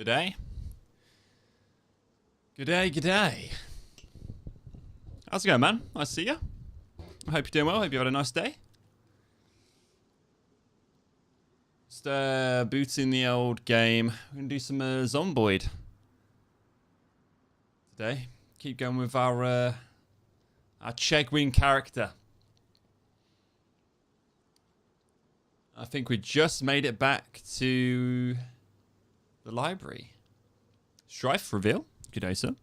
Good day. Good day, good day. How's it going, man? Nice to see you. I hope you're doing well. Hope you had a nice day. Just booting the old game. We're going to do some ZOMBOID today. Keep going with our CHEGWIN character. I think we just made it back to the library. Strife reveal. Good day, sir.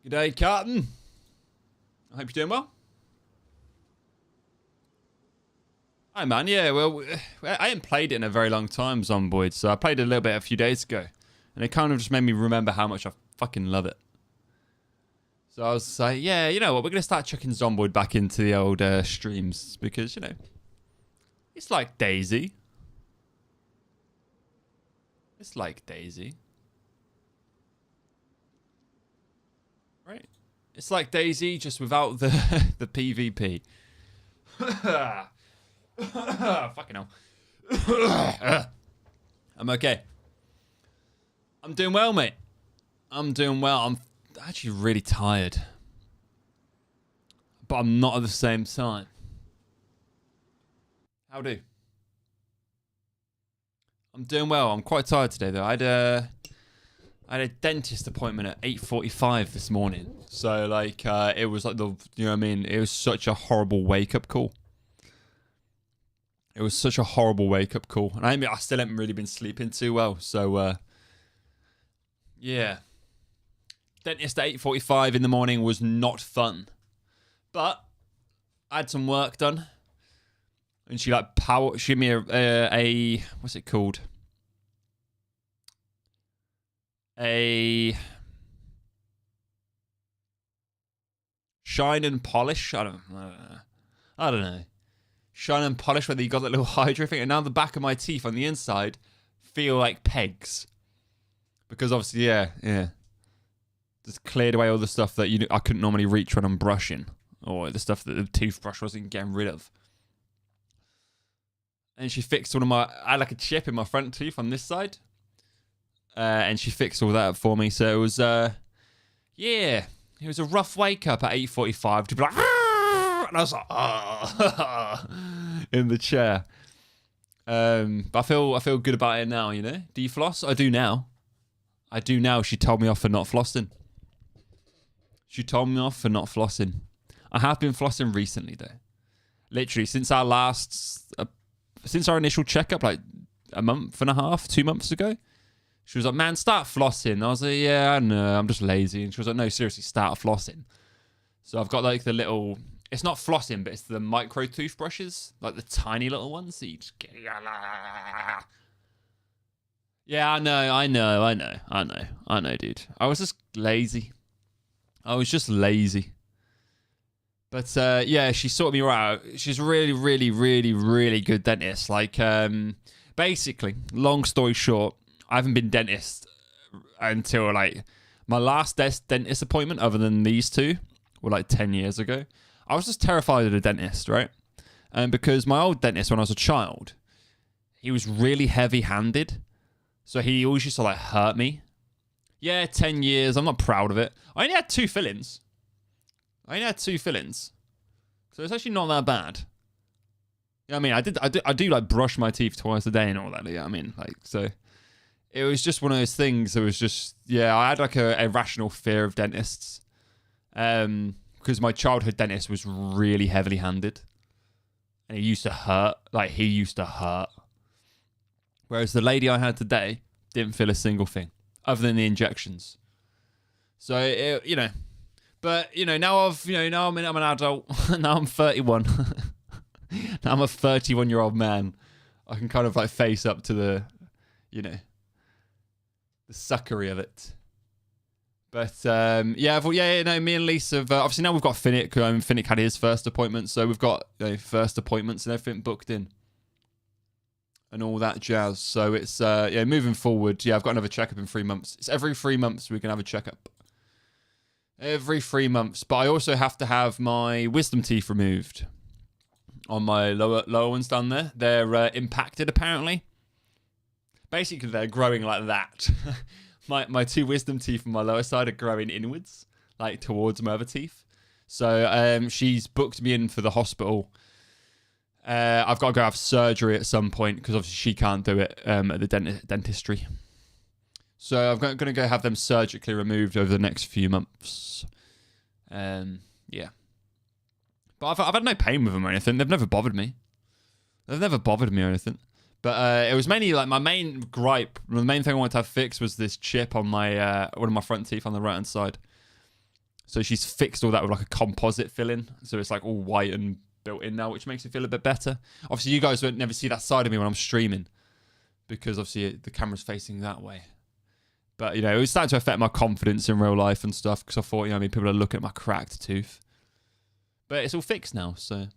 Good day, Carton. I hope you're doing well. Hi, man. Yeah, well, I haven't played it in a very long time, ZOMBOID, so I played it a little bit a few days ago, and it kind of just made me remember how much I fucking love it. So I was like, yeah, you know what? We're going to start chucking ZOMBOID back into the old streams because, you know, it's like DAYZ. It's like DAYZ. Right? It's like DAYZ just without the the PvP. Fucking hell. I'm okay. I'm doing well, mate. I'm doing well. I'm actually really tired. But I'm not at the same time. How do? I'm doing well. I'm quite tired today, though. I had a dentist appointment at 8:45 this morning. So, like, it was like the, you know what I mean? It was such a horrible wake-up call. It was such a horrible wake-up call. And I still haven't really been sleeping too well. So, yeah. Dentist at 8:45 in the morning was not fun. But I had some work done. And she like she gave me a what's it called? A shine and polish. I don't know. Shine and polish, whether you got that little hydro thing, and now the back of my teeth on the inside feel like pegs. Because obviously, yeah. Just cleared away all the stuff that I couldn't normally reach when I'm brushing. Or the stuff that the toothbrush wasn't getting rid of. And she fixed one of I had like a chip in my front tooth on this side. and she fixed all that up for me. So it was, yeah, it was a rough wake up at 8:45 to be like, and I was like, in the chair. But I feel good about it now, you know. Do you floss? I do now. I do now. She told me off for not flossing. She told me off for not flossing. I have been flossing recently, though. Literally, since our initial checkup, like a month and a half, 2 months ago. She was like, man, start flossing. I was like, yeah, I know, I'm just lazy. And she was like, no, seriously, start flossing. So I've got like the little, it's not flossing, but it's the micro toothbrushes, like the tiny little ones that you just get. Yeah, I know, dude. I was just lazy. But yeah, she sorted me right out. She's really, really, really, really good dentist. Like, basically, long story short, I haven't been dentist until like my last dentist appointment, other than these two, were like 10 years ago. I was just terrified of the dentist, right? Because my old dentist, when I was a child, he was really heavy-handed. So he always used to like hurt me. Yeah, 10 years. I'm not proud of it. I only had 2 fillings. So it's actually not that bad. Yeah, I mean, I do like brush my teeth twice a day and all that. Yeah, I mean, like, so it was just one of those things. It was just, yeah, I had like a irrational fear of dentists. Because my childhood dentist was really heavily handed. And he used to hurt. Whereas the lady I had today didn't feel a single thing other than the injections. So, you know, but, you know, now I'm an adult. Now I'm 31. Now I'm a 31-year-old man. I can kind of like face up to the, you know, the suckery of it. But, yeah, me and Lisa have, obviously now we've got Finnick. Finnick had his first appointment. So we've got first appointments and everything booked in. And all that jazz. So it's, yeah, moving forward. Yeah, I've got another checkup in 3 months. It's every 3 months we can have a checkup. Every 3 months. But I also have to have my wisdom teeth removed. On my lower ones down there. They're impacted, apparently. Basically, they're growing like that. My 2 wisdom teeth on my lower side are growing inwards. Like, towards my other teeth. So, she's booked me in for the hospital. I've got to go have surgery at some point because obviously she can't do it at the dentistry. So I'm going to go have them surgically removed over the next few months. Yeah. But I've had no pain with them or anything. They've never bothered me. Or anything. But it was mainly like my main gripe. The main thing I wanted to have fixed was this chip on my one of my front teeth on the right hand side. So she's fixed all that with like a composite filling. So it's like all white and built in now, which makes it feel a bit better. Obviously, you guys won't never see that side of me when I'm streaming because obviously the camera's facing that way. But, you know, it was starting to affect my confidence in real life and stuff because I thought, you know, I mean, people are looking at my cracked tooth. But it's all fixed now, so.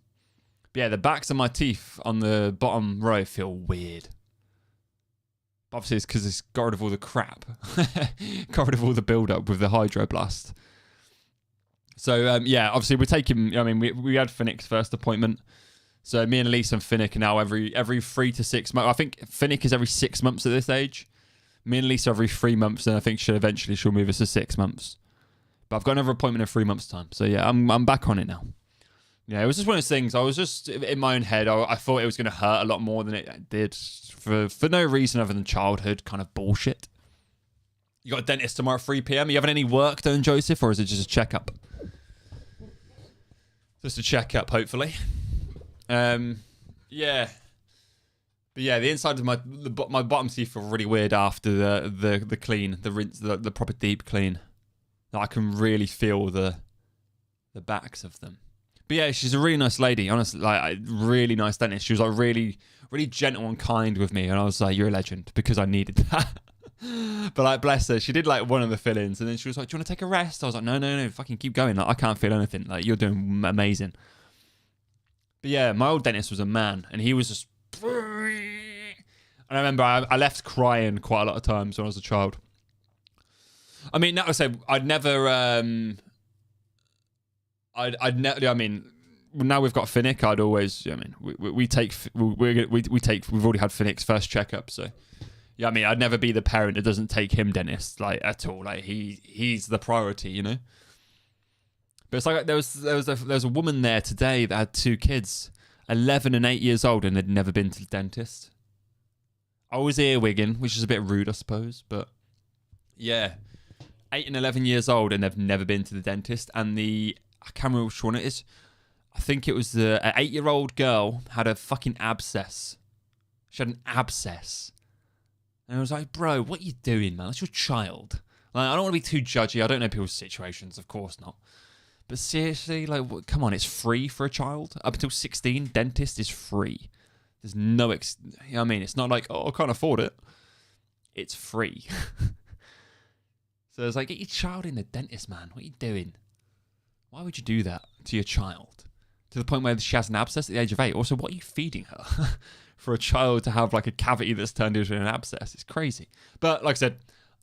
But yeah, the backs of my teeth on the bottom row feel weird. Obviously, it's because it's got rid of all the crap. Got rid of all the build-up with the hydroblast. So, yeah, obviously we're taking, I mean, we had Finnick's first appointment. So me and Elise and Finnick are now every 3 to 6 months. I think Finnick is every 6 months at this age. Me and Elise are every 3 months, and I think she'll move us to 6 months. But I've got another appointment in 3 months' time. So yeah, I'm back on it now. Yeah, it was just one of those things. I was just in my own head. I thought it was going to hurt a lot more than it did for no reason other than childhood kind of bullshit. You got a dentist tomorrow at 3 p.m. Are you having any work done, Joseph, or is it just a checkup? Just a checkup, hopefully. Yeah. But yeah, the inside of my bottom teeth feel really weird after the clean, the rinse, the proper deep clean. I can really feel the backs of them. But yeah, she's a really nice lady, honestly, like really nice dentist. She was like really, really gentle and kind with me, and I was like, "You're a legend," because I needed that. But like, bless her, she did like one of the fill-ins, and then she was like, "Do you want to take a rest?" I was like, "No, fucking keep going. Like, I can't feel anything. Like, you're doing amazing." But yeah, my old dentist was a man, and he was just. And I remember I left crying quite a lot of times when I was a child. I mean, that would say I'd never. I mean, now we've got Finnick. I'd always. I mean, we've already had Finnick's first checkup, so Yeah, I mean, I'd never be the parent that doesn't take him dentist, like, at all. Like, he's the priority, you know? But it's like there was a woman there today that had 2 kids, 11 and 8 years old, and had never been to the dentist. I was earwigging, which is a bit rude, I suppose, but yeah. 8 and 11 years old, and they've never been to the dentist. And I can't remember which one it is. I think it was an 8-year-old girl had a fucking abscess. She had an abscess. And I was like, bro, what are you doing, man? That's your child. Like, I don't want to be too judgy. I don't know people's situations, of course not. But seriously, like, come on, it's free for a child. Up until 16, dentist is free. There's no, you know what I mean? It's not like, oh, I can't afford it. It's free. So it's like, get your child in the dentist, man. What are you doing? Why would you do that to your child? To the point where she has an abscess at the age of 8. Also, what are you feeding her? For a child to have like a cavity that's turned into an abscess. It's crazy. But like I said,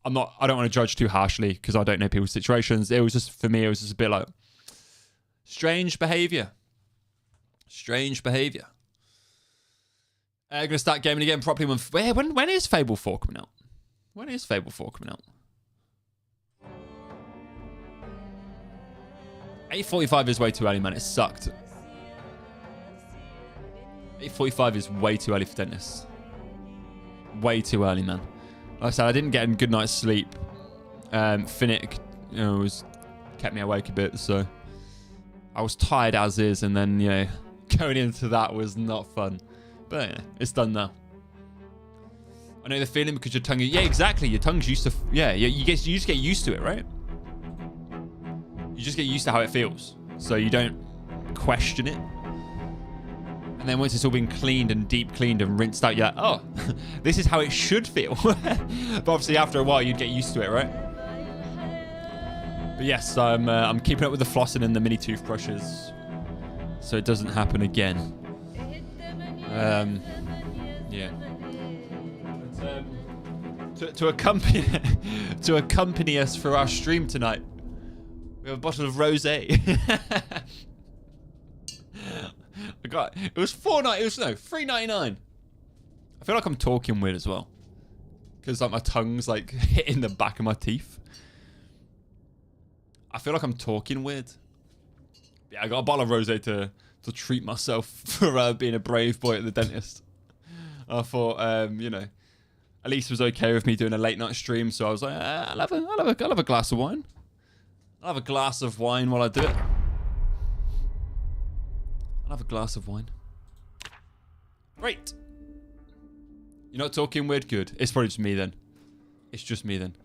I don't want to judge too harshly because I don't know people's situations. It was just, for me, it was just a bit like, strange behaviour. Strange behaviour. Going to start gaming again properly when is Fable 4 coming out? When is Fable 4 coming out? 8:45 is way too early, man. It sucked. 8:45 is way too early for dentists. Way too early, man. Like I said, I didn't get a good night's sleep. Finnick, you know, kept me awake a bit, so I was tired as is, and then, you know, going into that was not fun. But yeah, it's done now. I know the feeling because your tongue, yeah, exactly. Your tongue's used to, yeah, you just get used to it, right? You just get used to how it feels, so you don't question it. And then once it's all been cleaned and deep cleaned and rinsed out, you're like, oh, this is how it should feel. But obviously after a while, you'd get used to it, right? But yes, I'm keeping up with the flossing and the mini toothbrushes, so it doesn't happen again. Yeah. But, to accompany us for our stream tonight, we have a bottle of rosé. It was $3.99. I feel like I'm talking weird as well, because like my tongue's like hitting the back of my teeth. I feel like I'm talking weird. Yeah, I got a bottle of rosé to treat myself for being a brave boy at the dentist. I thought, you know, Elise was okay with me doing a late night stream, so I was like, I'll have a glass of wine. I'll have a glass of wine while I do it. I'll have a glass of wine. Great. You're not talking weird? Good. It's probably just me then. It's just me then.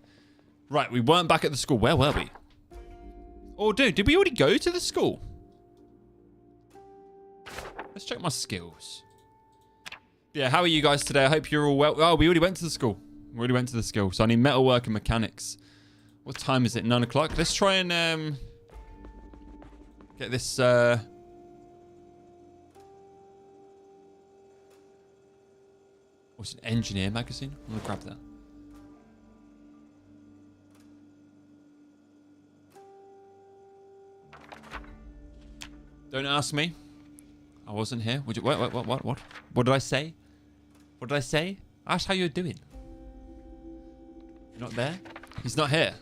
Right, we weren't back at the school. Where were we? Oh, dude, did we already go to the school? Let's check my skills. Yeah, how are you guys today? I hope you're all well. Oh, we already went to the school. So I need metalwork and mechanics. What time is it? 9 o'clock? Let's try and get this... What's an engineer magazine? I'm gonna grab that. Don't ask me. I wasn't here. What? What did I say? What did I say? Ask how you're doing. You're not there? He's not here.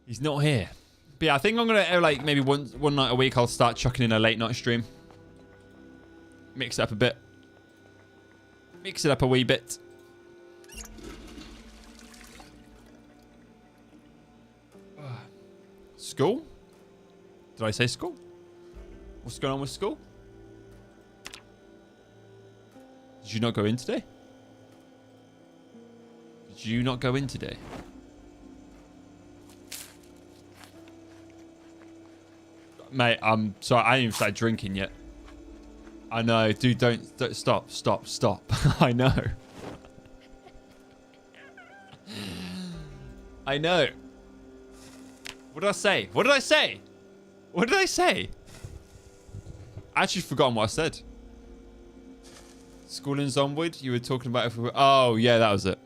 He's not here. But yeah, I think I'm gonna like maybe one night a week I'll start chucking in a late night stream. Mix it up a bit. Mix it up a wee bit. School? Did I say school? What's going on with school? Did you not go in today? Did you not go in today? Mate, I'm sorry, I ain't even started drinking yet. I know, dude, don't stop. I know. I know. What did I say? What did I say? What did I say? I actually forgotten what I said. School in ZOMBOID? You were talking about if we were... Oh, yeah, that was it.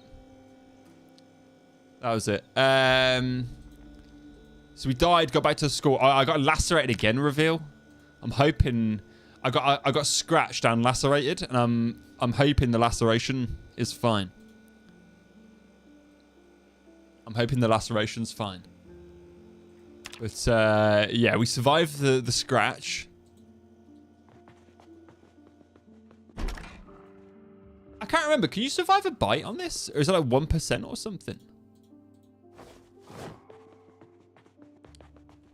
That was it. So we died, got back to school. I got lacerated again, reveal. I'm hoping... I got scratched and lacerated, and I'm hoping the laceration is fine. I'm hoping the laceration's fine. But, yeah, we survived the scratch. I can't remember. Can you survive a bite on this? Or is it like 1% or something?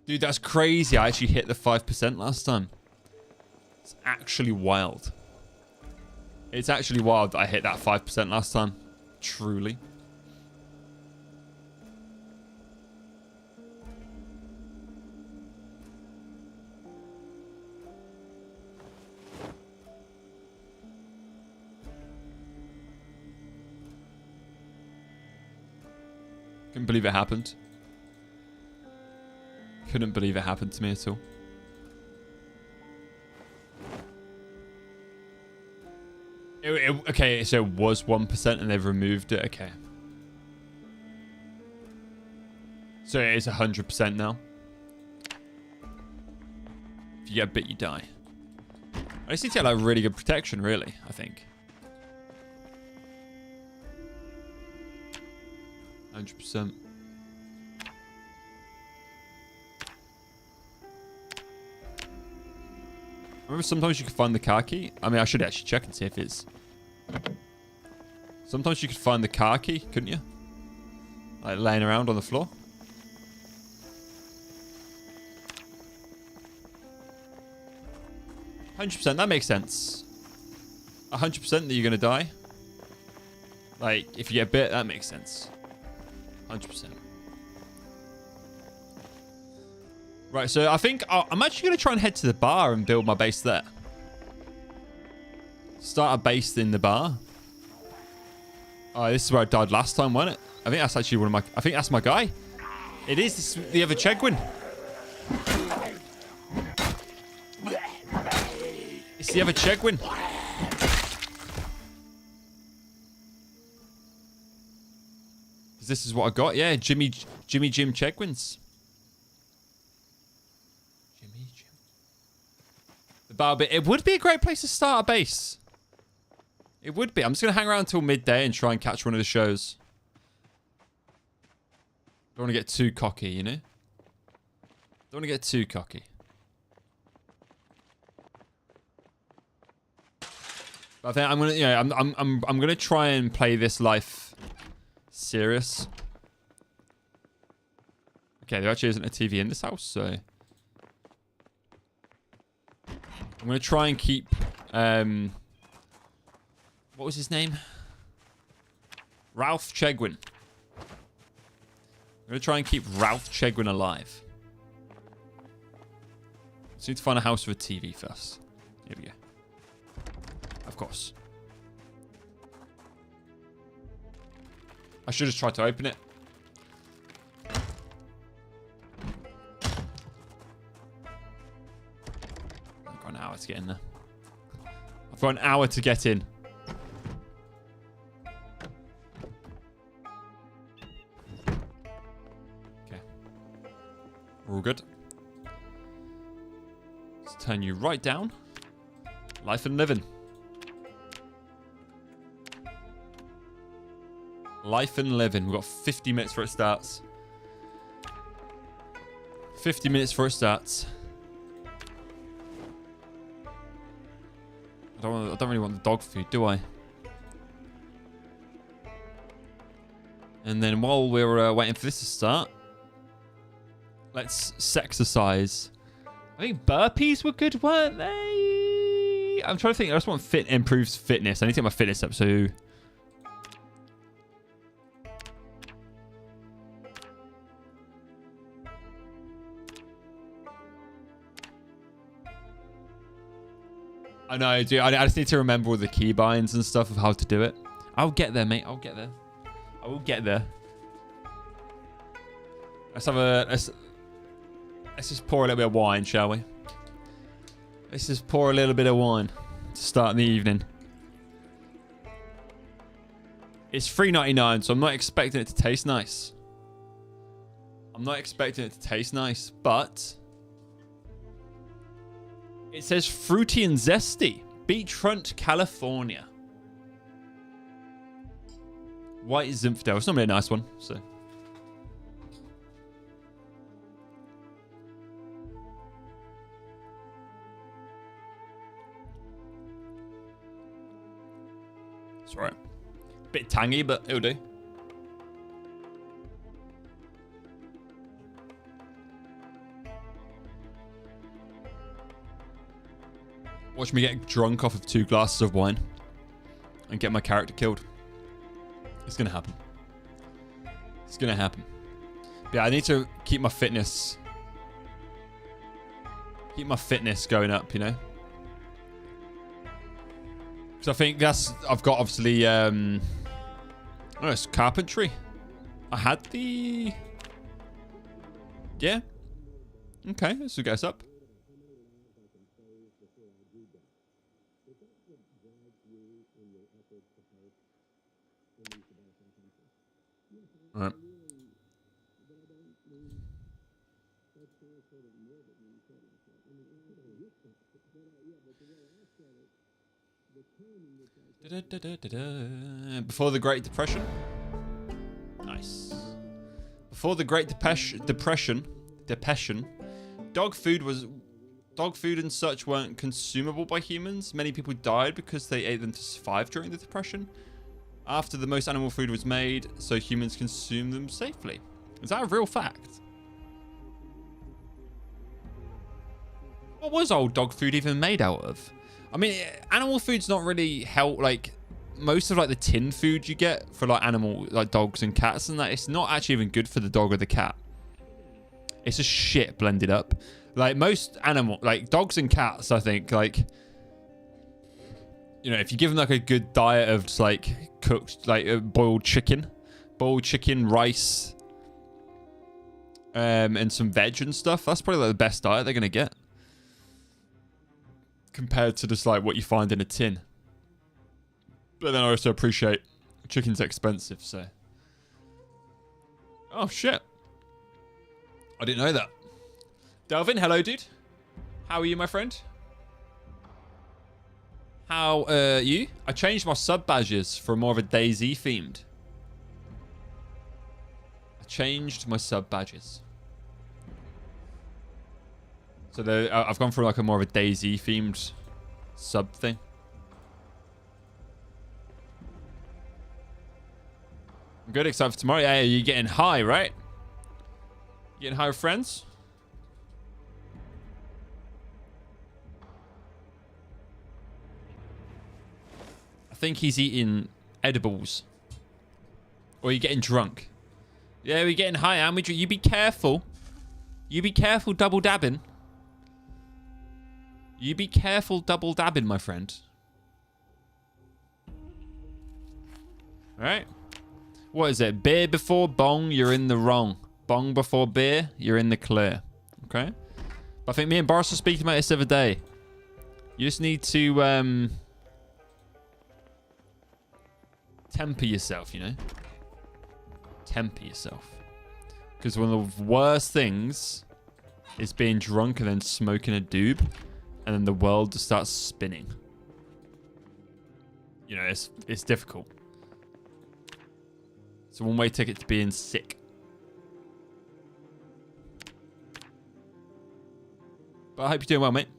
Dude, that's crazy. I actually hit the 5% last time. It's actually wild. It's actually wild that I hit that 5% last time. Truly. Couldn't believe it happened. Couldn't believe it happened to me at all. Okay, so it was 1% and they've removed it. Okay. So it is 100% now. If you get bit, you die. I just need to get like really good protection, really, I think. 100%. Remember sometimes you can find the car key? I mean, I should actually check and see if it's... Sometimes you could find the car key, couldn't you? Like laying around on the floor. %, that makes sense. 100% that you're gonna die. Like, if you get bit, that makes sense. 100%. Right, so I think I'm actually going to try and head to the bar and build my base there. Start a base in the bar. Oh, this is where I died last time, wasn't it? I think that's actually one of my... I think that's my guy. It is. This is the other CHEGWIN. It's the other CHEGWIN. This is what I got. Yeah, Jim CHEGWINs. The bar bit. It would be a great place to start a base. It would be. I'm just going to hang around until midday and try and catch one of the shows. Don't want to get too cocky, you know? Don't want to get too cocky. But I think I'm gonna, yeah, I'm gonna try and play this life serious. Okay, there actually isn't a TV in this house, so I'm gonna try and keep what was his name? Ralph CHEGWIN. I'm gonna try and keep Ralph CHEGWIN alive. Just need to find a house with a TV first. Here we go. Of course. I should have tried to open it. I've got an hour to get in there. I've got an hour to get in. Okay. We're all good. Let's turn you right down. Life and living. Life and living. We've got 50 minutes before it starts. 50 minutes before it starts. I don't really want the dog food, do I? And then while we're waiting for this to start, let's sexercise. I think burpees were good, weren't they? I'm trying to think. I just want improves fitness. I need to get my fitness up, so... I know, dude. I just need to remember all the keybinds and stuff of how to do it. I'll get there, mate. I'll get there. I will get there. Let's have a... Let's just pour a little bit of wine, shall we? Let's just pour a little bit of wine to start the evening. It's $3.99, so I'm not expecting it to taste nice. I'm not expecting it to taste nice, but... It says fruity and zesty. Beachfront, California. White Zinfandel. It's normally a nice one, so. It's alright. Bit tangy, but it'll do. Watch me get drunk off of 2 glasses of wine and get my character killed. It's gonna happen. It's gonna happen. But yeah, I need to keep my fitness going up, you know? Because I think I've got obviously, oh, it's carpentry. I had the, yeah. Okay, this will get us up. All right. Before the Great Depression. Nice. Before the Great Depression, dog food and such weren't consumable by humans. Many people died because they ate them to survive during the Depression. After the most animal food was made, so humans consume them safely. Is that a real fact? What was old dog food even made out of? I mean, animal food's not really like most of like the tin food you get for like animal, like dogs and cats and that. It's not actually even good for the dog or the cat. It's just shit blended up. Like most animal, like dogs and cats, I think like, you know, if you give them like a good diet of just like cooked, like boiled chicken, rice, and some veg and stuff, that's probably like the best diet they're gonna get. Compared to just like what you find in a tin. But then I also appreciate chicken's expensive, so. Oh shit. I didn't know that. Delvin, hello dude. How are you, my friend? How are you? I changed my sub badges for more of a DayZ themed. I changed my sub badges. So I've gone for like a more of a DayZ themed sub thing. I'm good, excited for tomorrow. Yeah, you're getting high, right? You getting high with friends? I think he's eating edibles. Or you're getting drunk. Yeah, we're getting high, and you be careful. You be careful double dabbing. You be careful double dabbing, my friend. Alright. What is it? Beer before bong, you're in the wrong. Bong before beer, you're in the clear. Okay? I think me and Boris were speaking about this the other day. You just need to temper yourself, you know? Temper yourself. Because one of the worst things is being drunk and then smoking a doob. And then the world just starts spinning. You know, it's difficult. It's a one-way ticket to being sick. But I hope you're doing well, mate.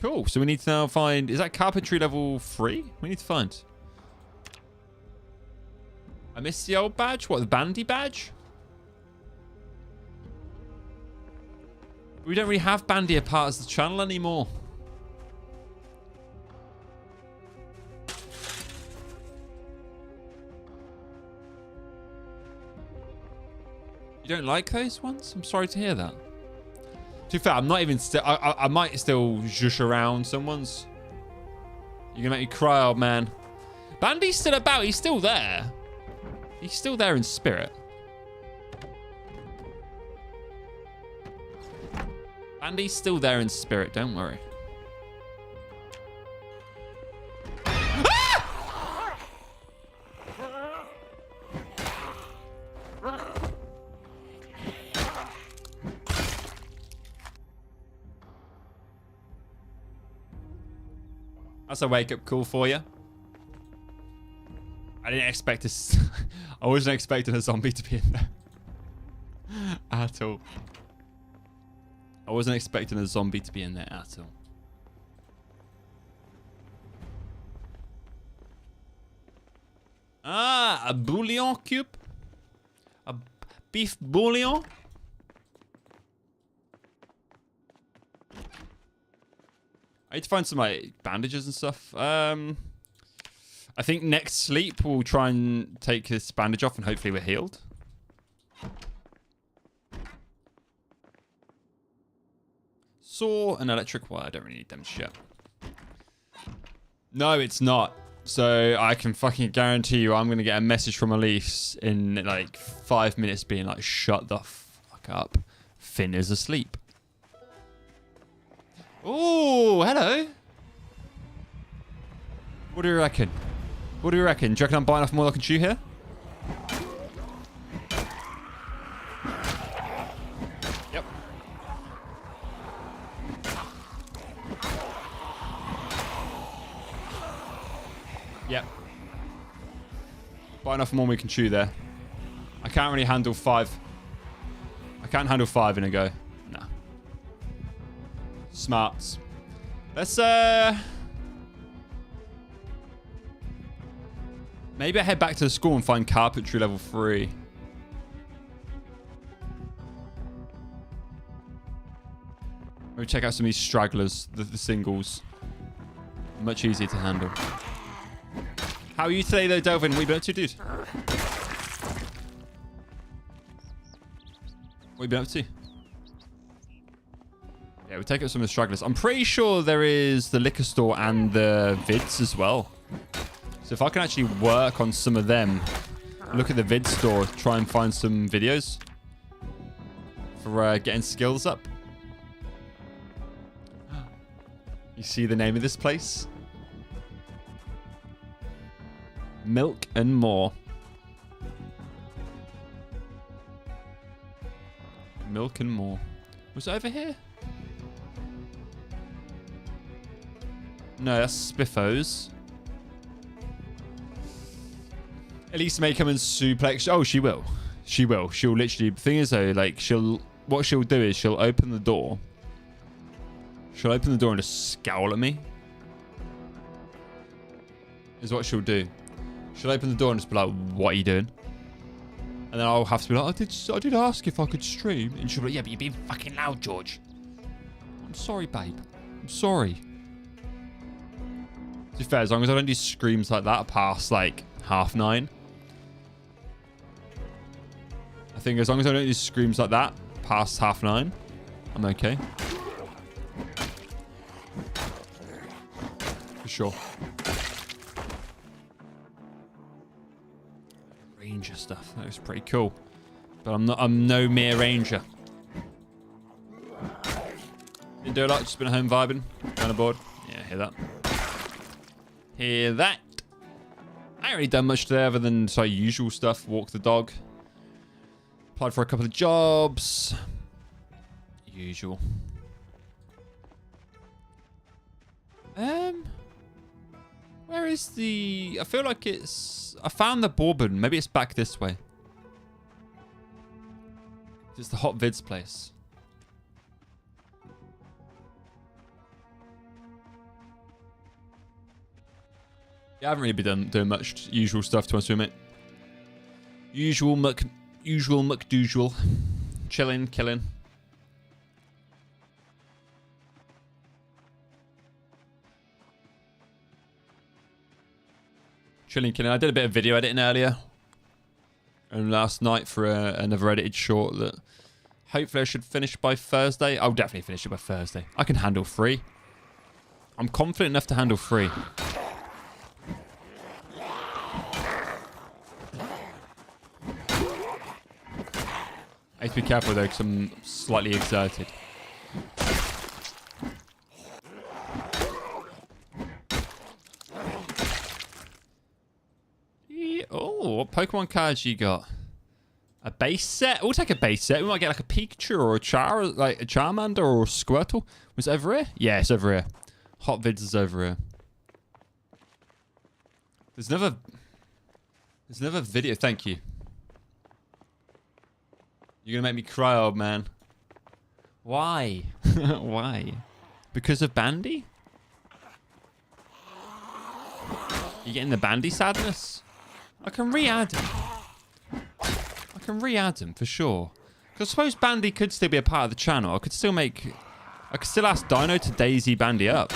Cool. So we need to now find... Is that carpentry level 3? We need to find. I missed the old badge. What, the bandy badge? We don't really have Bandy a part of the channel anymore. You don't like those ones? I'm sorry to hear that. To be fair, I'm not even still... I might still zhush around someone's. You're gonna make me cry, old man. Bandy's still about. He's still there. He's still there in spirit. Bandy's still there in spirit, don't worry. Ah! That's a wake-up call for you. I didn't expect this. I wasn't expecting a zombie to be in there at all. I wasn't expecting a zombie to be in there at all. Ah, a bouillon cube. A beef bouillon. I need to find some like bandages and stuff. I think next sleep we'll try and take this bandage off and hopefully we're healed. Saw an electric wire. I don't really need them shit. No, it's not. So I can fucking guarantee you I'm going to get a message from Elise in like 5 minutes being like, shut the fuck up. Finn is asleep. Oh, hello. What do you reckon? What do you reckon? Do you reckon I'm buying off more like I can chew here? Yep. Yep. Buying off more we can chew there. I can't really handle 5. I can't handle 5 in a go. No. Smarts. Let's maybe I head back to the school and find carpentry level 3. Maybe check out some of these stragglers, the singles. Much easier to handle. How are you today though, Delvin? What have you been up to, dude? What have you been up to? Yeah, we take out some of the stragglers. I'm pretty sure there is the liquor store and the vids as well. So if I can actually work on some of them, look at the vid store, try and find some videos for getting skills up. You see the name of this place? Milk and More. Milk and More. Was it over here? No, that's Spiffos. Elise may come and suplex. Oh, she will. She will. She'll literally. The thing is though, like what she'll do is she'll open the door. She'll open the door and just scowl at me. Is what she'll do. She'll open the door and just be like, "What are you doing?" And then I'll have to be like, "I did ask if I could stream." And she'll be like, "Yeah, but you're being fucking loud, George." I'm sorry, babe. I'm sorry. To be fair, as long as I don't do screams like that past like 9:30. I think as long as I don't do screams like that past 9:30, I'm okay. For sure. Ranger stuff. That was pretty cool. But I'm no mere ranger. Didn't do a lot, just been home vibing. Kind of bored. Yeah, hear that. Hear that. I ain't really done much today other than so usual stuff. Walk the dog. Applied for a couple of jobs. Usual. Where is the... I feel like it's... I found the bourbon. Maybe it's back this way. It's the Hot Vids place. Yeah, I haven't really been doing much usual stuff, to be honest with you, mate. Usual McDusual. Chilling, killing. Chilling, killing. I did a bit of video editing earlier. And last night for another edited short that hopefully I should finish by Thursday. I'll definitely finish it by Thursday. I can handle 3. I'm confident enough to handle 3. I have to be careful though because I'm slightly exerted. Oh, what Pokemon cards you got? A base set? We'll take a base set. We might get like a Pikachu or a Charmander or a Squirtle. Was it over here? Yeah, it's over here. Hot Vids is over here. There's another... There's another video. Thank you. You're gonna make me cry, old man. Why? Why? Because of Bandy? You getting the Bandy sadness? I can re-add him. I can re-add him for sure. Because I suppose Bandy could still be a part of the channel. I could still ask Dino to DAYZ Bandy up.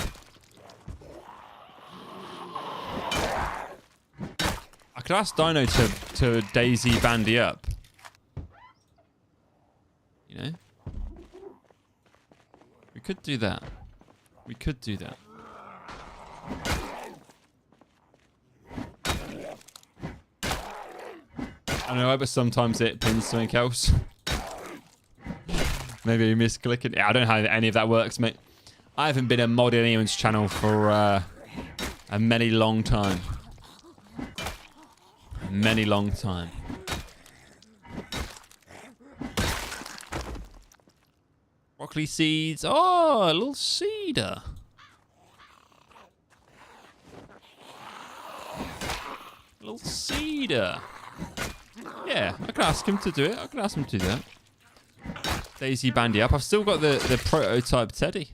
I could ask Dino to DAYZ Bandy up. You know? We could do that. We could do that. I know, but sometimes it pins something else. Maybe you misclicking. Yeah, I don't know how any of that works, mate. I haven't been a mod in anyone's channel for a many long time. Many long time. Broccoli seeds. Oh, a little cedar. A little cedar. Yeah, I can ask him to do it. I can ask him to do that. DAYZ Bandy up. I've still got the prototype Teddy.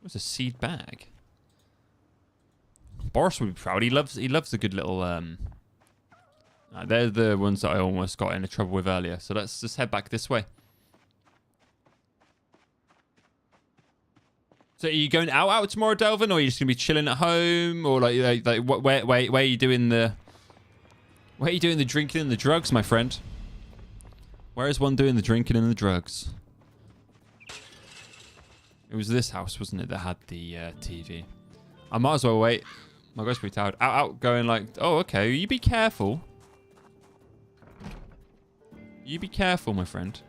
What's a seed bag? Boris would be proud. He loves a good little they're the ones that I almost got into trouble with earlier. So let's just head back this way. So are you going out tomorrow, Delvin, or are you just gonna be chilling at home, or like where are you doing the drinking and the drugs, my friend? Where is one doing the drinking and the drugs? It was this house, wasn't it, that had the TV? I might as well wait. My guy's pretty tired. Out, going like, oh, okay. You be careful. You be careful, my friend.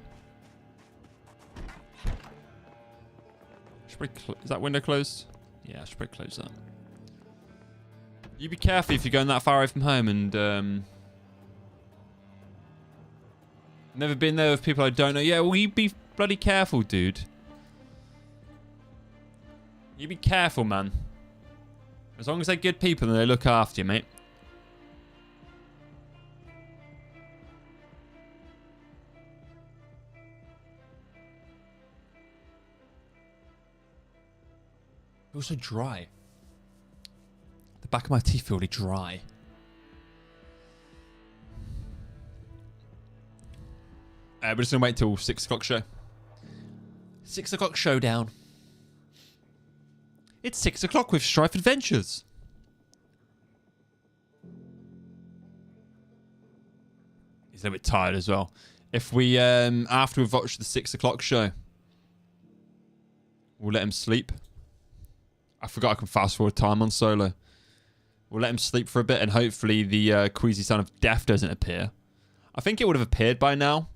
Is that window closed? Yeah, I should probably close that. You be careful if you're going that far away from home and never been there with people I don't know. Yeah, well, you be bloody careful, dude. You be careful, man. As long as they're good people and they look after you, mate. It was so dry. The back of my teeth feel really dry. We're just going to wait till 6 o'clock show. 6 o'clock showdown. It's 6 o'clock with Strife Adventures. He's a little bit tired as well. If we, after we've watched the 6 o'clock show, we'll let him sleep. I forgot I can fast forward time on solo. We'll let him sleep for a bit and hopefully the queasy sound of death doesn't appear. I think it would have appeared by now.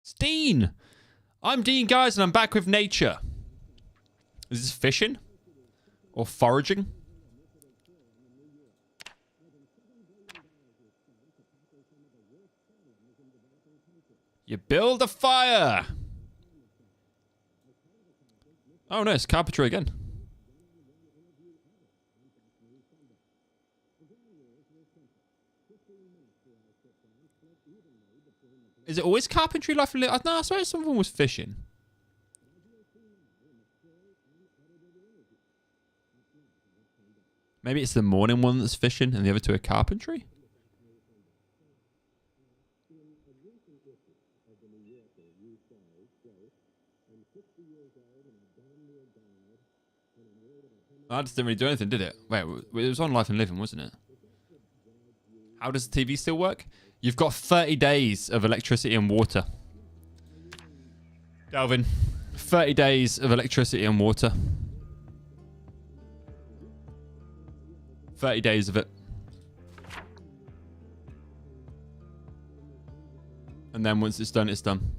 It's Dean. I'm Dean, guys, and I'm back with nature. Is this fishing? Or foraging? You build a fire. Oh, no, it's carpentry again. Is it always carpentry? No, I swear someone was fishing. Maybe it's the morning one that's fishing and the other two are carpentry? I just didn't really do anything, did it? Wait, it was on Life and Living, wasn't it? How does the TV still work? You've got 30 days of electricity and water. Dalvin, 30 days of electricity and water. 30 days of it. And then once it's done, it's done.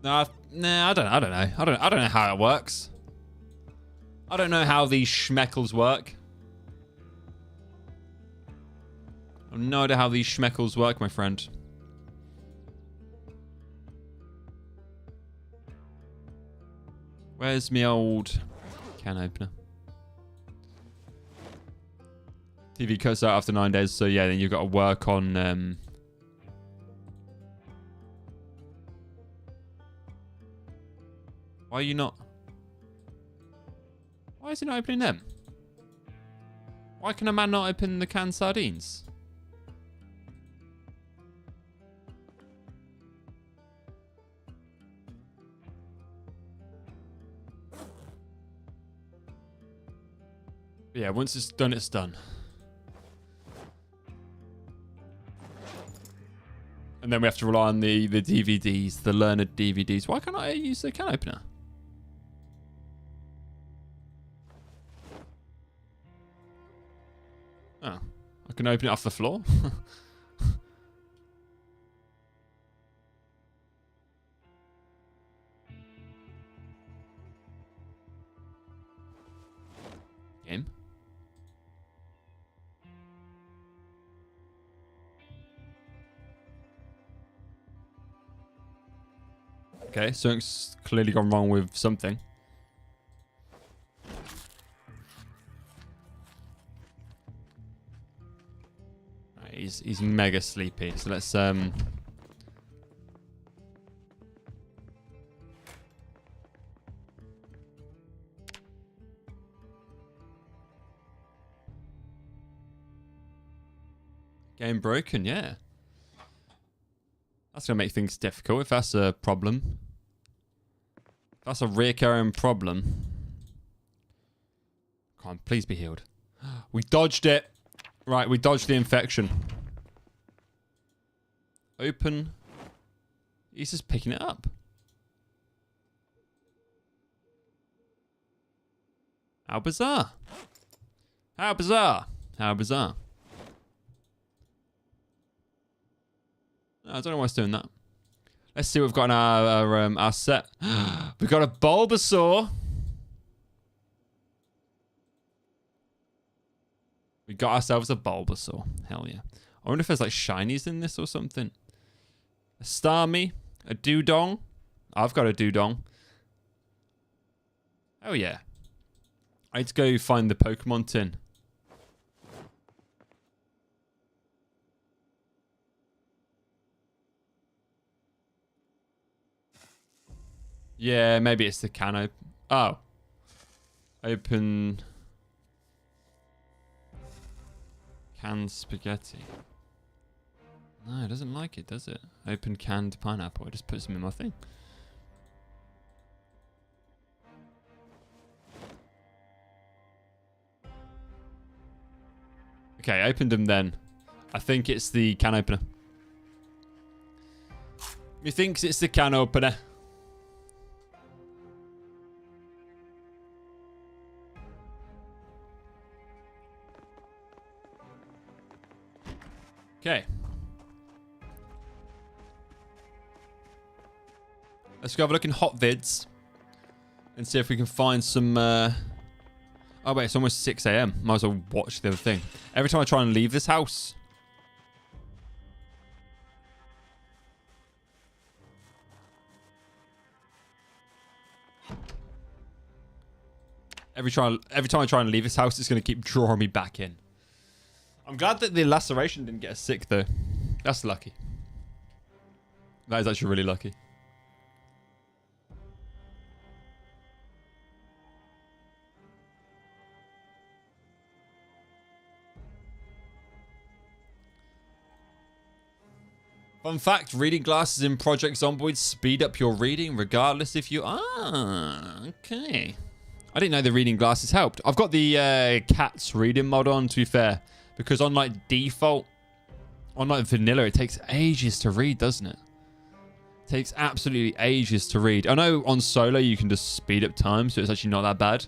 Nah, I don't know. I don't know how it works. I don't know how these schmeckles work. have no idea how these schmeckles work, my friend. Where's me old can opener? TV cuts out after 9 days, so yeah, then you've got to work on... Why are you not... Why is he not opening them? Why can a man not open the canned sardines? Yeah, once it's done, it's done. And then we have to rely on the DVDs, the learned DVDs. Why can't I use the can opener? Oh, I can open it off the floor. Game. Okay, something's clearly gone wrong with something. Right, he's mega sleepy, so let's game broken, yeah. That's gonna make things difficult if that's a problem. That's a recurring problem. Come on, please be healed. We dodged it. Right, we dodged the infection. Open. He's just picking it up. How bizarre. How bizarre. How bizarre. I don't know why it's doing that. Let's see what we've got in our set. We've got a Bulbasaur. We got ourselves a Bulbasaur. Hell yeah. I wonder if there's like shinies in this or something. A Starmie. A Dewdong. I've got a Dewdong. Oh yeah. I need to go find the Pokemon tin. Yeah, maybe it's the can open. Oh. Open. Canned spaghetti. No, it doesn't like it, does it? Open canned pineapple. It just puts them in my thing. Okay, I opened them then. I think it's the can opener. Me thinks it's the can opener. Okay. Let's go have a look in hot vids and see if we can find some... Oh wait, it's almost 6 AM. Might as well watch the other thing. Every time I try and leave this house... Every time I try and leave this house, it's going to keep drawing me back in. I'm glad that the laceration didn't get us sick, though. That's lucky. That is actually really lucky. Fun fact, reading glasses in Project Zomboid speed up your reading regardless if you... Ah, okay. I didn't know the reading glasses helped. I've got the cat's reading mod on, to be fair. Because on like default, on like vanilla, it takes ages to read, doesn't it? It takes absolutely ages to read. I know on solo you can just speed up time, so it's actually not that bad.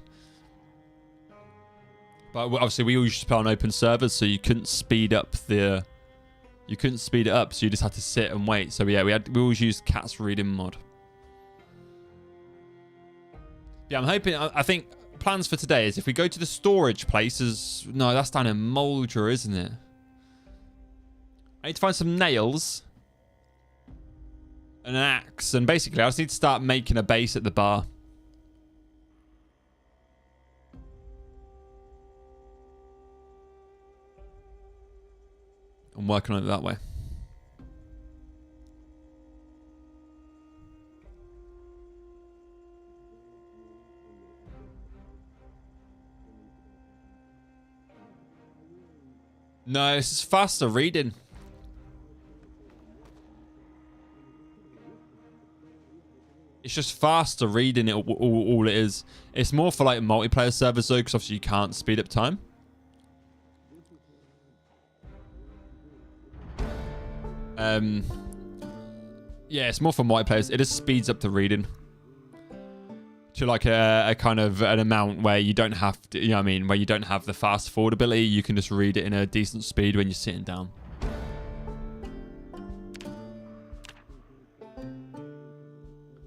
But obviously we always just put on open servers, so you couldn't speed up the... You couldn't speed it up, so you just had to sit and wait. So yeah, we always used cat's reading mod. Yeah, I'm hoping... I think... Plans for today is if we go to the storage places. No, that's down in Moldra, isn't it? I need to find some nails. And an axe. And basically, I just need to start making a base at the bar. I'm working on it that way. No, this is faster reading. It's just faster reading it, all it is. It's more for like multiplayer servers though, because obviously you can't speed up time. Yeah, it's more for multiplayers. It just speeds up the reading to like a kind of an amount where you don't have to, you know what I mean, where you don't have the fast forward ability. You can just read it in a decent speed when you're sitting down.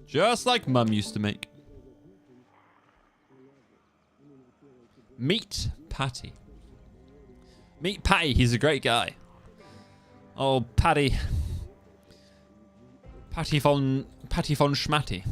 Just like Mum used to make. Meet Patty. Meet Patty. He's a great guy. Oh, Patty. Patty von Schmatty.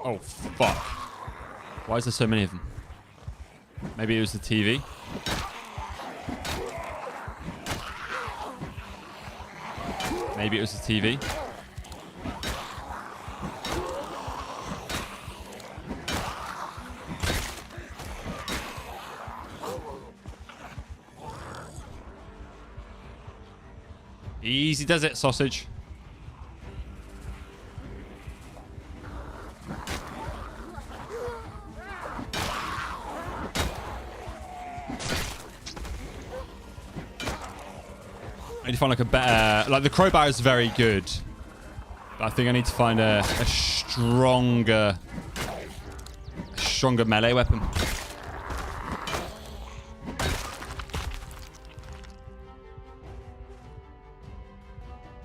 Oh, fuck. Why is there so many of them? Maybe it was the TV. Maybe it was the TV. Easy does it, sausage. I need to find like a better... Like the crowbar is very good. But I think I need to find a stronger melee weapon.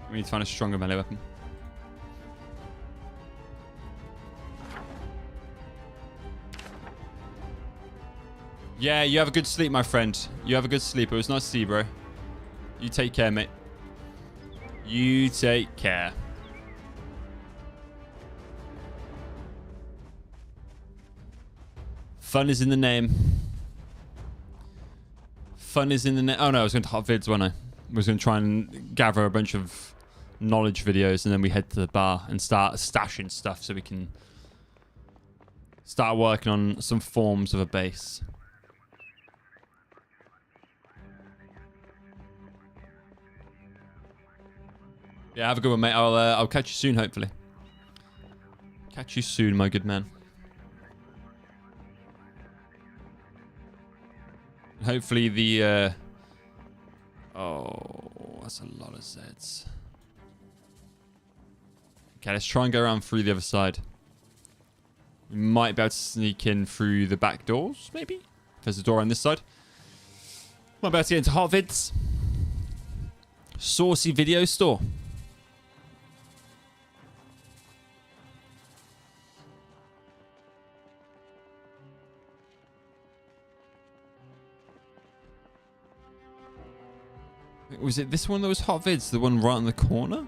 We need to find a stronger melee weapon. Yeah, you have a good sleep, my friend. You have a good sleep. It was nice to see you, bro. You take care, mate. You take care. Fun is in the name. Fun is in the name. Oh no, I was going to hot vids, wasn't I? I was going to try and gather a bunch of knowledge videos and then we head to the bar and start stashing stuff so we can start working on some forms of a base. Yeah, have a good one, mate. I'll catch you soon, hopefully. Catch you soon, my good man. Hopefully the... Oh, that's a lot of Zeds. Okay, let's try and go around through the other side. We might be able to sneak in through the back doors, maybe? There's a door on this side. Might be able to get into hot vids. Saucy video store. Was it this one that was hot vids? The one right in the corner?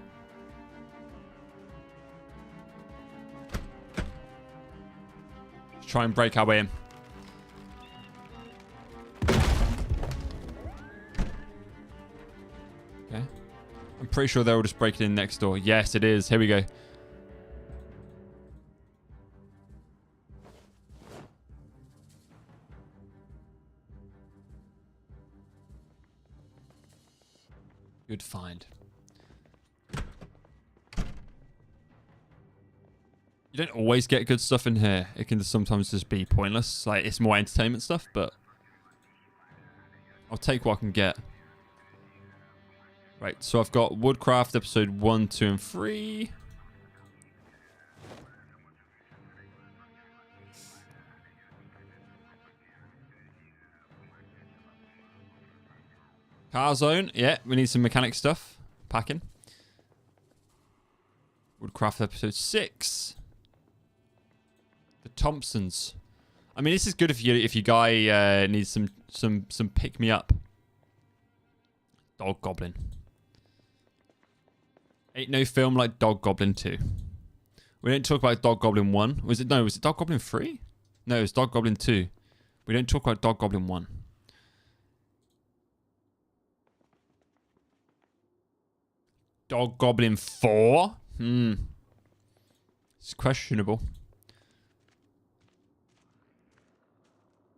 Let's try and break our way in. Okay. I'm pretty sure they'll just break it in next door. Yes, it is. Here we go. Good find. You don't always get good stuff in here. It can sometimes just be pointless. Like, it's more entertainment stuff, but I'll take what I can get. Right, so I've got Woodcraft episode 1, 2, and 3. Car zone. Yeah, we need some mechanic stuff. Packing. Woodcraft episode 6. The Thompsons. I mean, this is good if you guy needs some pick me up. Dog Goblin. Ain't no film like Dog Goblin 2. We don't talk about Dog Goblin 1. Was it Dog Goblin 3? No, it was Dog Goblin 2. We don't talk about Dog Goblin 1. Dog Goblin 4? It's questionable.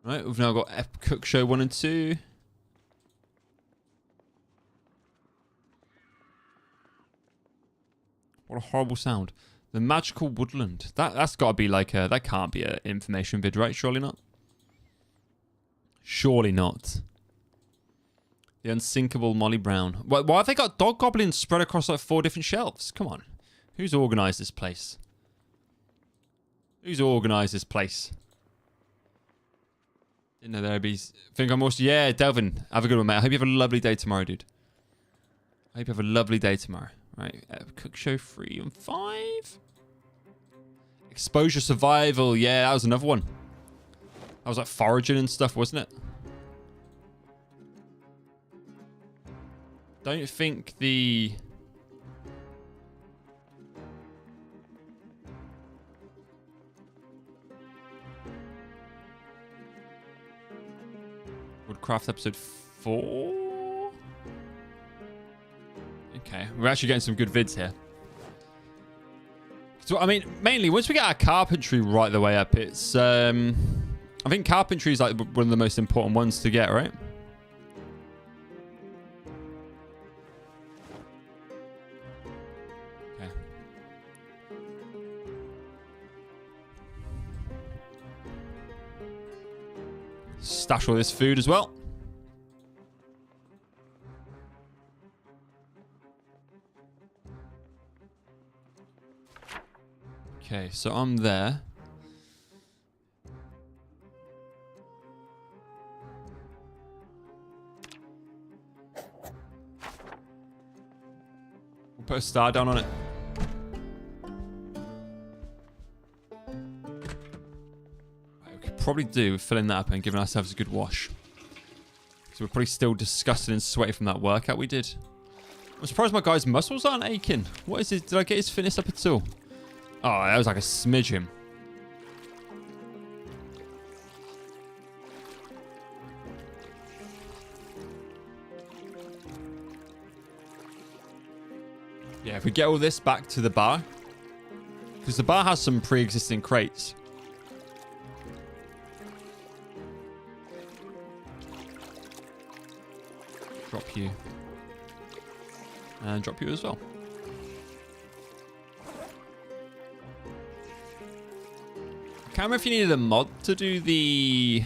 Right, we've now got Epic Cook Show 1 and 2. What a horrible sound. The Magical Woodland. That's got to be like a... That can't be an information vid, right? Surely not. Surely not. The Unsinkable Molly Brown. Why have they got Dog Goblins spread across like 4 different shelves? Come on. Who's organised this place? Who's organised this place? Didn't know there'd be... Think I'm also... Yeah, Delvin. Have a good one, mate. I hope you have a lovely day tomorrow, dude. I hope you have a lovely day tomorrow. Right. Cook Show 3 and 5. Exposure Survival. Yeah, that was another one. That was like foraging and stuff, wasn't it? Don't think the... Woodcraft episode 4? Okay, we're actually getting some good vids here. So, I mean, mainly, once we get our carpentry right the way up, it's... I think carpentry is like one of the most important ones to get, right? Okay. Stash all this food as well. Okay, so I'm there. We'll put a star down on it. Right, we could probably do with filling that up and giving ourselves a good wash. So we're probably still disgusted and sweaty from that workout we did. I'm surprised my guy's muscles aren't aching. What is it? Did I get his fitness up at all? Oh, that was like a smidgen. Yeah, if we get all this back to the bar. Because the bar has some pre-existing crates. Drop you. And drop you as well. I can't remember if you needed a mod to do the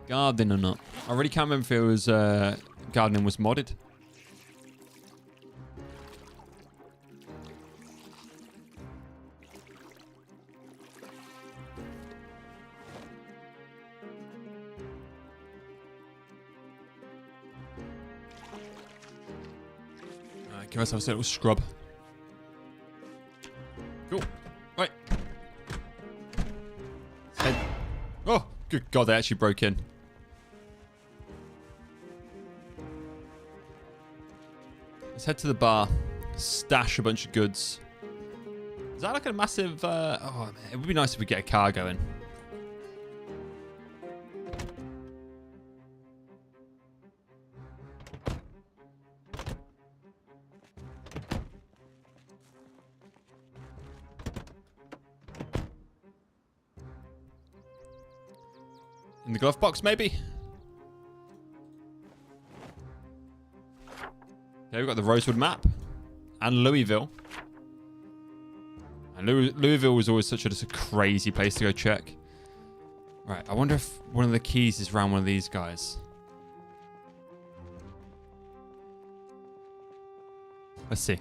gardening or not. I really can't remember if it was gardening was modded. Give ourselves a little scrub. Cool. Right. Head. Oh, good God, they actually broke in. Let's head to the bar. Stash a bunch of goods. Is that like a massive... oh, man, it would be nice if we get a car going. In the glove box, maybe? Okay, we've got the Rosewood map. And Louisville. And Louisville was always such just a crazy place to go check. Right, I wonder if one of the keys is around one of these guys. Let's see.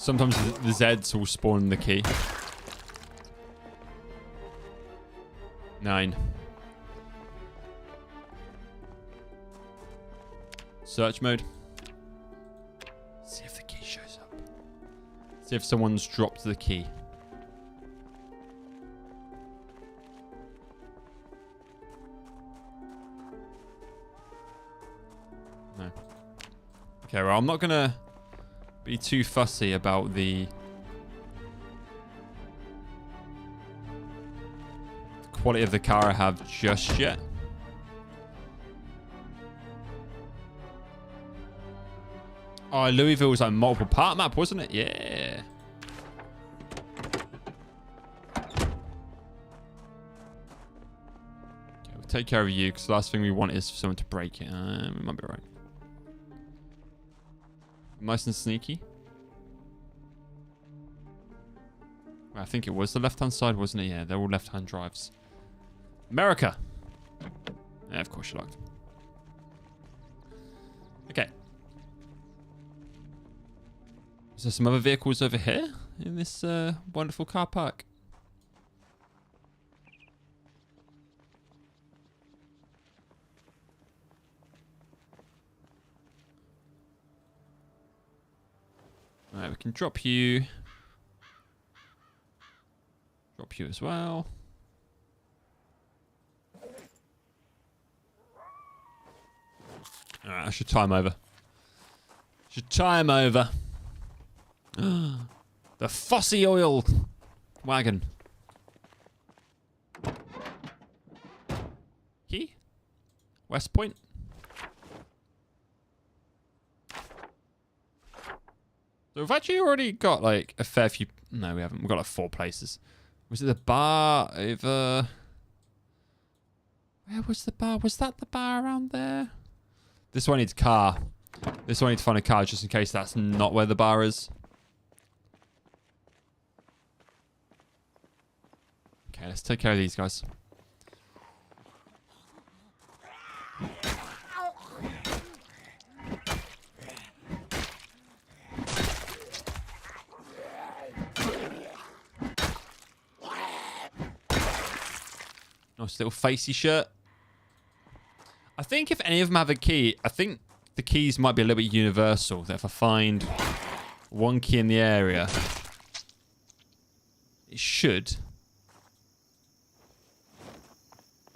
Sometimes the Zeds will spawn the key. 9. Search mode. See if the key shows up. See if someone's dropped the key. No. Okay, well, I'm not going to be too fussy about the quality of the car I have just yet. Oh, Louisville was like a multiple part map, wasn't it? Yeah. Okay, we'll take care of you, because the last thing we want is for someone to break it. We might be right. Nice and sneaky. I think it was the left-hand side, wasn't it? Yeah, they're all left-hand drives. America! Yeah, of course you locked. Okay. Is there some other vehicles over here in this wonderful car park? Alright, we can drop you. Drop you as well. Alright, I should time over. Should time over. The fussy oil wagon. Key? West Point? So we've actually already got like a fair few. No, we haven't. We've got like 4 places. Was it the bar over? Where was the bar? Was that the bar around there? This one needs a car. This one needs to find a car just in case that's not where the bar is. Okay, let's take care of these guys. Nice little facey shirt. I think if any of them have a key, I think the keys might be a little bit universal. That if I find one key in the area, it should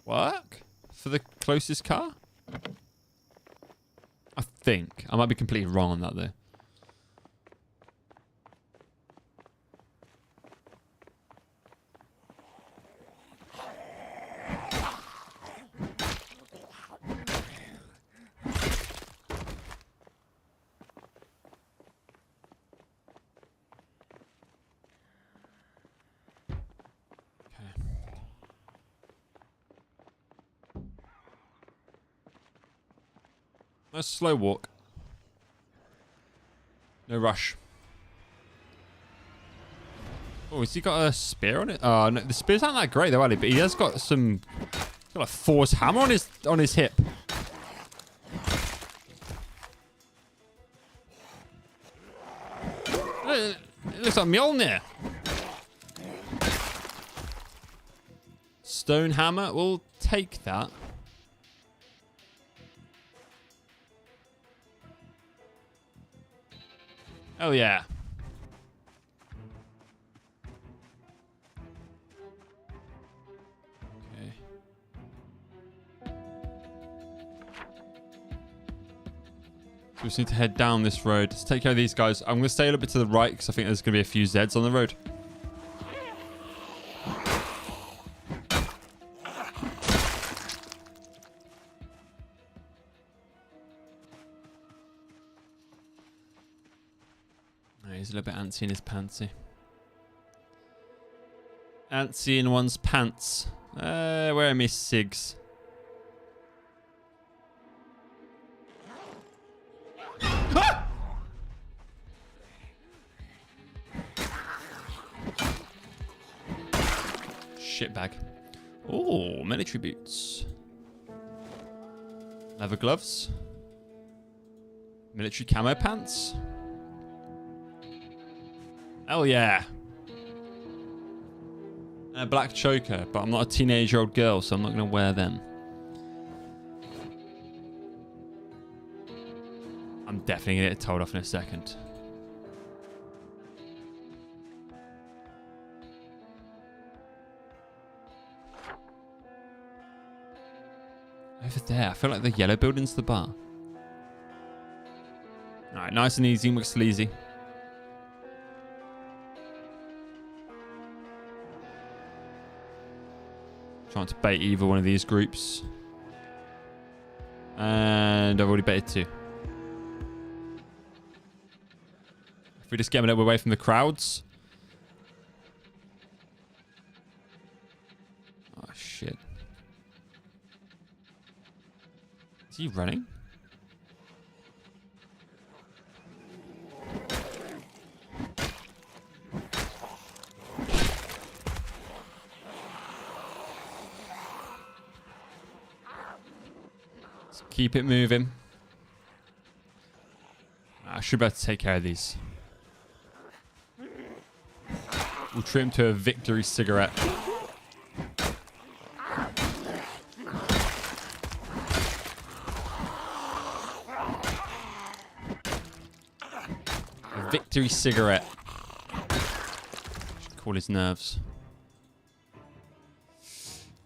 work for the closest car. I think. I might be completely wrong on that though. Nice slow walk. No rush. Oh, has he got a spear on it? Oh, no, the spears aren't that great though, Ali, but he has got some. He's got a force hammer on his hip. It looks like Mjolnir. Stone hammer. We'll take that. Oh, yeah. Okay. So we just need to head down this road. Let's take care of these guys. I'm going to stay a little bit to the right because I think there's going to be a few Zeds on the road. He's a little bit antsy in his pantsy. Antsy in one's pants. Where are my cigs? Ah! Shitbag. Oh, military boots. Leather gloves. Military camo pants. Hell yeah. And a black choker, but I'm not a teenage-year-old girl, so I'm not going to wear them. I'm definitely going to get told off in a second. Over there. I feel like the yellow building's the bar. Alright, nice and easy, McSleazy. Trying to bait either one of these groups. And I've already baited two. If we just get a little away from the crowds. Oh, shit. Is he running? Let's keep it moving. I should be able to take care of these. We'll trim to a victory cigarette. A victory cigarette. Should call his nerves.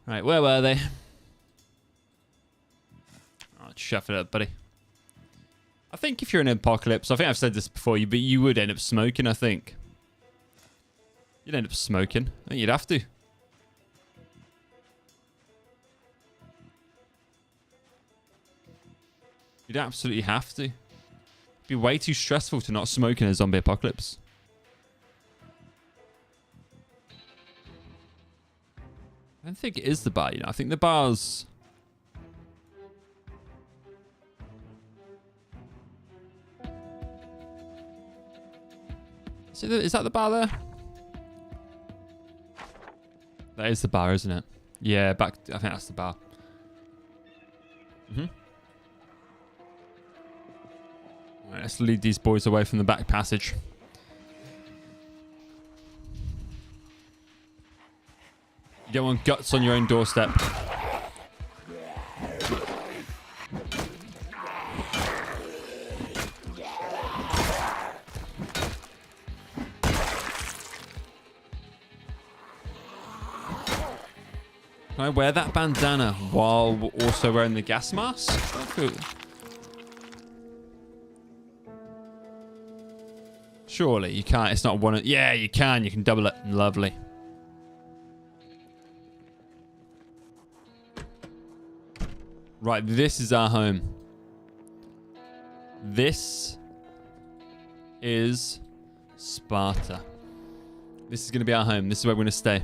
Right, where were they? Oh, shuff it up, buddy. I think if you're in an apocalypse, I think I've said this before, but you would end up smoking, I think. You'd end up smoking. I think you'd have to. You'd absolutely have to. It'd be way too stressful to not smoke in a zombie apocalypse. I don't think it is the bar, you know. I think the bar's... Is that the bar there? That is the bar, isn't it? Yeah, back. I think that's the bar. All right, let's lead these boys away from the back passage. You don't want guts on your own doorstep. Can I wear that bandana while also wearing the gas mask? Cool. Surely you can't. It's not one. Yeah, you can. You can double it. Lovely. Right, this is our home. This is Sparta. This is going to be our home. This is where we're going to stay.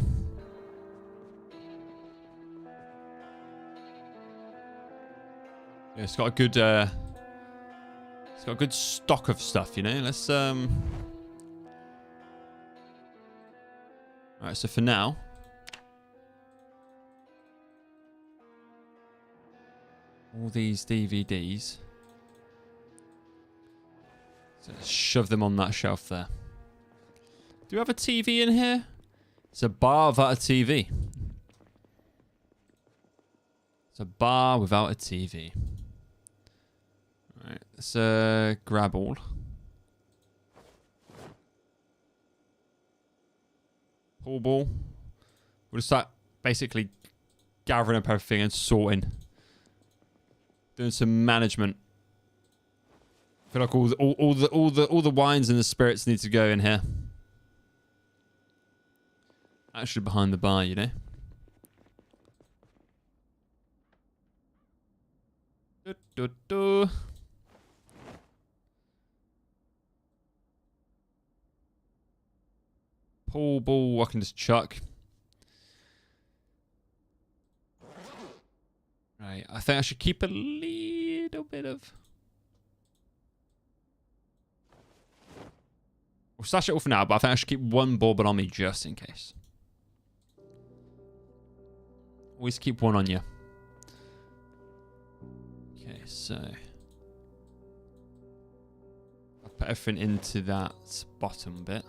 Yeah, it's got a good stock of stuff, you know. Let's Alright, so for now, all these DVDs, so let's shove them on that shelf there. Do we have a TV in here? It's a bar without a TV. It's a bar without a TV. Alright, let's grab all. Pool ball. We'll just start basically gathering up everything and sorting. Doing some management. I feel like all the wines and the spirits need to go in here. Actually behind the bar, you know. Pool ball, I can just chuck. Right, I think I should keep a little bit of... We'll stash it all for now, but I think I should keep one bauble on me just in case. Always keep one on you. Okay, so... I'll put everything into that bottom bit.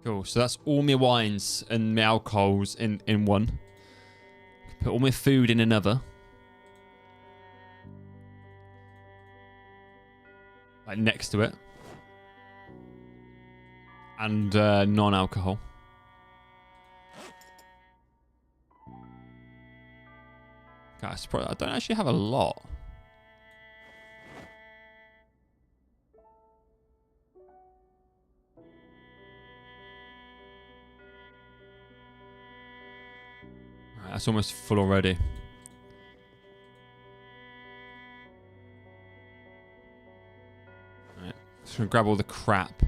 Cool. So that's all my wines and my alcohols in one. Put all my food in another. Like next to it. And non-alcohol. Guys, I don't actually have a lot. Right, that's almost full already. Right, just gonna grab all the crap.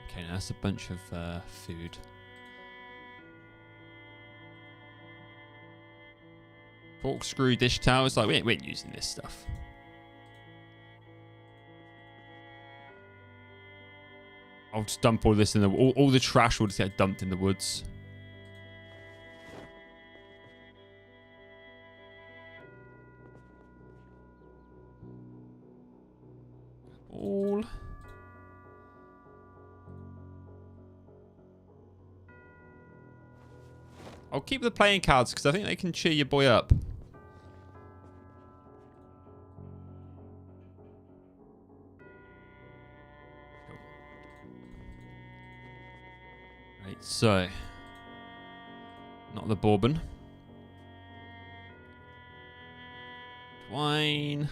Okay, now that's a bunch of food. Corkscrew dish towels. Like, we ain't using this stuff. I'll just dump all this in the... All the trash will just get dumped in the woods. All... I'll keep the playing cards because I think they can cheer your boy up. Right, so not the bourbon. Wine.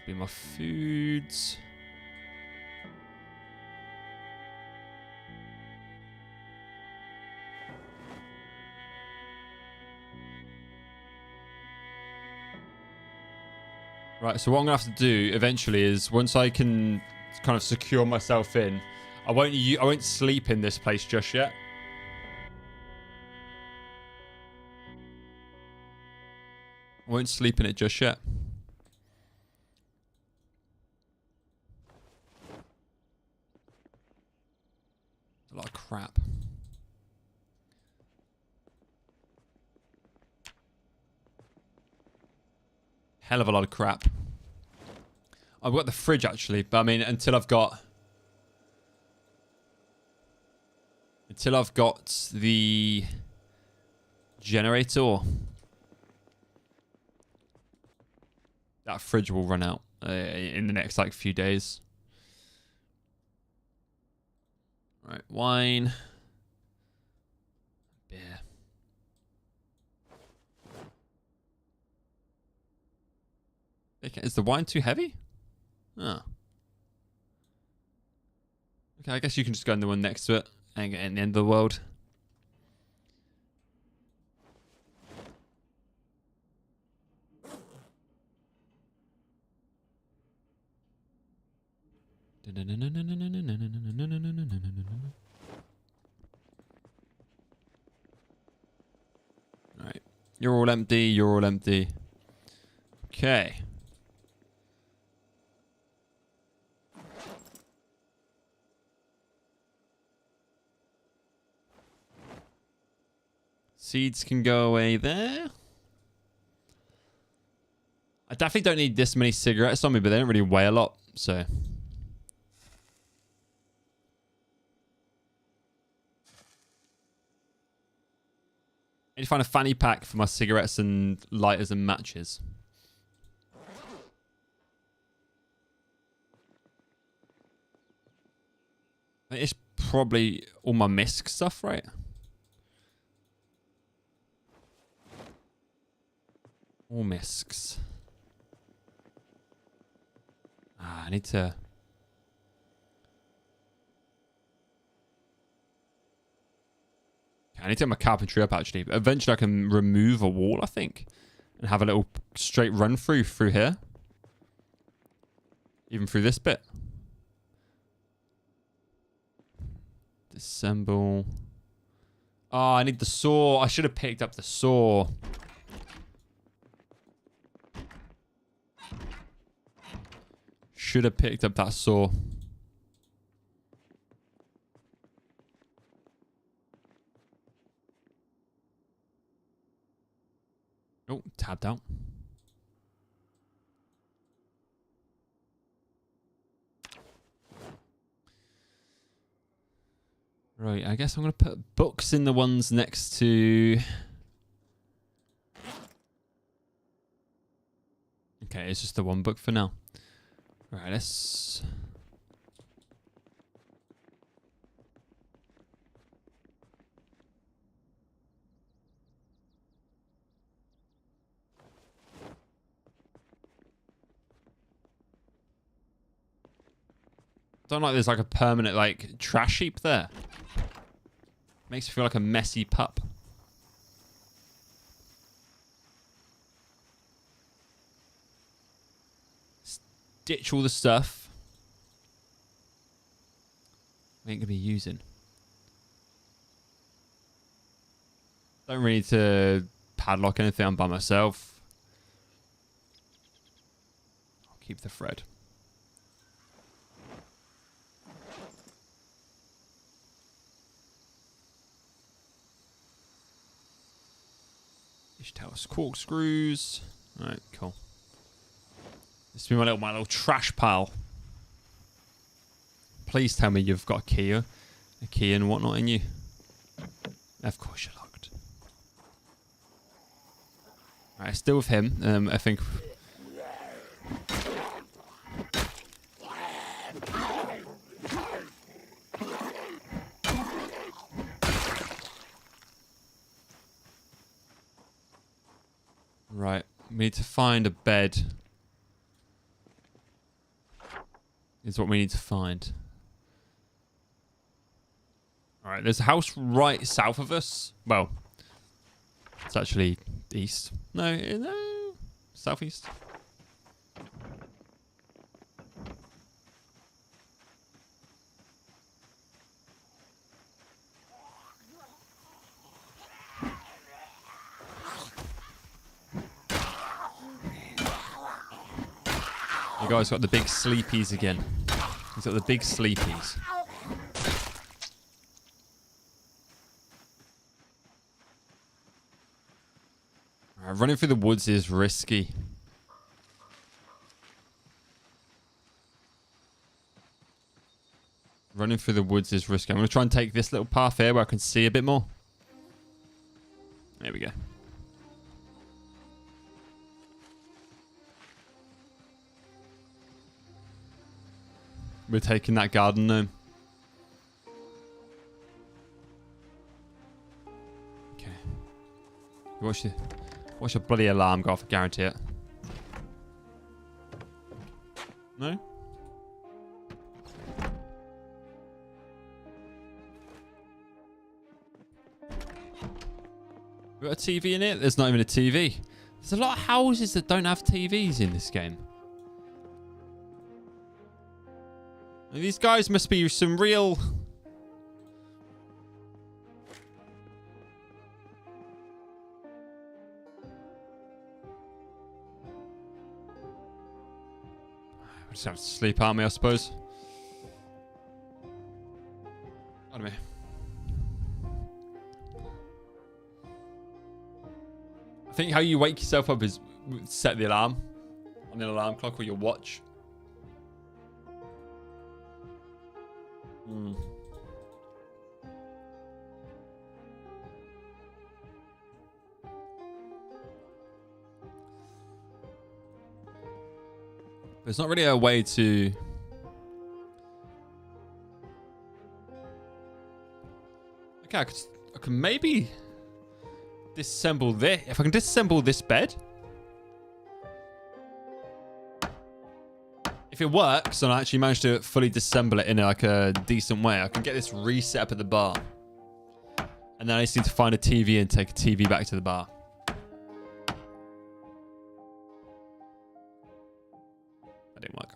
Be my foods. Right, so what I'm gonna have to do eventually is once I can kind of secure myself in, I won't sleep in this place just yet. I won't sleep in it just yet. A lot of crap. Hell of a lot of crap. I've got the fridge actually, but I mean until I've got the generator, that fridge will run out in the next like few days. Right, wine, beer. Okay, is the wine too heavy? Oh. Okay, I guess you can just go in the one next to it and get in the end of the world. Alright. You're all empty, you're all empty. Okay. Seeds can go away there. I definitely don't need this many cigarettes on me, but they don't really weigh a lot, so... I need to find a fanny pack for my cigarettes and lighters and matches. It's probably all my misc stuff, right? All miscs. I need to... I need to get my carpentry up, actually. But eventually I can remove a wall, I think. And have a little straight run through here. Even through this bit. Disassemble. Oh, I need the saw. I should have picked up the saw. Should have picked up that saw. Oh, tabbed out. Right, I guess I'm going to put books in the ones next to... Okay, it's just the one book for now. Right, let's... Don't like there's like a permanent like trash heap there. Makes me feel like a messy pup. Ditch all the stuff I ain't gonna be using. Don't really need to padlock anything. I'm by myself. I'll keep the thread. Ishtail's corkscrews. Alright, cool. This is my little trash pile. Please tell me you've got a key and whatnot in you. Of course you're locked. Alright, still with him. I think. Right, we need to find a bed. Is what we need to find. Alright, there's a house right south of us. Well, it's actually east. No, southeast. The guy's got the big sleepies again. He's got the big sleepies. Running through the woods is risky. Running through the woods is risky. I'm going to try and take this little path here where I can see a bit more. There we go. We're taking that garden gnome. Okay. Watch your bloody alarm go off, I guarantee it. No? We got a TV in it? There's not even a TV. There's a lot of houses that don't have TVs in this game. These guys must be some real... I just have to sleep, aren't we, I suppose? Pardon me. I think how you wake yourself up is set the alarm on the alarm clock or your watch. There's not really a way to... Okay, I can maybe disassemble this. If I can disassemble this bed. If it works and I actually manage to fully disassemble it in like a decent way, I can get this reset up at the bar. And then I just need to find a TV and take a TV back to the bar. That didn't work.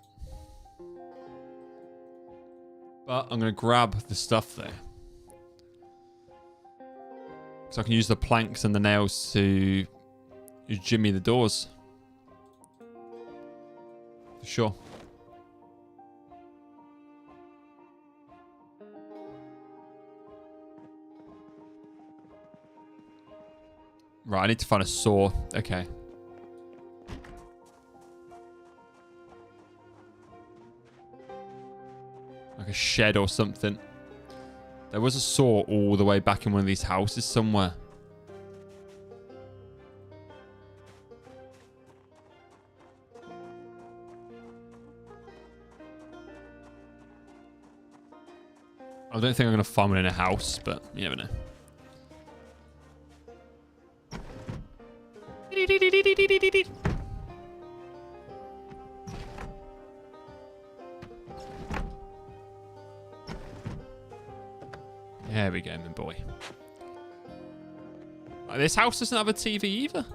But I'm going to grab the stuff there. So I can use the planks and the nails to jimmy the doors. For sure. Right, I need to find a saw. Okay. Like a shed or something. There was a saw all the way back in one of these houses somewhere. I don't think I'm going to find one in a house, but you never know. There we go, my boy. This house doesn't have a TV either.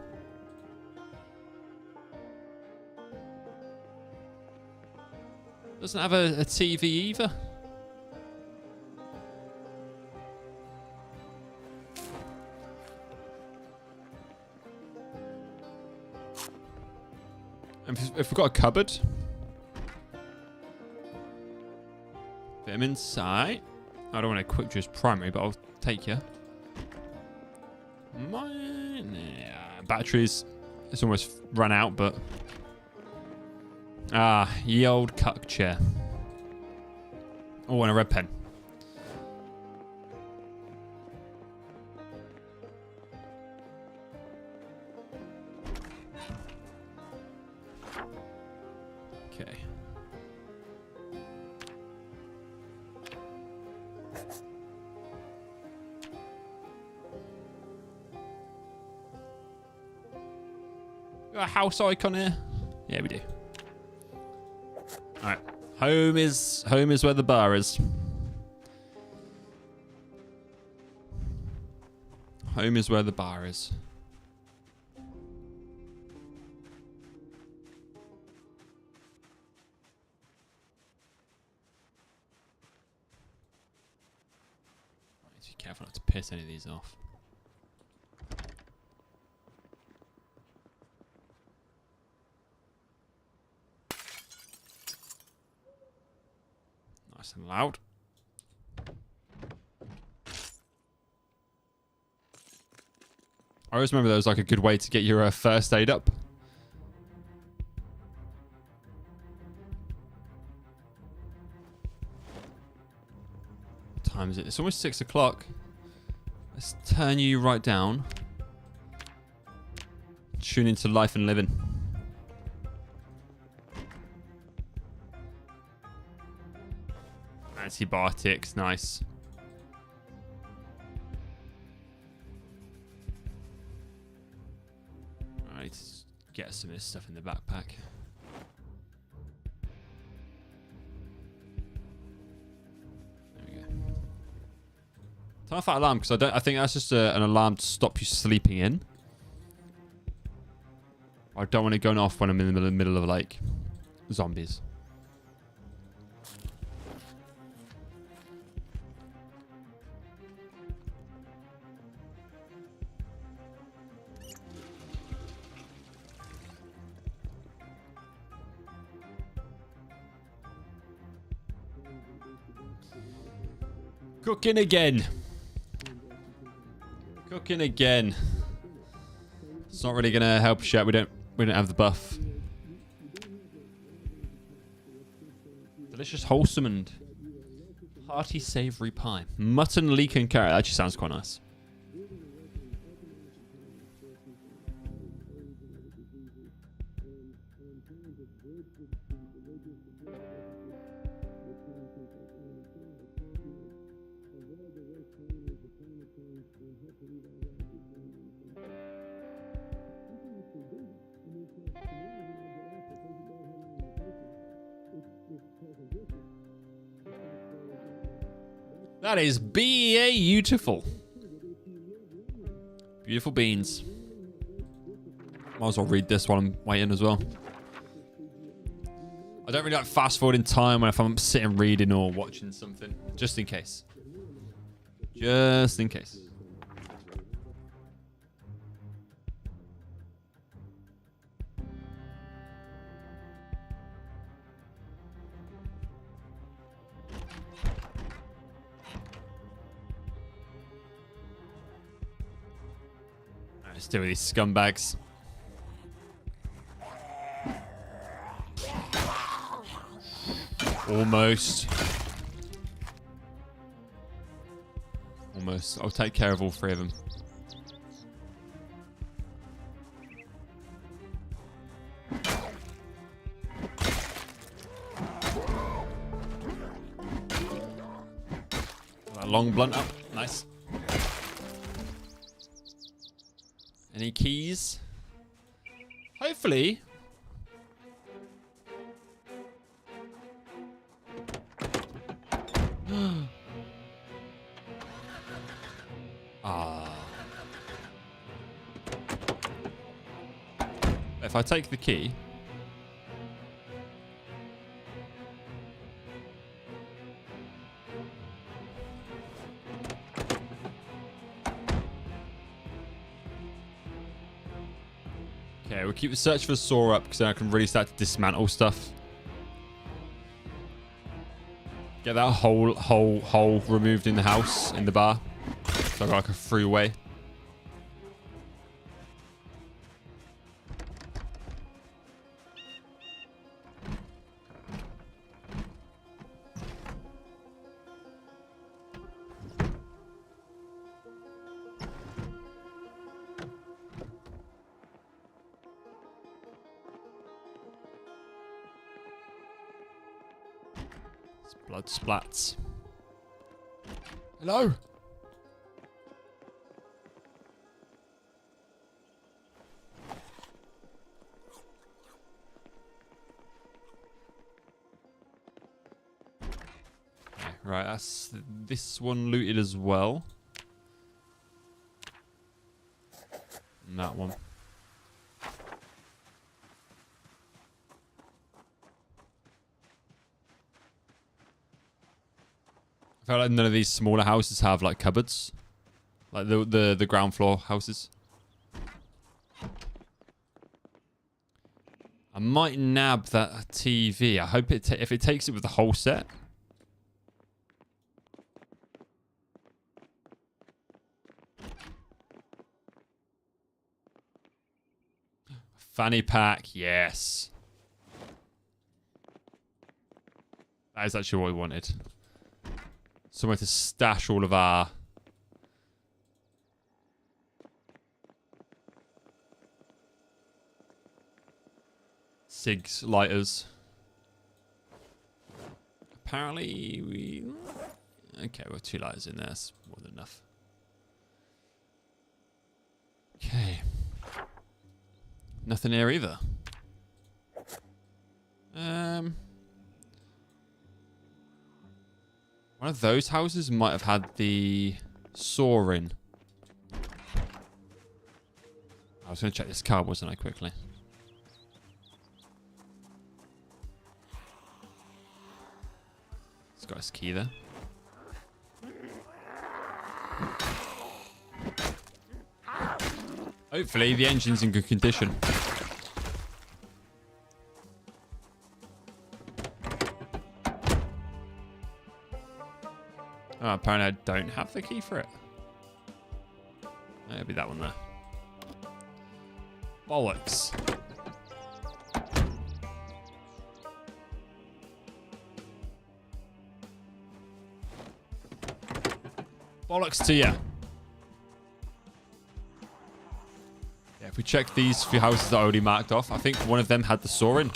Doesn't have a TV either. If we've got a cupboard. Vitamin sight. I don't want to equip you as primary, but I'll take you. Batteries. It's almost run out, but... Ah, ye old cuck chair. Oh, and a red pen. Okay. Got a house icon here? Yeah, we do. Alright. Home is where the bar is. Home is where the bar is. Be careful not to piss any of these off. Nice and loud. I always remember that was like a good way to get your first aid up. What time is it? It's almost 6 o'clock. Let's turn you right down. Tune into life and living. Antibiotics, nice. Right, get some of this stuff in the backpack. There we go. Turn off that alarm because I think that's just an alarm to stop you sleeping in. I don't want it going off when I'm in the middle of like zombies. Cooking again. Cooking again. It's not really gonna help us yet. We don't have the buff. Delicious, wholesome, and hearty savoury pie. Mutton, leek, and carrot. That actually sounds quite nice. That is beautiful. Beautiful beans. Might as well read this while I'm waiting as well. I don't really like fast forwarding time when if I'm sitting reading or watching something. Just in case. Just in case. Let's deal with these scumbags. Almost. Almost. I'll take care of all three of them. That long blunt up. Nice. Any keys? Hopefully. If I take the key. Okay, we'll keep the search for the saw up because then I can really start to dismantle stuff. Get that hole removed in the house, in the bar. So I got like a freeway. Blood splats. Hello? Okay, right, that's this one looted as well. And that one. I feel like none of these smaller houses have like cupboards, like the ground floor houses. I might nab that TV. I hope if it takes it with the whole set. Fanny pack, yes. That is actually what we wanted. Somewhere to stash all of our cigs, lighters. Apparently we... Okay, we've 2 lighters in there. That's more than enough. Okay. Nothing here either. One of those houses might have had the saw in. I was going to check this car, wasn't I, quickly? It's got his key there. Hopefully the engine's in good condition. Oh, apparently I don't have the key for it. It'll be that one there. Bollocks. Bollocks to you. Yeah, if we check these few houses that I already marked off, I think one of them had the saw in.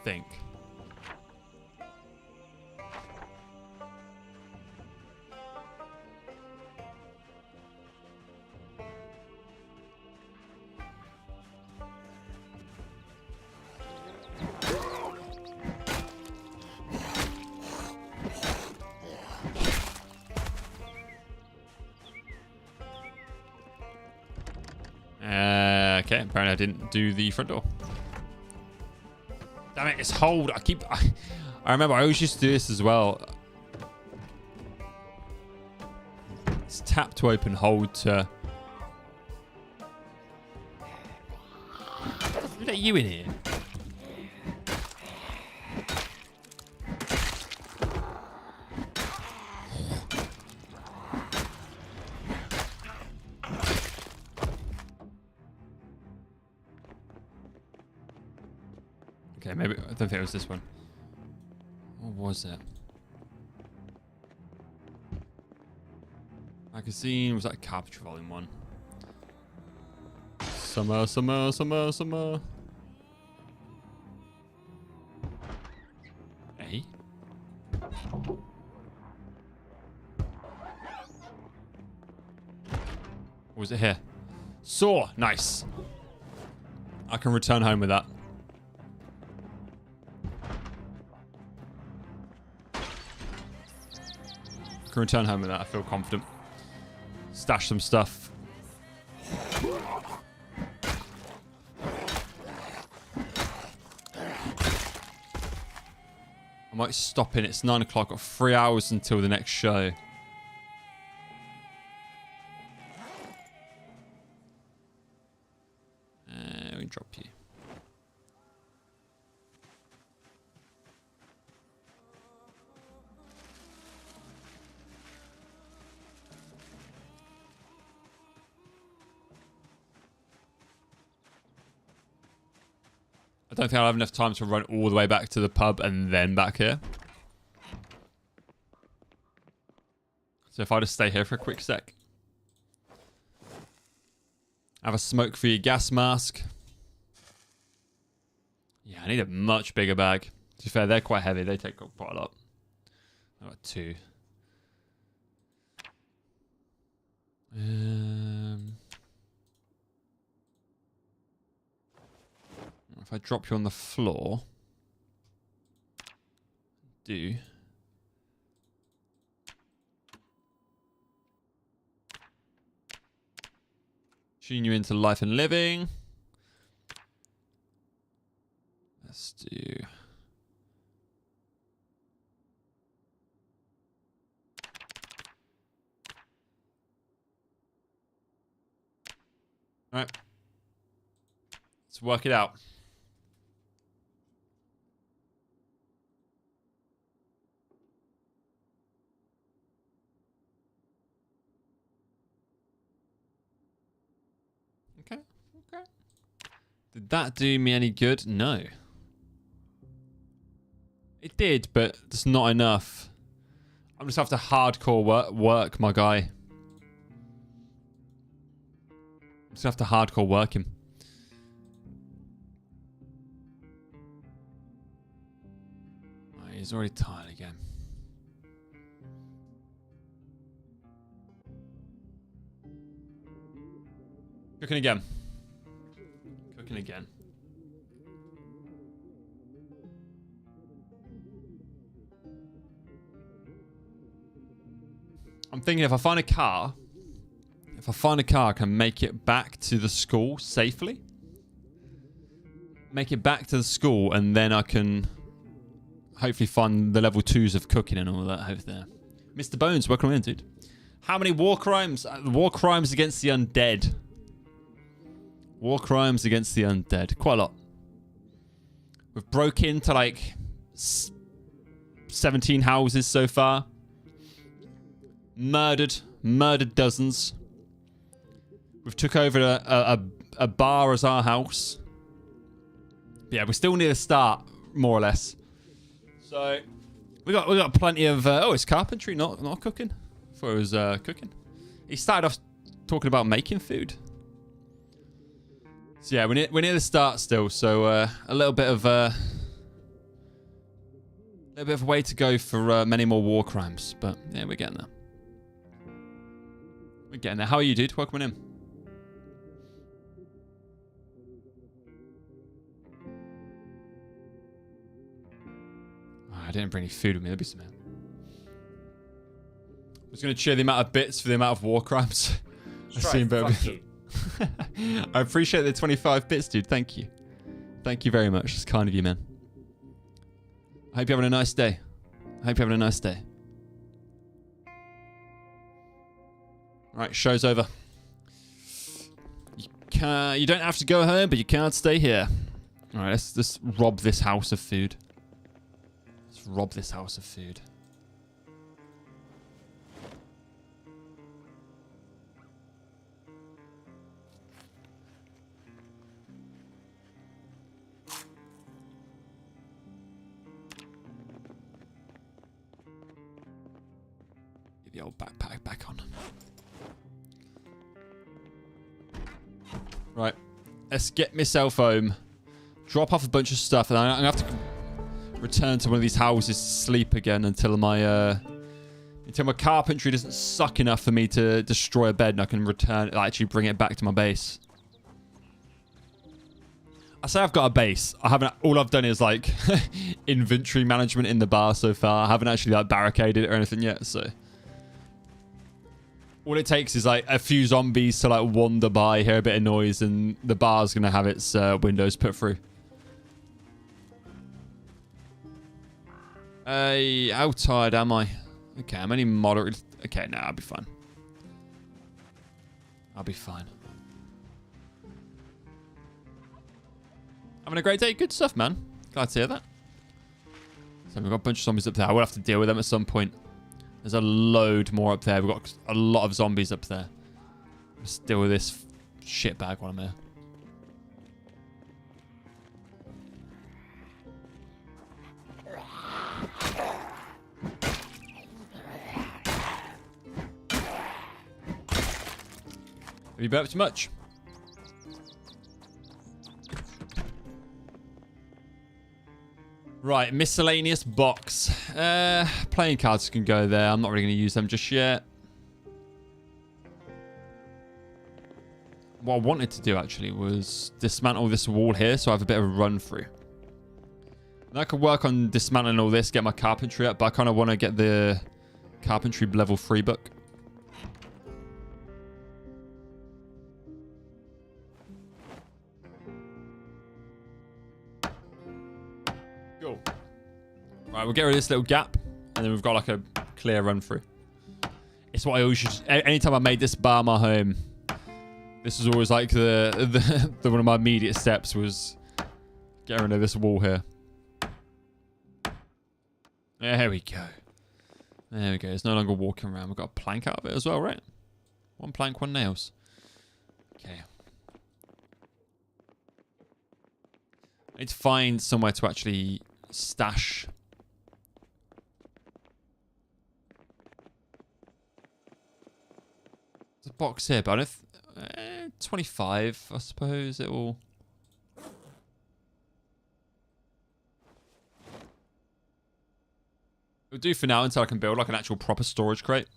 Think. Okay, apparently I didn't do the front door. Damn it, it's hold. I remember I always used to do this as well. It's tap to open, hold to... Who let you in here? Yeah, maybe. I don't think it was this one. What was it? Magazine. Was that Capture Volume 1? Summer, summer, summer, summer. Hey. What was it here? Saw. Nice. I can return home with that. I can return home with that. I feel confident. Stash some stuff. I might stop in. It's 9 o'clock. Got 3 hours until the next show. We drop you. I don't think I'll have enough time to run all the way back to the pub and then back here. So if I just stay here for a quick sec. Have a smoke for your gas mask. Yeah, I need a much bigger bag. To be fair, they're quite heavy. They take up quite a lot. I've got 2. If I drop you on the floor, do tune you into life and living. Let's do all right. Let's work it out. Okay. Okay. Did that do me any good? No. It did, but it's not enough. I'm just have to hardcore work my guy. I'm just have to hardcore work him. Oh, he's already tired again. Cooking again. Cooking again. I'm thinking if I find a car, I can make it back to the school safely. Make it back to the school, and then I can hopefully find the level 2s of cooking and all that over there. Mr. Bones, welcome in, dude. How many war crimes? War crimes against the undead. War crimes against the undead. Quite a lot. We've broke into like 17 houses so far. Murdered dozens. We've took over a bar as our house. But yeah, we still need a start, more or less. So we got plenty of. Oh, it's carpentry, not cooking. I thought it was cooking. He started off talking about making food. So yeah, we're near the start still. So a little bit of a way to go for many more war crimes. But yeah, we're getting there. We're getting there. How are you, dude? Welcome in. Oh, I didn't bring any food with me. That'd be something. I was going to cheer the amount of bits for the amount of war crimes. I seem better. I appreciate the 25 bits, dude. Thank you. Thank you very much. It's kind of you, man. I hope you're having a nice day. Right, show's over. You don't have to go home, but you can't stay here. All right, let's rob this house of food. Let's rob this house of food. the old backpack back on. Right. Let's get myself home. Drop off a bunch of stuff. And I'm going to have to return to one of these houses to sleep again until my carpentry doesn't suck enough for me to destroy a bed and I can actually bring it back to my base. I say I've got a base. All I've done is like inventory management in the bar so far. I haven't actually like barricaded it or anything yet, so. All it takes is like a few zombies to like wander by, hear a bit of noise, and the bar's gonna have its windows put through. How tired am I? Okay, I'm only moderate. Okay, no, I'll be fine. I'll be fine. Having a great day. Good stuff, man. Glad to hear that. So we've got a bunch of zombies up there. I will have to deal with them at some point. There's a load more up there. We've got a lot of zombies up there. Let's deal with this shit bag while I'm here. Have you burped too much? Right, miscellaneous box. Playing cards can go there. I'm not really going to use them just yet. What I wanted to do, actually, was dismantle this wall here so I have a bit of a run through. And I could work on dismantling all this, get my carpentry up, but I kind of want to get the carpentry level 3 book. Cool. Right, we'll get rid of this little gap, and then we've got like a clear run through. It's what I always used. Anytime I made this bar my home, this was always like the one of my immediate steps was getting rid of this wall here. There we go. There we go. It's no longer walking around. We've got a plank out of it as well, right? One plank, one nails. Okay. I need to find somewhere to actually stash. There's a box here, but I don't 25, I suppose it will. It'll do for now until I can build like an actual proper storage crate.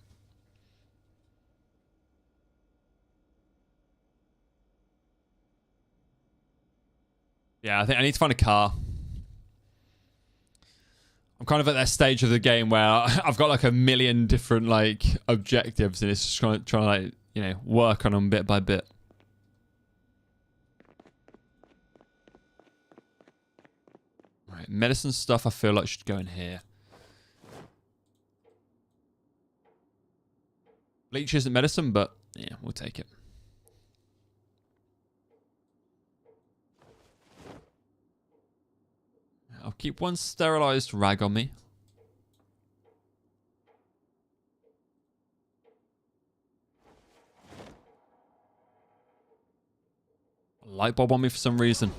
Yeah, I think I need to find a car. I'm kind of at that stage of the game where I've got like a million different like objectives, and it's just trying to like, you know, work on them bit by bit. Right, medicine stuff I feel like should go in here. Bleach isn't medicine, but yeah, we'll take it. I'll keep one sterilized rag on me. A light bulb on me for some reason.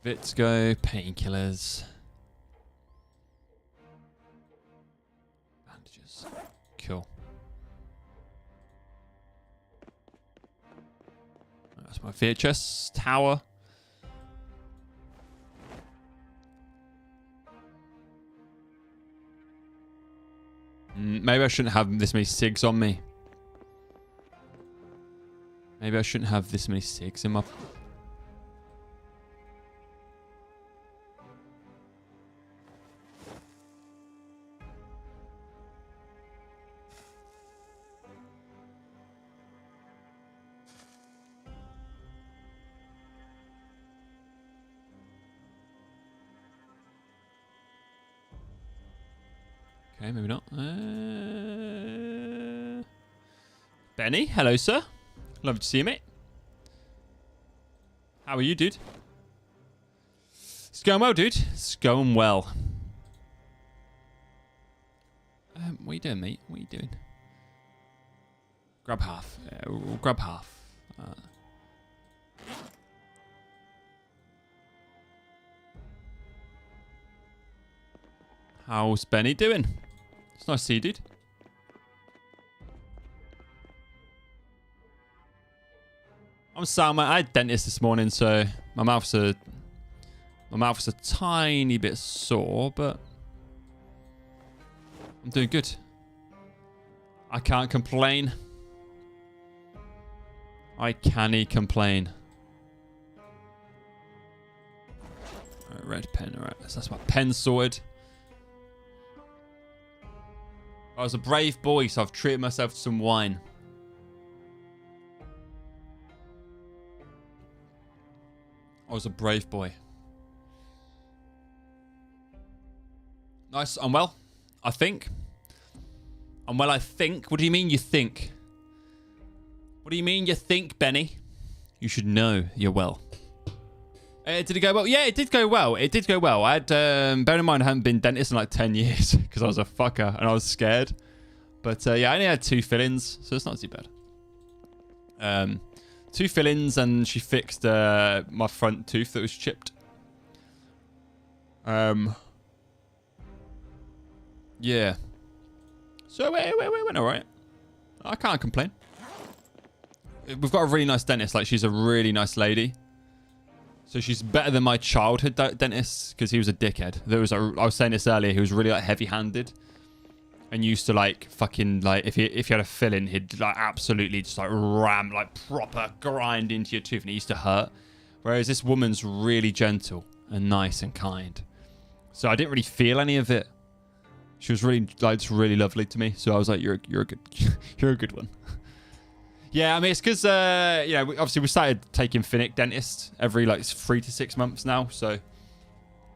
Vitgo, painkillers. Bandages. Cool. That's my VHS tower. Maybe I shouldn't have this many SIGs on me. Maybe I shouldn't have this many SIGs in my... Okay, maybe not. Benny, hello, sir. Love to see you, mate. How are you, dude? It's going well, dude. It's going well. What are you doing, mate? What are you doing? Grab half. We'll grab half. How's Benny doing? It's nice to see you, dude. I'm sound, mate. I had dentist this morning, so my mouth's a tiny bit sore, but I'm doing good. I can't complain. I can't complain. Alright, red pen. Alright, that's my pen sorted. I was a brave boy, so I've treated myself to some wine. I was a brave boy. Nice. I'm well, I think. I'm well, I think. What do you mean you think? What do you mean you think, Benny? You should know you're well. Did it go well? Yeah, it did go well. It did go well. I had, bear in mind, I haven't been dentist in like 10 years because I was a fucker and I was scared. But yeah, I only had 2 fill-ins, so it's not too bad. 2 fill-ins, and she fixed my front tooth that was chipped. Yeah. So it went all right. I can't complain. We've got a really nice dentist. Like, she's a really nice lady. So she's better than my childhood dentist because he was a dickhead. I was saying this earlier. He was really like heavy-handed and used to like fucking like if you had a fill-in, he'd like absolutely just like ram like proper grind into your tooth, and it used to hurt. Whereas this woman's really gentle and nice and kind. So I didn't really feel any of it. She was really like just really lovely to me. So I was like, you're a good you're a good one. Yeah, I mean, it's because, you know, obviously we started taking Finnick dentist every, like, 3 to 6 months now. So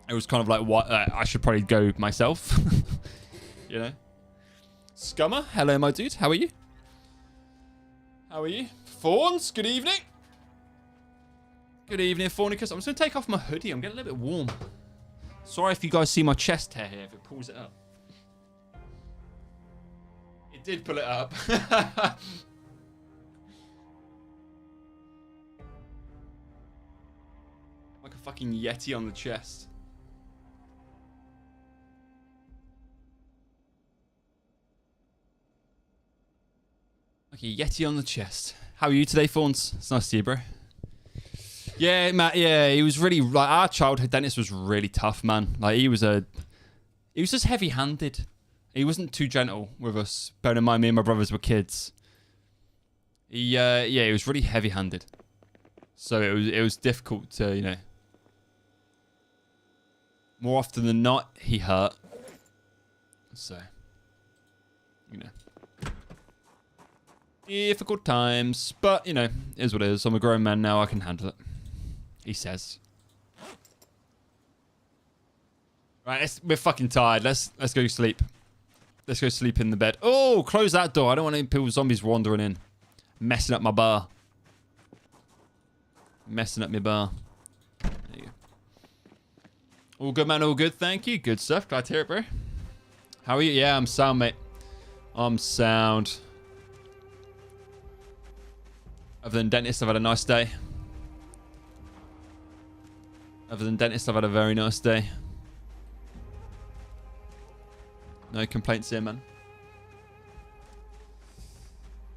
it was kind of like, what, I should probably go myself. You know? Scummer, hello, my dude. How are you? How are you? Fawns, good evening. Good evening, Fawnicus. I'm just going to take off my hoodie. I'm getting a little bit warm. Sorry if you guys see my chest hair here, if it pulls it up. It did pull it up. Like a fucking Yeti on the chest. Like a Yeti on the chest. How are you today, Fawns? It's nice to see you, bro. Yeah, Matt, yeah, he was really, like, our childhood dentist was really tough, man. Like, he was just heavy-handed. He wasn't too gentle with us. Bearing in mind, me and my brothers were kids. He was really heavy-handed. So it was difficult to, you know. More often than not, he hurt. So, you know. Difficult times. But, you know, it is what it is. I'm a grown man now. I can handle it. He says. Right, we're fucking tired. Let's go sleep. Let's go sleep in the bed. Oh, close that door. I don't want any people, zombies wandering in. Messing up my bar. Messing up my bar. There you go. All good, man. All good. Thank you. Good stuff. Glad to hear it, bro. How are you? Yeah, I'm sound, mate. I'm sound. Other than dentist, I've had a nice day. Other than dentist, I've had a very nice day. No complaints here, man.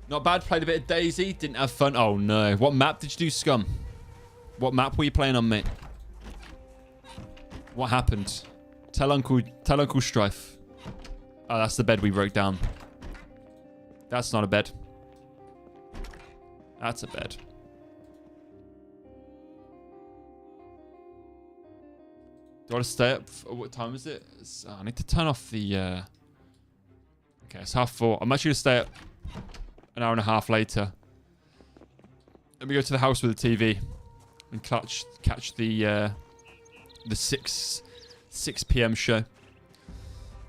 Not bad. Played a bit of DAYZ. Didn't have fun. Oh, no. What map did you do, Scum? What map were you playing on, mate? What happened? Tell Uncle Strife. Oh, that's the bed we broke down. That's not a bed. That's a bed. Do I want to stay up? What time is it? I need to turn off the... Okay, it's 4:30. I'm actually going to stay up an hour and a half later. Let me go to the house with the TV and catch the 6 p.m. show.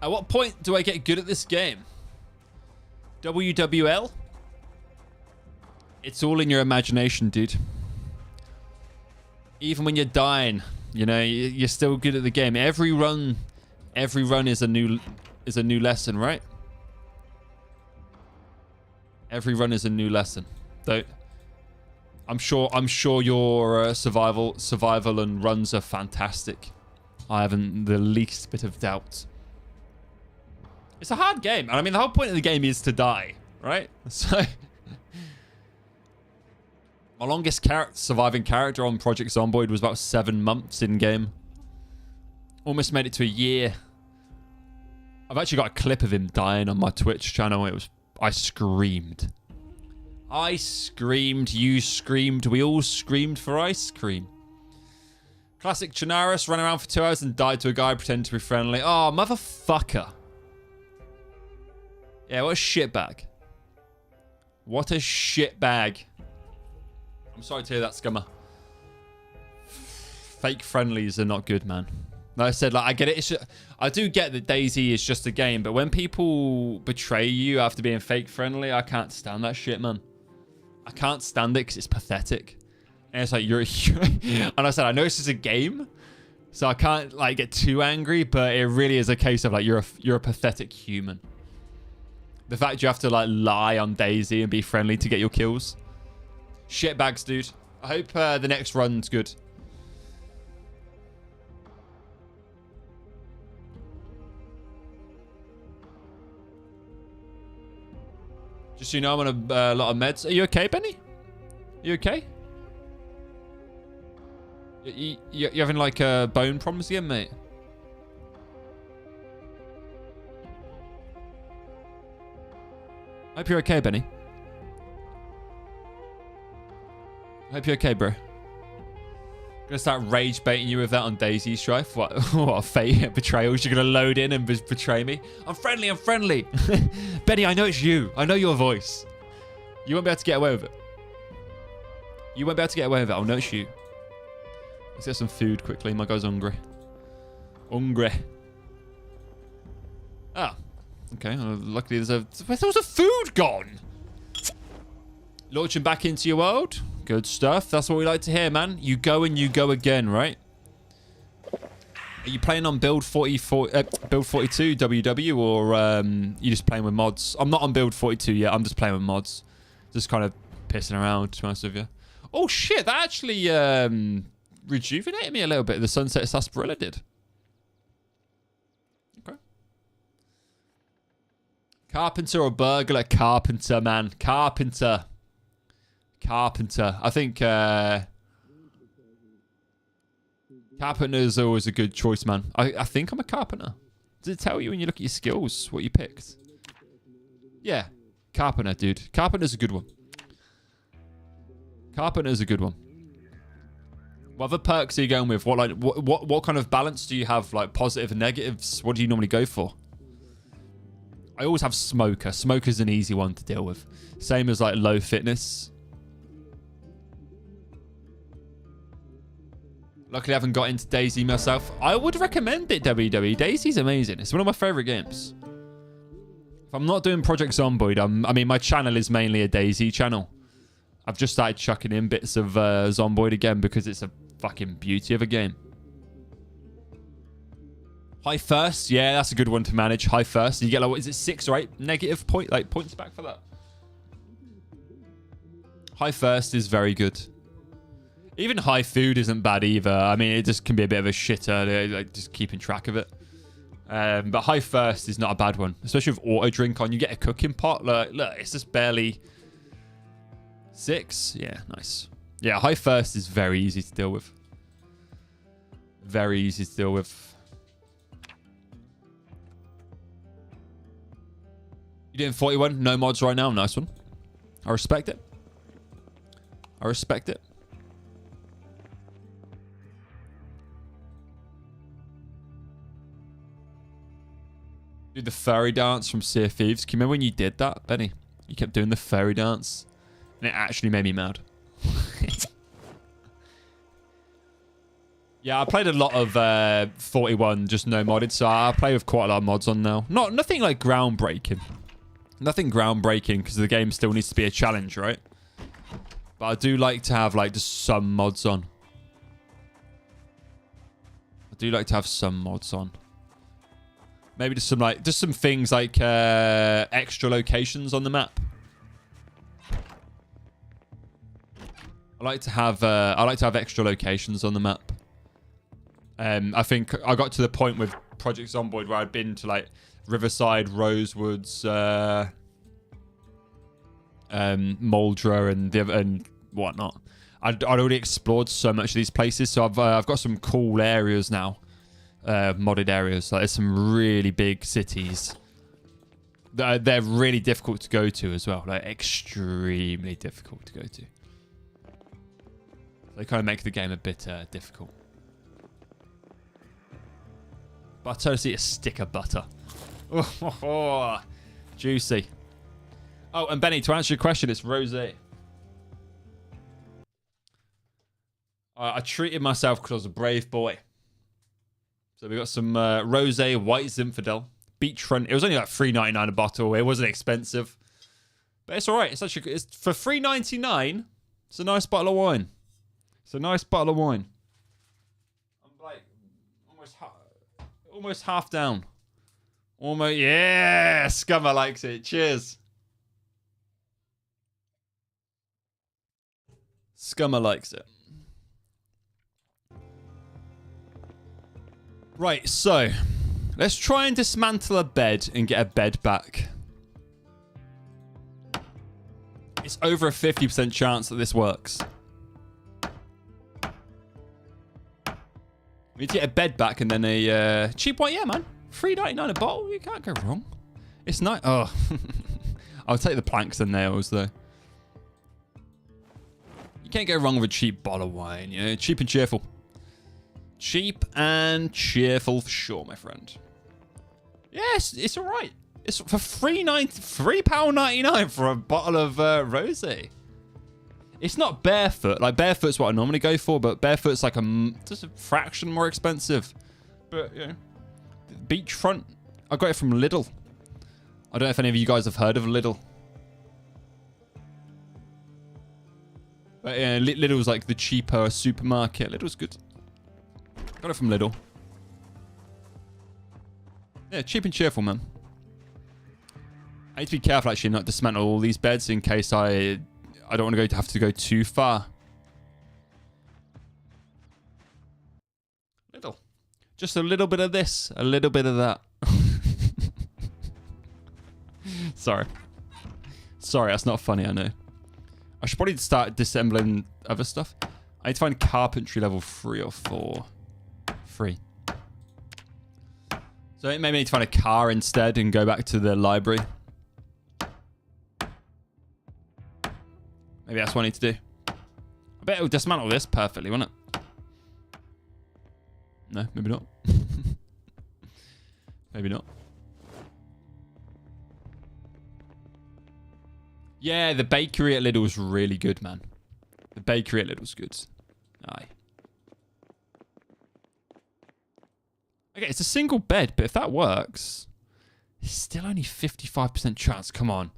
At what point do I get good at this game? WWL? It's all in your imagination, dude. Even when you're dying, you know, you're still good at the game. Every run is a new lesson, right? Every run is a new lesson. Don't. I'm sure your survival and runs are fantastic. I haven't the least bit of doubt. It's a hard game. And I mean, the whole point of the game is to die, right? So my longest surviving character on Project Zomboid was about 7 months in game. Almost made it to a year. I've actually got a clip of him dying on my Twitch channel. I screamed. I screamed. You screamed. We all screamed for ice cream. Classic Chinaris ran around for 2 hours and died to a guy pretending to be friendly. Oh, motherfucker. Yeah, what a shitbag. What a shitbag. I'm sorry to hear that, Scummer. Fake friendlies are not good, man. Like I said, like, I get it. I do get that DayZ is just a game, but when people betray you after being fake friendly, I can't stand that shit, man. I can't stand it because it's pathetic. And it's like, and I said, I know this is a game, so I can't like get too angry, but it really is a case of like, you're a pathetic human. The fact you have to like lie on DayZ and be friendly to get your kills. Shitbags, dude. I hope the next run's good. Just so you know, I'm on a lot of meds. Are you okay, Benny? You okay? You having like bone problems again, mate? Hope you're okay, Benny. Hope you're okay, bro. Gonna start rage baiting you with that on DayZ Strife. What a fate betrayals. You're gonna load in and betray me. I'm friendly, I'm friendly. Benny, I know it's you. I know your voice. You won't be able to get away with it. You won't be able to get away with it. I'll know it's you. Let's get some food quickly. My guy's hungry. Hungry. Ah. Okay. Well, luckily there's a... Where's the food gone? Launching back into your world. Good stuff. That's what we like to hear, man. You go and you go again, right? Are you playing on build 42 WW, or you just playing with mods? I'm not on build 42 yet. I'm just playing with mods. Just kind of pissing around, to be honest with you. Oh, shit. That actually rejuvenated me a little bit. The Sunset Sarsaparilla did. Okay. Carpenter or burglar? Carpenter, man. Carpenter. Carpenter. I think carpenter is always a good choice, man. I think I'm a carpenter. Does it tell you when you look at your skills what you picked? Yeah. Carpenter, dude. Carpenter's a good one. Carpenter's a good one. What other perks are you going with? What kind of balance do you have? Like positive and negatives? What do you normally go for? I always have smoker. Smoker's an easy one to deal with. Same as like low fitness. Luckily, I haven't got into DayZ myself. I would recommend it, WWE. DayZ's amazing. It's one of my favorite games. If I'm not doing Project Zomboid, I mean, my channel is mainly a DayZ channel. I've just started chucking in bits of Zomboid again because it's a fucking beauty of a game. High first, yeah, that's a good one to manage. High first, you get like, what is it, 6 or 8 negative points back for that? High first is very good. Even high food isn't bad either. I mean, it just can be a bit of a shitter, like just keeping track of it. But high first is not a bad one, especially with auto drink on. You get a cooking pot. Look, it's just barely 6. Yeah, nice. Yeah, high first is very easy to deal with. Very easy to deal with. You doing 41? No mods right now. Nice one. I respect it. I respect it. Do the furry dance from Sea of Thieves. Can you remember when you did that, Benny? You kept doing the furry dance. And it actually made me mad. Yeah, I played a lot of 41, just no modded. So I play with quite a lot of mods on now. Nothing like groundbreaking. Nothing groundbreaking because the game still needs to be a challenge, right? But I do like to have like just some mods on. I do like to have some mods on. Maybe just some things like extra locations on the map. I like to have extra locations on the map. I think I got to the point with Project Zomboid where I'd been to like Riverside, Rosewoods, Moldra, and whatnot. I'd already explored so much of these places, so I've got some cool areas now, modded areas. Like there's some really big cities. They're really difficult to go to as well, like extremely difficult to go to. They kind of make the game a bit difficult. Butter, see a stick of butter. Oh, juicy. Oh, and Benny, to answer your question, it's rosé. I treated myself because I was a brave boy. So we got some rosé white Zinfandel beachfront. It was only like $3.99 a bottle. It wasn't expensive, but it's all right. It's actually for $3.99. It's a nice bottle of wine. It's a nice bottle of wine. I'm like almost half down. Almost, yeah. Scummer likes it. Cheers. Scummer likes it. Right, so let's try and dismantle a bed and get a bed back. It's over a 50% chance that this works. We need to get a bed back and then a cheap one. Yeah, man. $3.99 a bottle. You can't go wrong. It's nice. Oh, I'll take the planks and nails though. You can't go wrong with a cheap bottle of wine. You know, cheap and cheerful. Cheap and cheerful for sure, my friend. Yes, it's all right. It's for £3.99 for a bottle of rosé. It's not barefoot. Like barefoot's what I normally go for, but barefoot's like just a fraction more expensive. But you know, beachfront. I got it from Lidl. I don't know if any of you guys have heard of Lidl. But yeah, Lidl's like the cheaper supermarket. Lidl's good. Got it from Lidl. Yeah, cheap and cheerful, man. I need to be careful actually not dismantle all these beds in case I don't want to have to go too far. Little. Just a little bit of this, a little bit of that. Sorry. Sorry, that's not funny, I know. I should probably start disassembling other stuff. I need to find carpentry level 3 or 4. 3. So maybe I need to find a car instead and go back to the library. Maybe that's what I need to do. I bet it'll dismantle this perfectly, won't it? No, maybe not. Maybe not. Yeah, the bakery at Lidl was really good, man. The bakery at Lidl was good. Aye. Okay, it's a single bed, but if that works, it's still only 55% chance. Come on.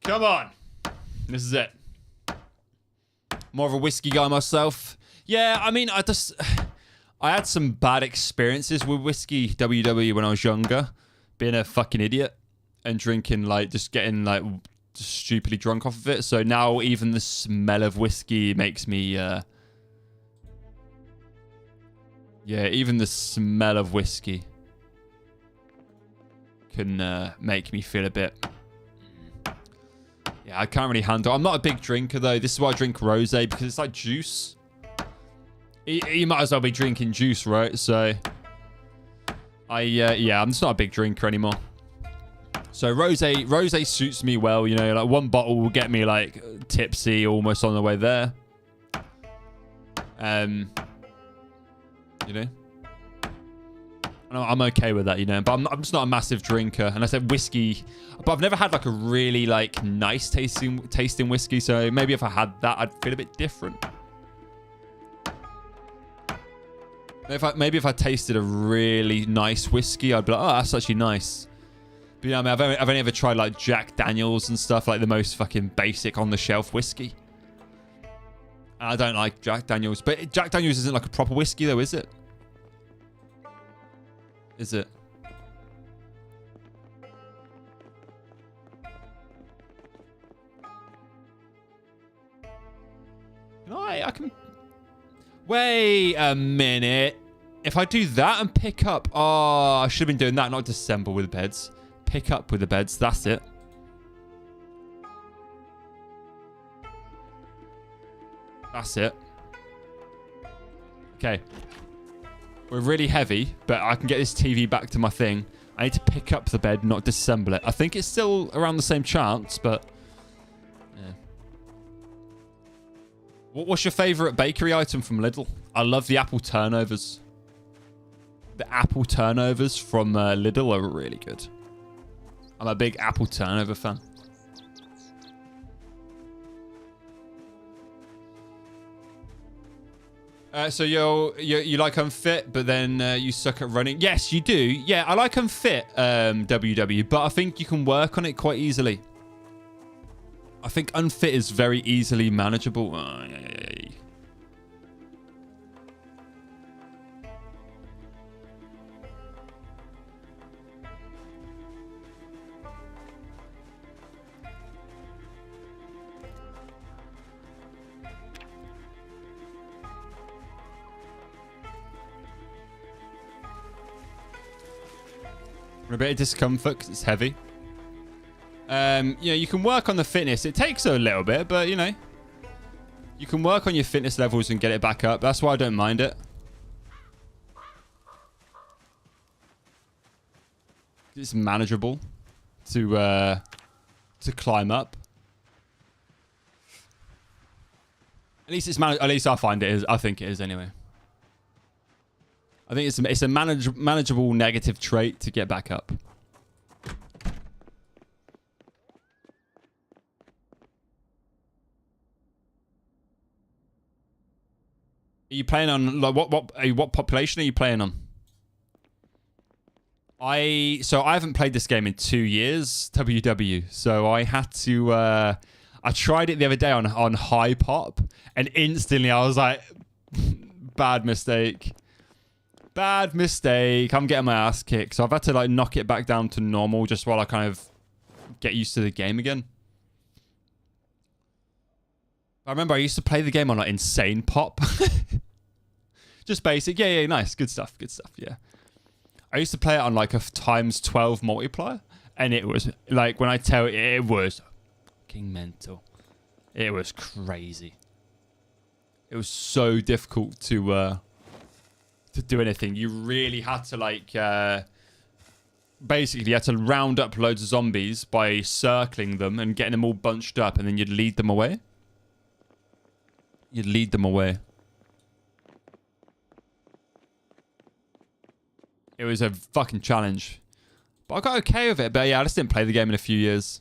Come on. This is it. More of a whiskey guy myself. Yeah, I mean, I had some bad experiences with whiskey WW when I was younger. Being a fucking idiot and drinking, like, just getting, like, just stupidly drunk off of it. So now even the smell of whiskey makes me, yeah, even the smell of whiskey can make me feel a bit... Yeah, I can't really handle... I'm not a big drinker, though. This is why I drink rosé, because it's like juice. You might as well be drinking juice, right? So, yeah, I'm just not a big drinker anymore. So, rosé suits me well, you know. Like, one bottle will get me, like, tipsy almost on the way there. You know. I'm okay with that, you know, but I'm just not a massive drinker. And I said whiskey, but I've never had like a really like nice tasting whiskey. So maybe if I had that, I'd feel a bit different. Maybe if I tasted a really nice whiskey, I'd be like, oh, that's actually nice. But you know, I mean, I've only ever tried like Jack Daniels and stuff, like the most fucking basic on the shelf whiskey. And I don't like Jack Daniels, but Jack Daniels isn't like a proper whiskey though, is it? Is it? I can... Wait a minute. If I do that and pick up... Oh, I should have been doing that, not disassemble with the beds. Pick up with the beds. That's it. That's it. Okay. We're really heavy, but I can get this TV back to my thing. I need to pick up the bed, not disassemble it. I think it's still around the same chance, but... Yeah. What's your favourite bakery item from Lidl? I love the apple turnovers. The apple turnovers from Lidl are really good. I'm a big apple turnover fan. So you like unfit, but then you suck at running. Yes, you do. Yeah, I like unfit, WW, but I think you can work on it quite easily. I think unfit is very easily manageable. A bit of discomfort because it's heavy. You can work on the fitness. It takes a little bit, but you know, you can work on your fitness levels and get it back up. That's why I don't mind it. It's manageable to climb up. At least it's at least I find it is. I think it is anyway. I think it's a manageable negative trait to get back up. Are you playing on like what population are you playing on? So I haven't played this game in 2 years, WW. So I had to I tried it the other day on high pop, and instantly I was like, bad mistake. Bad mistake. I'm getting my ass kicked. So I've had to like knock it back down to normal just while I kind of get used to the game again. I remember I used to play the game on like insane pop. Just basic. Yeah, nice. Good stuff. Yeah. I used to play it on like a ×12 multiplier. And it was like, when I tell you, it was fucking mental. It was crazy. It was so difficult to do anything. You really had to like basically you had to round up loads of zombies by circling them and getting them all bunched up, and then you'd lead them away. It was a fucking challenge, but I got okay with it. But yeah, I just didn't play the game in a few years.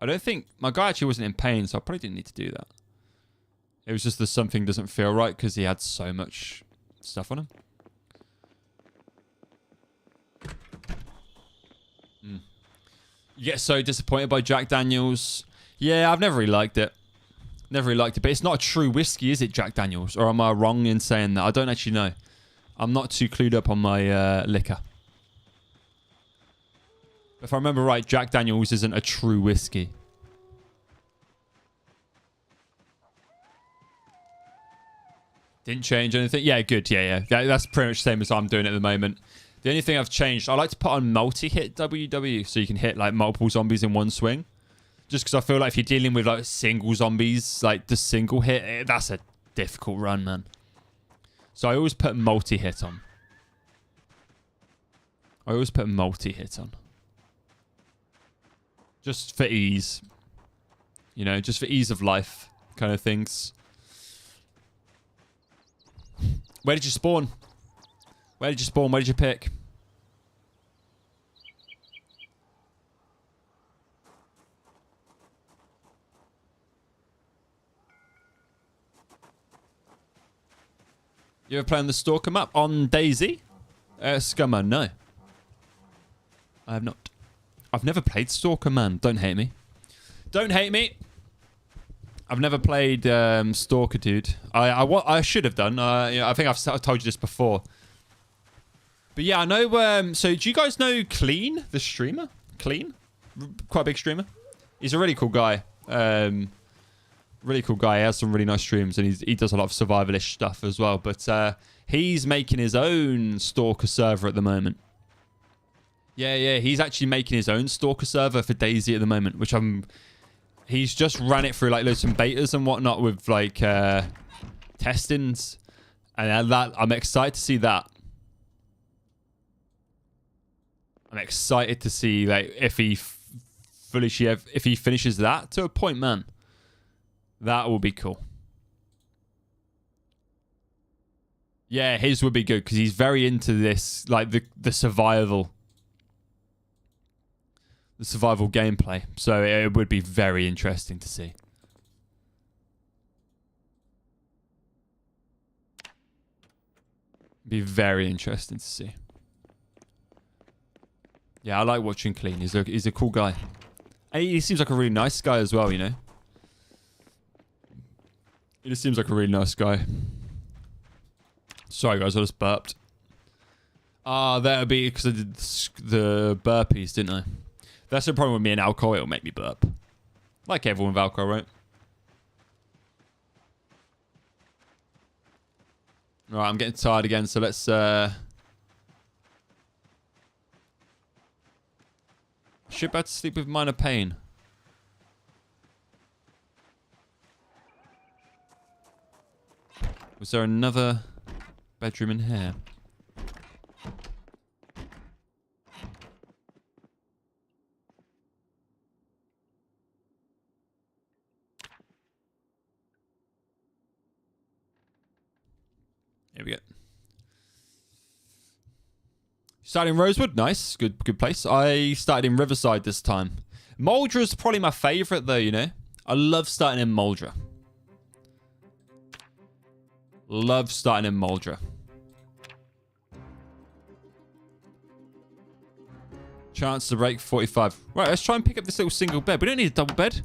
I don't think my guy actually wasn't in pain, so I probably didn't need to do that. It was just that something doesn't feel right because he had so much stuff on him. You get so disappointed by Jack Daniels. Yeah, I've never really liked it. Never really liked it. But it's not a true whiskey, is it, Jack Daniels? Or am I wrong in saying that? I don't actually know. I'm not too clued up on my liquor. If I remember right, Jack Daniels isn't a true whiskey. Didn't change anything. Yeah, good. Yeah. That's pretty much the same as I'm doing at the moment. The only thing I've changed, I like to put on multi-hit WW, so you can hit like multiple zombies in one swing. Just because I feel like if you're dealing with like single zombies, like the single hit, that's a difficult run, man. So I always put multi-hit on. Just for ease. You know, just for ease of life kind of things. Where did you spawn? Where did you pick? You ever play on the Stalker map on DAYZ? Scummer, no. I have not. I've never played Stalker, man. Don't hate me. Don't hate me. I've never played Stalker, dude. I should have done. I think I've told you this before. But yeah, I know... so do you guys know Clean, the streamer? Clean? Quite a big streamer. He's a really cool guy. Really cool guy. He has some really nice streams, and he does a lot of survivalish stuff as well. But he's making his own Stalker server at the moment. Yeah. He's actually making his own Stalker server for DayZ at the moment, which he's just ran it through like loads of betas and whatnot with like testings, and that I'm excited to see that. I'm excited to see like if he finishes that to a point, man. That will be cool. Yeah, his would be good because he's very into this, like the survival gameplay. So it would be very interesting to see. Be very interesting to see. Yeah, I like watching Clean. He's a cool guy. And he seems like a really nice guy as well, you know. He just seems like a really nice guy. Sorry, guys, I just burped. That would be because I did the burpees, didn't I? That's the problem with me and alcohol. It'll make me burp. Like everyone with alcohol, right? Right, I'm getting tired again, so let's... Should be able to sleep with minor pain. Was there another bedroom in here? Here we go. Started in Rosewood, nice, good place. I started in Riverside this time. Muldra's probably my favourite though, you know. I love starting in Muldra. Love starting in Muldra. Chance to break 45. Right, let's try and pick up this little single bed. We don't need a double bed.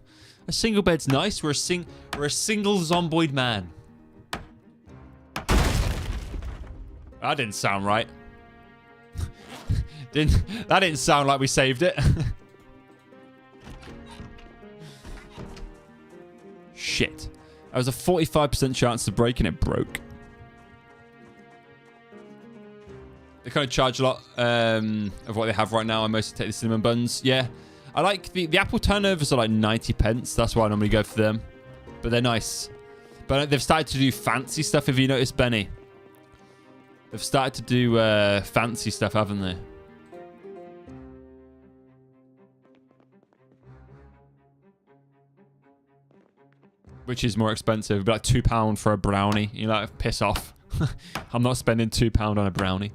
A single bed's nice. We're a single zomboid man. That didn't sound right. That didn't sound like we saved it. Shit. That was a 45% chance to break and it broke. They kind of charge a lot of what they have right now. I mostly take the cinnamon buns. Yeah. I like the apple turnovers are like 90 pence. That's why I normally go for them. But they're nice. But they've started to do fancy stuff, if you notice, Benny. They've started to do fancy stuff, haven't they? Which is more expensive. But like £2 for a brownie. You know, like, piss off. I'm not spending £2 on a brownie.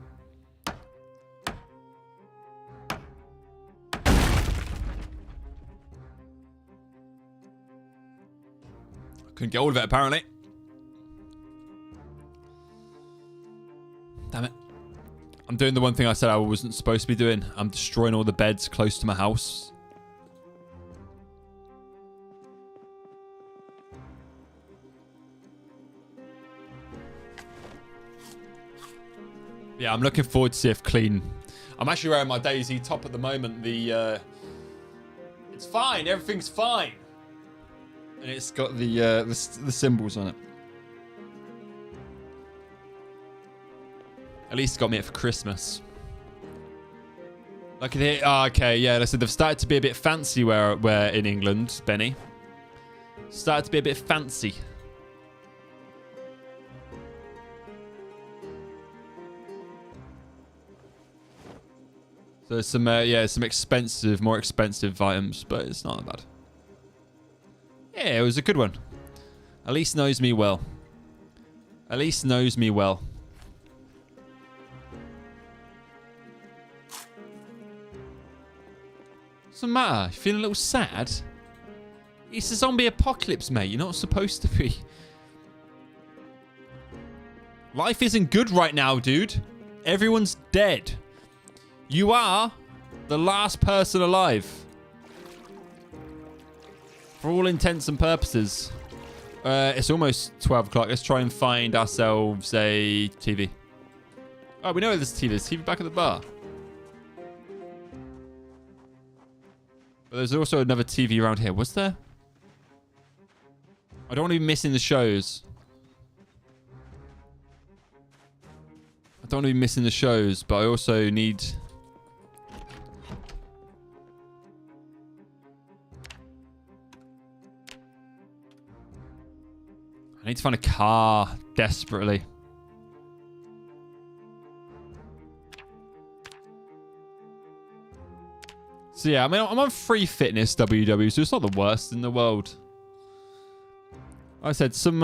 Couldn't get all of it, apparently. Damn it. I'm doing the one thing I said I wasn't supposed to be doing. I'm destroying all the beds close to my house. Yeah, I'm looking forward to see if Clean... I'm actually wearing my DayZ top at the moment. It's fine. Everything's fine. And it's got the symbols on it. At least got me it for Christmas. Look at it. Oh, okay, yeah. Listen, they've started to be a bit fancy where in England, Benny. Started to be a bit fancy. So some some expensive, more expensive items, but it's not that bad. Yeah, it was a good one. At least knows me well. At least knows me well. What's the matter? You feeling a little sad? It's a zombie apocalypse, mate. You're not supposed to be. Life isn't good right now, dude. Everyone's dead. You are the last person alive. For all intents and purposes. It's almost 12 o'clock. Let's try and find ourselves a TV. Oh, we know where there's a TV. There's a TV back at the bar. But there's also another TV around here. Was there? I don't want to be missing the shows. I don't want to be missing the shows, but I also need... I need to find a car desperately. So yeah, I mean, I'm on free fitness WW, so it's not the worst in the world. Like I said, some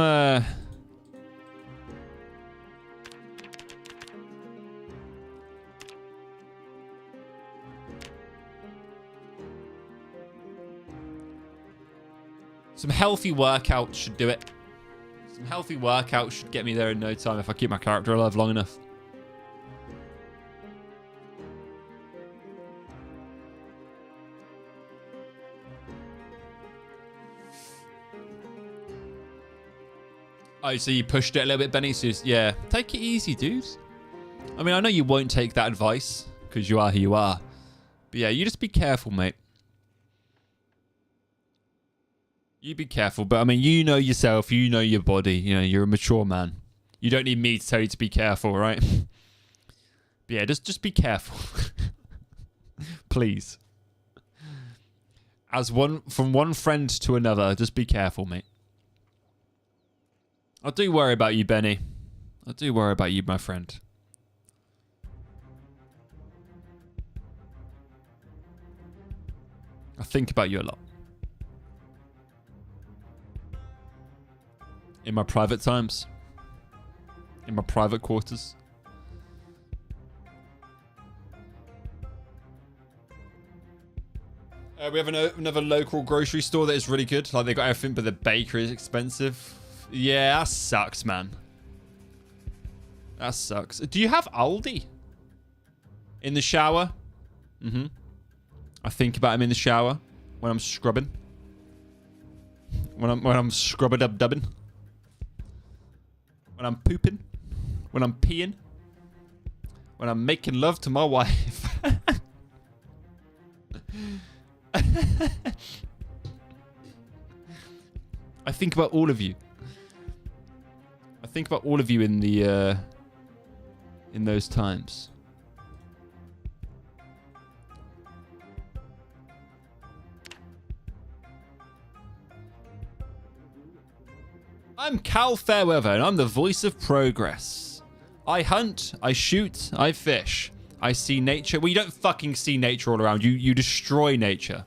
healthy workouts should do it. Some healthy workouts should get me there in no time if I keep my character alive long enough. Oh, so you pushed it a little bit, Benny? So yeah, take it easy, dude. I mean, I know you won't take that advice because you are who you are. But yeah, you just be careful, mate. You be careful. But I mean, you know yourself. You know your body. You know, you're a mature man. You don't need me to tell you to be careful, right? But yeah, just be careful. Please. From one friend to another, just be careful, mate. I do worry about you, Benny. I do worry about you, my friend. I think about you a lot. In my private times. In my private quarters. We have another local grocery store that is really good. Like, they got everything, but the bakery is expensive. Yeah, that sucks, man. That sucks. Do you have Aldi? In the shower? Mm-hmm. I think about him in the shower when I'm scrubbing. When I'm scrubber-dub-dubbing. When I'm pooping. When I'm peeing. When I'm making love to my wife. I think about all of you. I think about all of you in the in those times. I'm Cal Fairweather, and I'm the voice of progress. I hunt, I shoot, I fish. I see nature. Well, you don't fucking see nature all around. You destroy nature.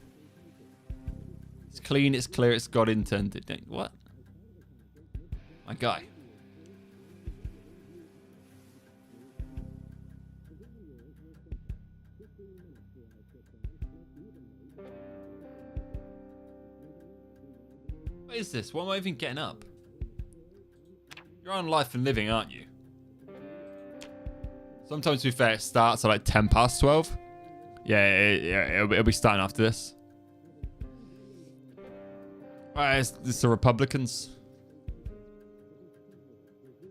It's clean, it's clear, it's God intended. What? My guy. What is this? Why am I even getting up? You're on Life and Living, aren't you? Sometimes, to be fair, it starts at like 10 past 12. Yeah, it'll be starting after this. Alright, it's the Republicans.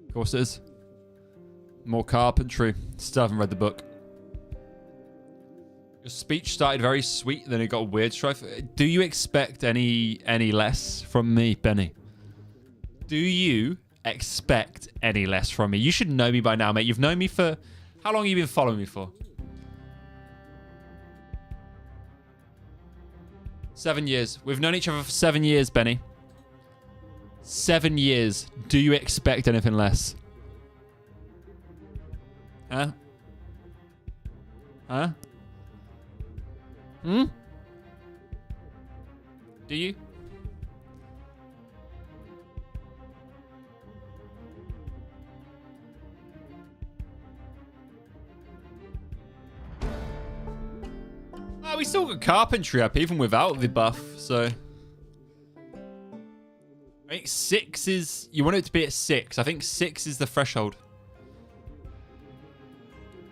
Of course it is. More carpentry. Still haven't read the book. Your speech started very sweet, then it got a weird strife. Do you expect any less from me, Benny? Do you expect any less from me? You should know me by now, mate. You've known me for... How long have you been following me for? 7 years. We've known each other for 7 years, Benny. 7 years. Do you expect anything less? Huh? Huh? Hmm? Do you? Oh, we still got carpentry up even without the buff, so... I think 6 is... You want it to be at 6. I think 6 is the threshold.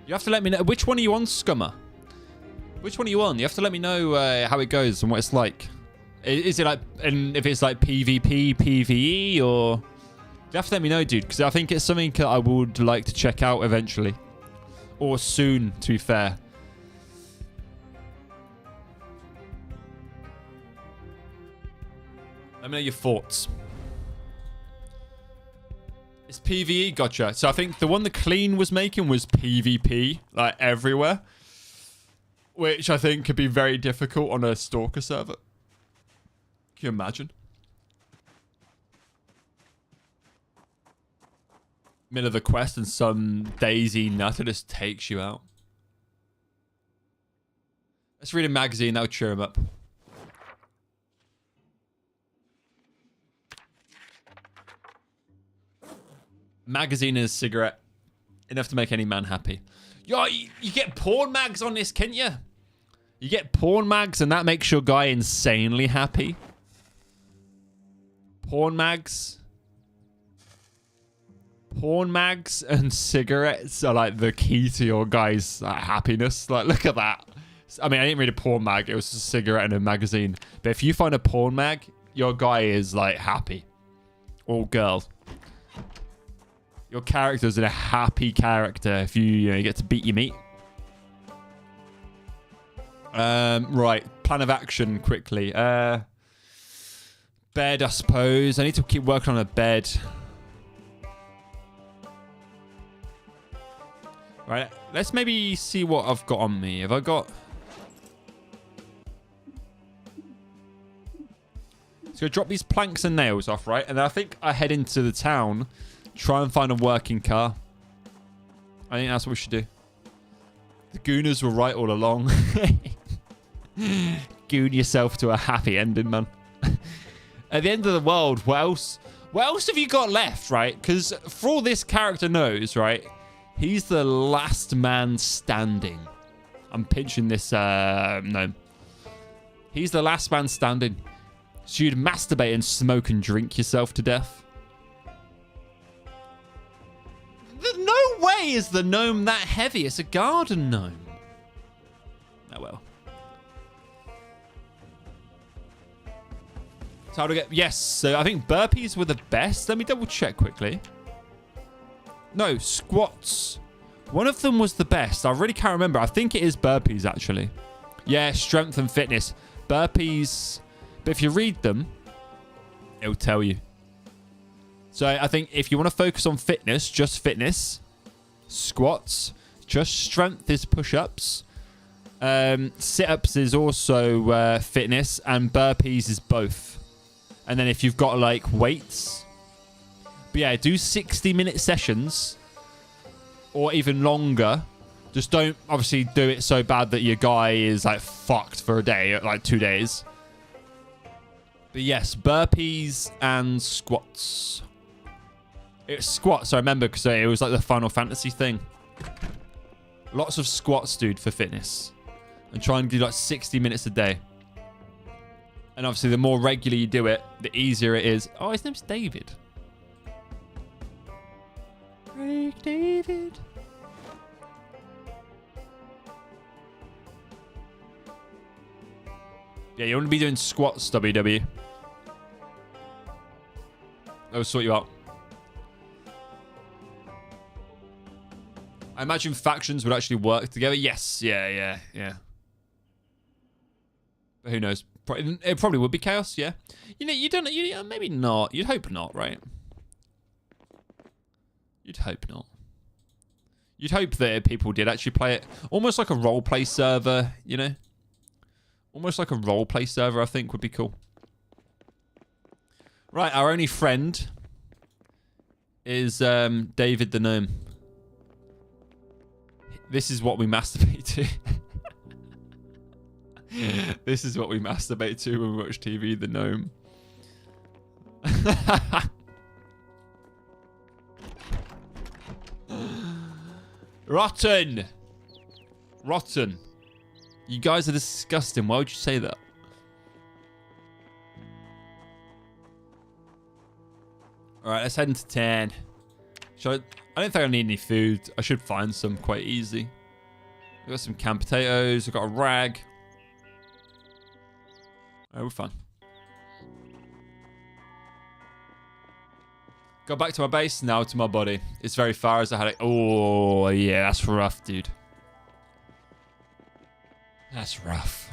You have to let me know... Which one are you on, Scummer? Which one are you on? You have to let me know how it goes and what it's like. Is it like... And if it's like PvP, PvE, or... You have to let me know, dude, because I think it's something that I would like to check out eventually. Or soon, to be fair. Let me know your thoughts. It's PvE, gotcha. So I think the one the Clean was making was PvP, like everywhere. Which I think could be very difficult on a Stalker server. Can you imagine? Middle of the quest and some DAYZ nutter just takes you out. Let's read a magazine, that'll cheer him up. Magazine and a cigarette. Enough to make any man happy. Yo, you get porn mags on this, can't you? You get porn mags and that makes your guy insanely happy. Porn mags. Porn mags and cigarettes are like the key to your guy's happiness. Like, look at that. I mean, I didn't read a porn mag. It was a cigarette and a magazine. But if you find a porn mag, your guy is like happy. Or girl. Your character's a happy character if you get to beat your meat. Right. Plan of action quickly. Bed, I suppose. I need to keep working on a bed. Right. Let's maybe see what I've got on me. Have I got... So drop these planks and nails off, right? And then I think I head into the town... Try and find a working car. I think that's what we should do. The Gooners were right all along. Goon yourself to a happy ending, man. At the end of the world, what else? What else have you got left, right? Because for all this character knows, right? He's the last man standing. I'm pinching this gnome. He's the last man standing. So you'd masturbate and smoke and drink yourself to death. No way is the gnome that heavy. It's a garden gnome. Oh, well. So how to get... Yes, so I think burpees were the best. Let me double check quickly. No, squats. One of them was the best. I really can't remember. I think it is burpees, actually. Yeah, strength and fitness. Burpees. But if you read them, it'll tell you. So I think if you want to focus on fitness, just fitness. Squats. Just strength is push-ups. Sit-ups is also fitness. And burpees is both. And then if you've got like weights. But yeah, do 60-minute sessions. Or even longer. Just don't obviously do it so bad that your guy is like fucked for a day. Like 2 days. But yes, burpees and squats. It's squats, I remember, because it was like the Final Fantasy thing. Lots of squats, dude, for fitness. And try and do like 60 minutes a day. And obviously, the more regular you do it, the easier it is. Oh, his name's David. Break David. Yeah, you want to be doing squats, WW. I'll sort you out. I imagine factions would actually work together. Yes, yeah. But who knows? It probably would be chaos, yeah. You don't know, maybe not. You'd hope not, right? You'd hope not. You'd hope that people did actually play it. Almost like a roleplay server, you know? Almost like a roleplay server, I think, would be cool. Right, our only friend is David the Gnome. This is what we masturbate to. This is what we masturbate to when we watch TV, the gnome. Rotten. Rotten. You guys are disgusting. Why would you say that? Alright, let's head into 10. I don't think I need any food. I should find some quite easy. I've got some canned potatoes. I've got a rag. Alright, we're fine. Go back to my base, now to my body. It's very far as I had it. Oh, yeah, that's rough, dude. That's rough.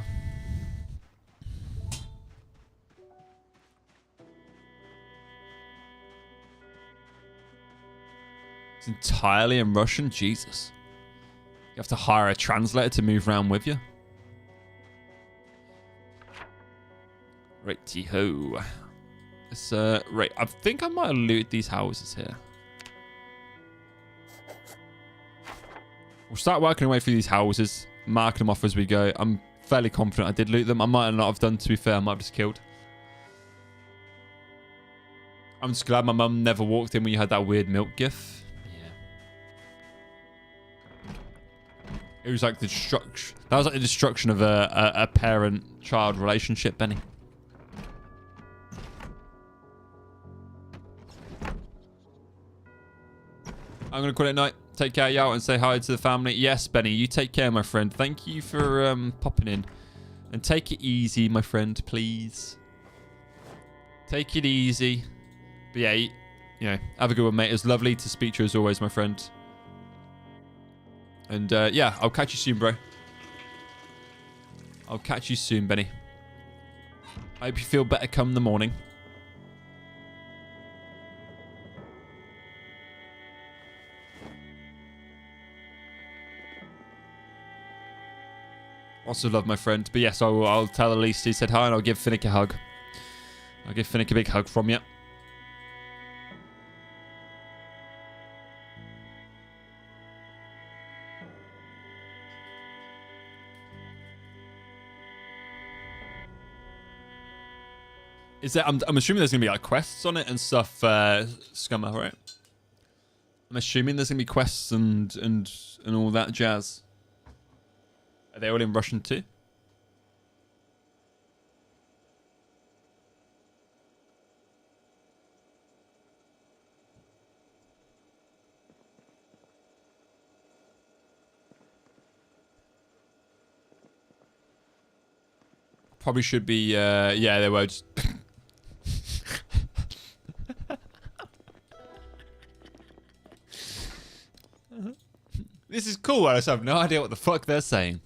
It's entirely in Russian? Jesus. You have to hire a translator to move around with you. Righty-ho. Right, I think I might have looted these houses here. We'll start working our way through these houses, marking them off as we go. I'm fairly confident I did loot them. I might not have done, to be fair. I might have just killed. I'm just glad my mum never walked in when you had that weird milk gif. Yeah. It was like the destruction. That was like the destruction of a parent-child relationship, Benny. I'm going to call it night. Take care, y'all, and say hi to the family. Yes, Benny, you take care, my friend. Thank you for popping in. And take it easy, my friend, please. Take it easy. But yeah, you know, have a good one, mate. It was lovely to speak to you as always, my friend. And yeah, I'll catch you soon, bro. I'll catch you soon, Benny. I hope you feel better come the morning. Also love my friend. But yes, I'll tell Elise he said hi and I'll give Finnick a hug. I'll give Finnick a big hug from you. Is that I'm assuming there's gonna be like quests on it and stuff, Scummer, right? I'm assuming there's gonna be quests and all that jazz. Are they all in Russian too? Probably should be, yeah, they were just... This is cool, I just have no idea what the fuck they're saying.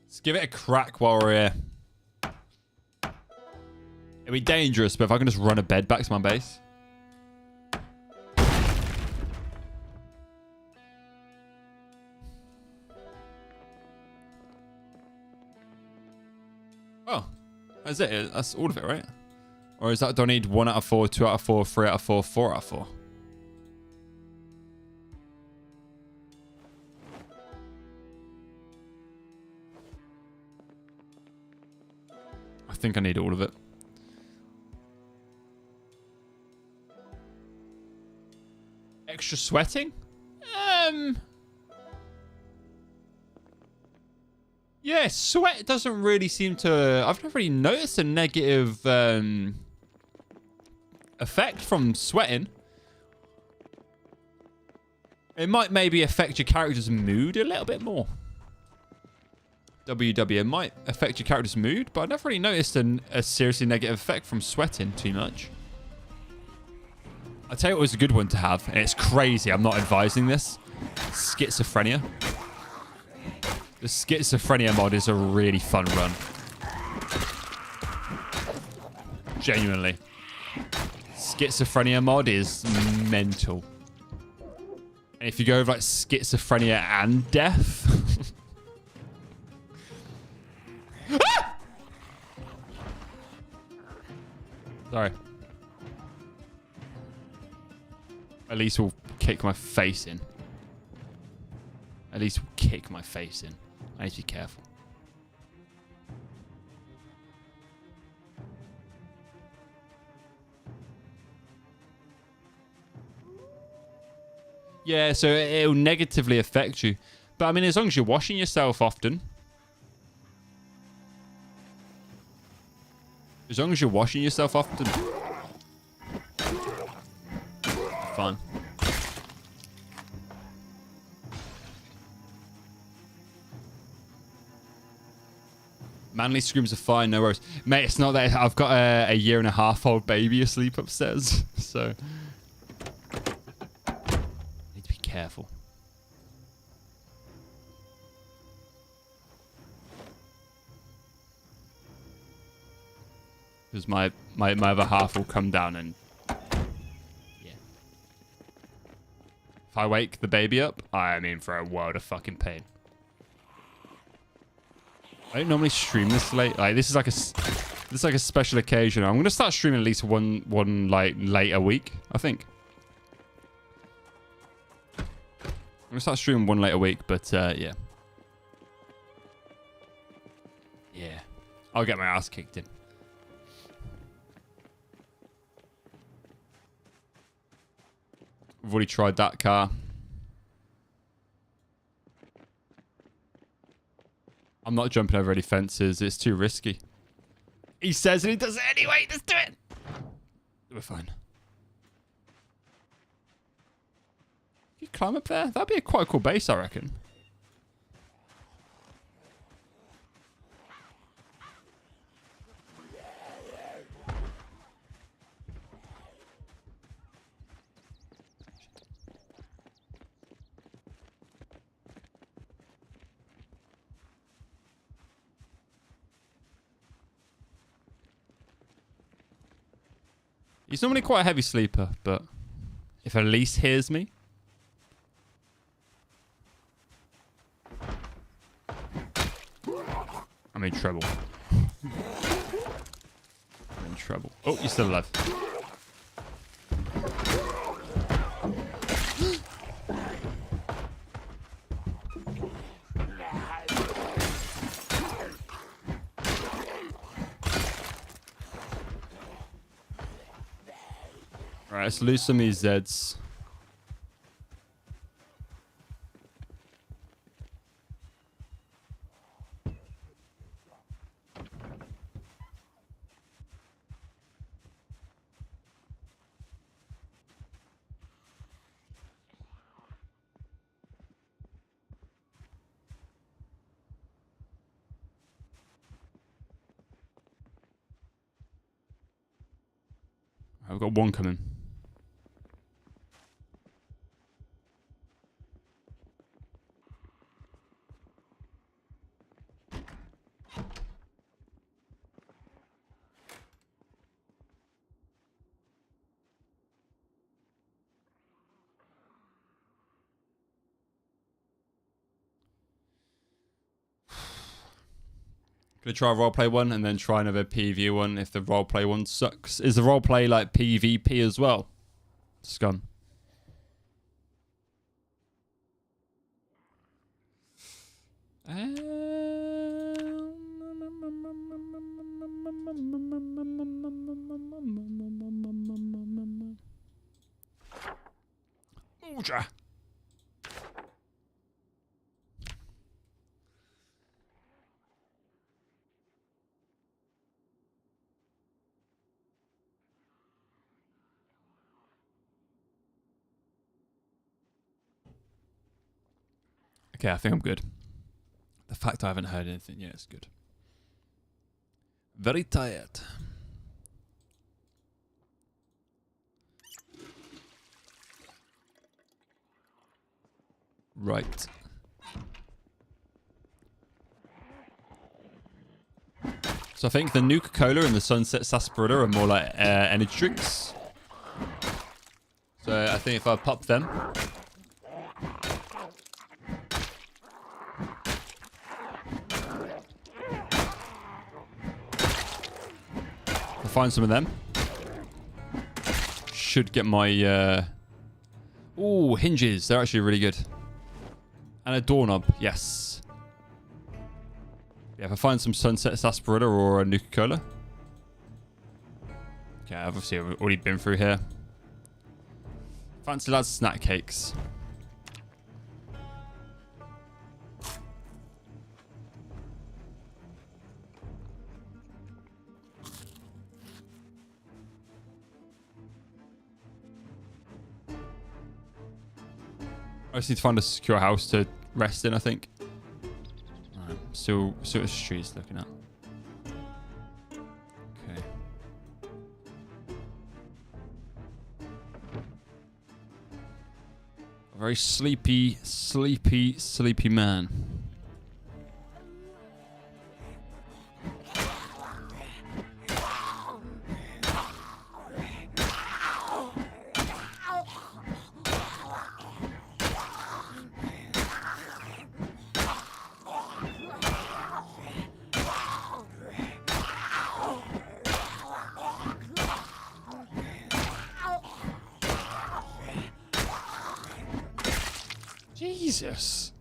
Let's give it a crack while we're here. It'd be dangerous, but if I can just run a bed back to my base. Oh, that's it. That's all of it, right? Or is that, do I need 1 out of 4, 2 out of 4, 3 out of 4, 4 out of 4? I think I need all of it. Extra sweating? Yeah, sweat doesn't really seem to... I've never really noticed a negative effect from sweating. It might maybe affect your character's mood a little bit more. It might affect your character's mood, but I've never really noticed a seriously negative effect from sweating too much. I'll tell you what was a good one to have, and it's crazy, I'm not advising this. Schizophrenia. The schizophrenia mod is a really fun run. Genuinely. Schizophrenia mod is mental. And if you go with like schizophrenia and death... Ah! Sorry. At least we'll kick my face in. At least we'll kick my face in. I need to be careful. Yeah, so it'll negatively affect you. But I mean, as long as you're washing yourself often. As long as you're washing yourself often. Fine. Manly screams are fine, no worries. Mate, it's not that. I've got a 1.5-year-old baby asleep upstairs. So. Need to be careful. Because my other half will come down and... Yeah. If I wake the baby up, I am in for a world of fucking pain. I don't normally stream this late. Like, this is like a special occasion. I'm going to start streaming at least one like late a week, I think. I'm going to start streaming one late a week, but yeah. Yeah. I'll get my ass kicked in. I've already tried that car. I'm not jumping over any fences. It's too risky. He says and he does it anyway. Let's do it. We're fine. You climb up there? That'd be quite a cool base, I reckon. He's normally quite a heavy sleeper, but if Elise hears me... I'm in trouble. I'm in trouble. Oh, you're still alive. Alright, let's lose some of these Zeds. I've got one coming. Gonna try a roleplay one and then try another PvE one if the roleplay one sucks. Is the roleplay like PvP as well? Scum. Ooja. Okay, I think I'm good. The fact I haven't heard anything yet is good. Very tired. Right. So I think the Nuka-Cola and the Sunset Sarsaparilla are more like energy drinks. So I think if I pop them... find some of them. Should get my... Ooh, hinges. They're actually really good. And a doorknob. Yes. Yeah, if I find some Sunset Sarsaparilla or a Nuka-Cola. Okay, obviously I've already been through here. Fancy lads snack cakes. I just need to find a secure house to rest in, I think. Alright, so what the street's looking at. Okay. A very sleepy, sleepy, sleepy man. Jesus.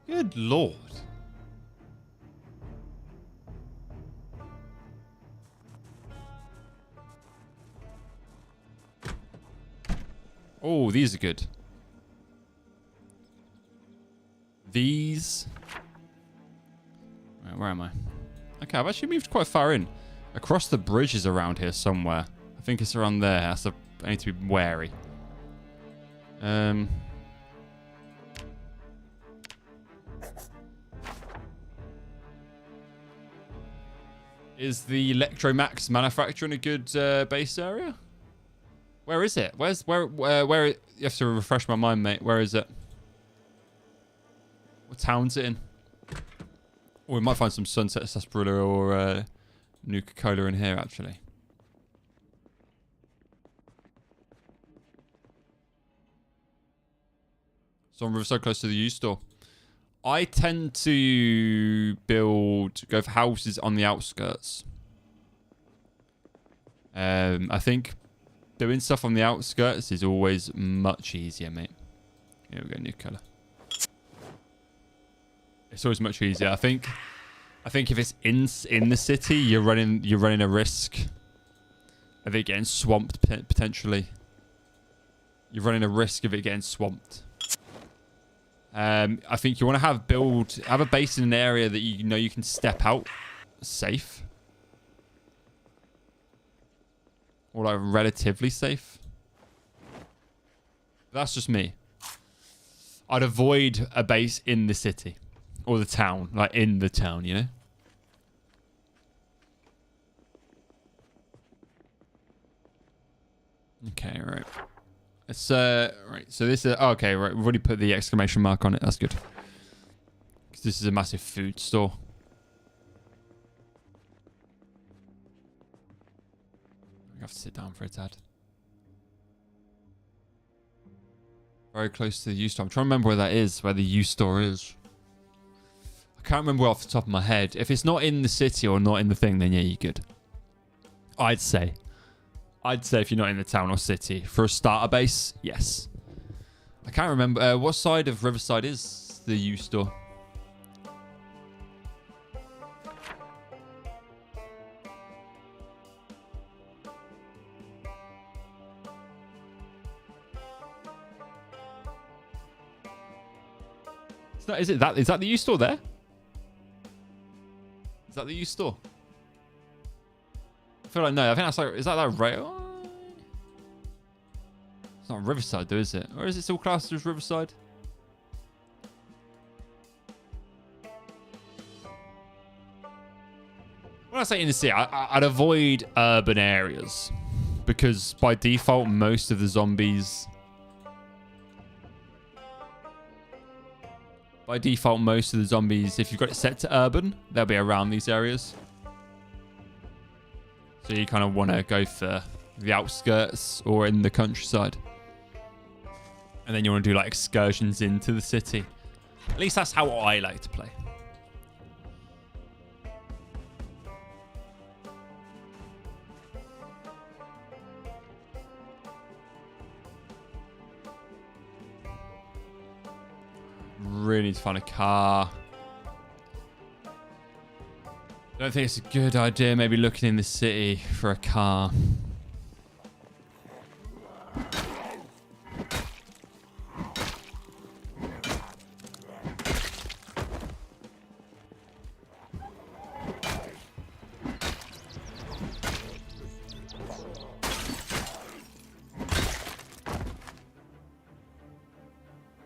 Good Lord. Oh, these are good. These. Where am I? Okay, I've actually moved quite far in. Across the bridge is around here somewhere. I think it's around there. So I need to be wary. Is the Electromax manufacturing a good base area? Where is it? Where you have to refresh my mind, mate. Where is it? What town's it in? Or we might find some Sunset Sarsaparilla or Nuka-Cola in here, actually. So I'm so close to the used store. I tend to go for houses on the outskirts. I think doing stuff on the outskirts is always much easier, mate. Here we go, new colour. It's always much easier. I think if it's in the city, you're running a risk of it getting swamped potentially. You're running a risk of it getting swamped. I think you want to have a base in an area that you know you can step out safe. Or like relatively safe. That's just me. I'd avoid a base in the city. Or the town. Like in the town, you know? Okay, right. It's right. So this is okay. Right, we've already put the exclamation mark on it. That's good. Because this is a massive food store. I have to sit down for a tad. Very close to the U store. I'm trying to remember where that is. Where the U store is. I can't remember off the top of my head. If it's not in the city or not in the thing, then yeah, you're good. I'd say if you're not in the town or city. For a starter base, yes. I can't remember. What side of Riverside is the U store? Is that the U store there? Is that the U store? I feel like no. I think that's like, is that rail? It's not Riverside though, is it? Or is it still classed as Riverside? When I say in the city, I'd avoid urban areas because by default, most of the zombies. By default, most of the zombies, if you've got it set to urban, they'll be around these areas. So you kind of want to go for the outskirts or in the countryside. And then you want to do like excursions into the city. At least that's how I like to play. Really need to find a car. I don't think it's a good idea maybe looking in the city for a car.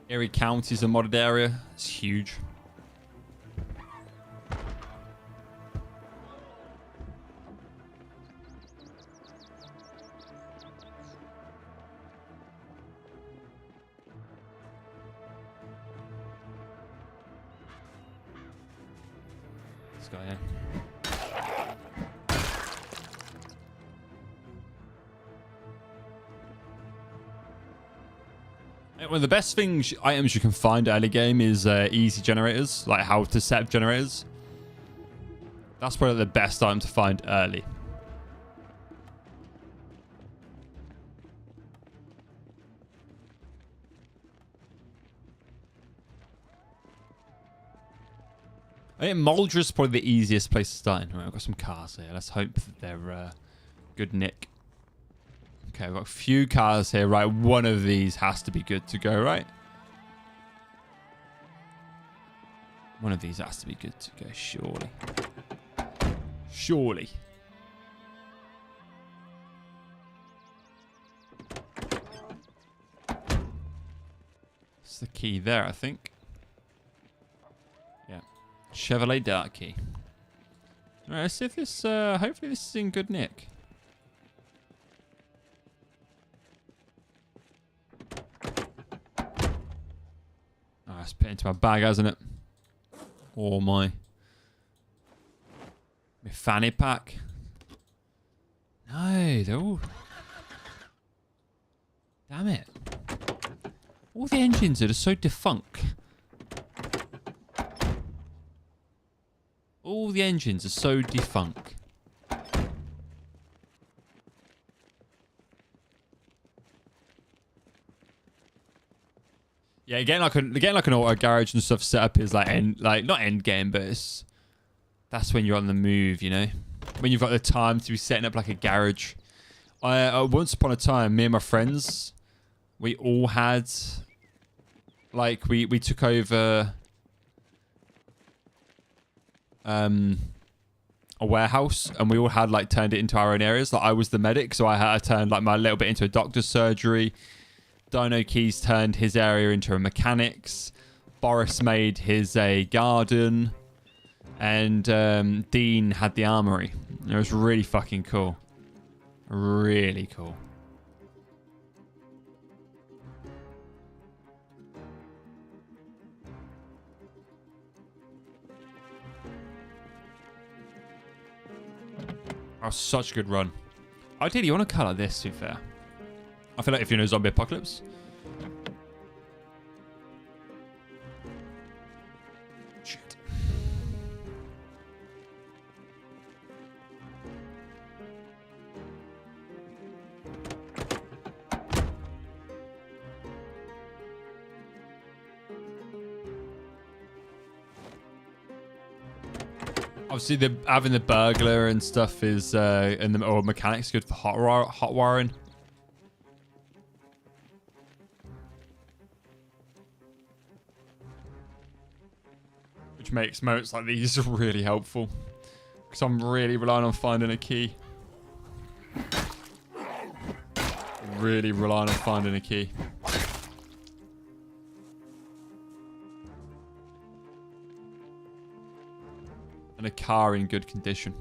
Erie County is a modded area. It's huge. This guy here. One of the best items you can find early game is easy generators, like how to set up generators. That's probably the best item to find early. I think Muldra's probably the easiest place to start in. Right, I've got some cars here. Let's hope that they're good nick. Okay, I've got a few cars here. Right, one of these has to be good to go, right? One of these has to be good to go, surely. Surely. That's the key there, I think. Yeah. Chevrolet Dark Key. Alright, let's see if this, hopefully this is in good nick. Oh, it's put into my bag, hasn't it? Or my fanny pack. No, they're all... Damn it. All the engines are just so defunct. All the engines are so defunct. Yeah, getting like an auto garage and stuff set up is like not end game, but that's when you're on the move, you know. When you've got the time to be setting up like a garage. Once upon a time, me and my friends, we all had like we took over a warehouse, and we all had like turned it into our own areas. Like I was the medic, so I turned like my little bit into a doctor's surgery. Dino Keys turned his area into a mechanics. Boris made his a garden. And Dean had the armory. It was really fucking cool. Really cool. That was such a good run. Ideally, you want to colour this, to be fair. I feel like if you're in a zombie apocalypse. Shit. Obviously, having the burglar and stuff is, or mechanics good for hot wiring. Which makes moments like these really helpful. Because I'm really relying on finding a key. Really relying on finding a key. And a car in good condition.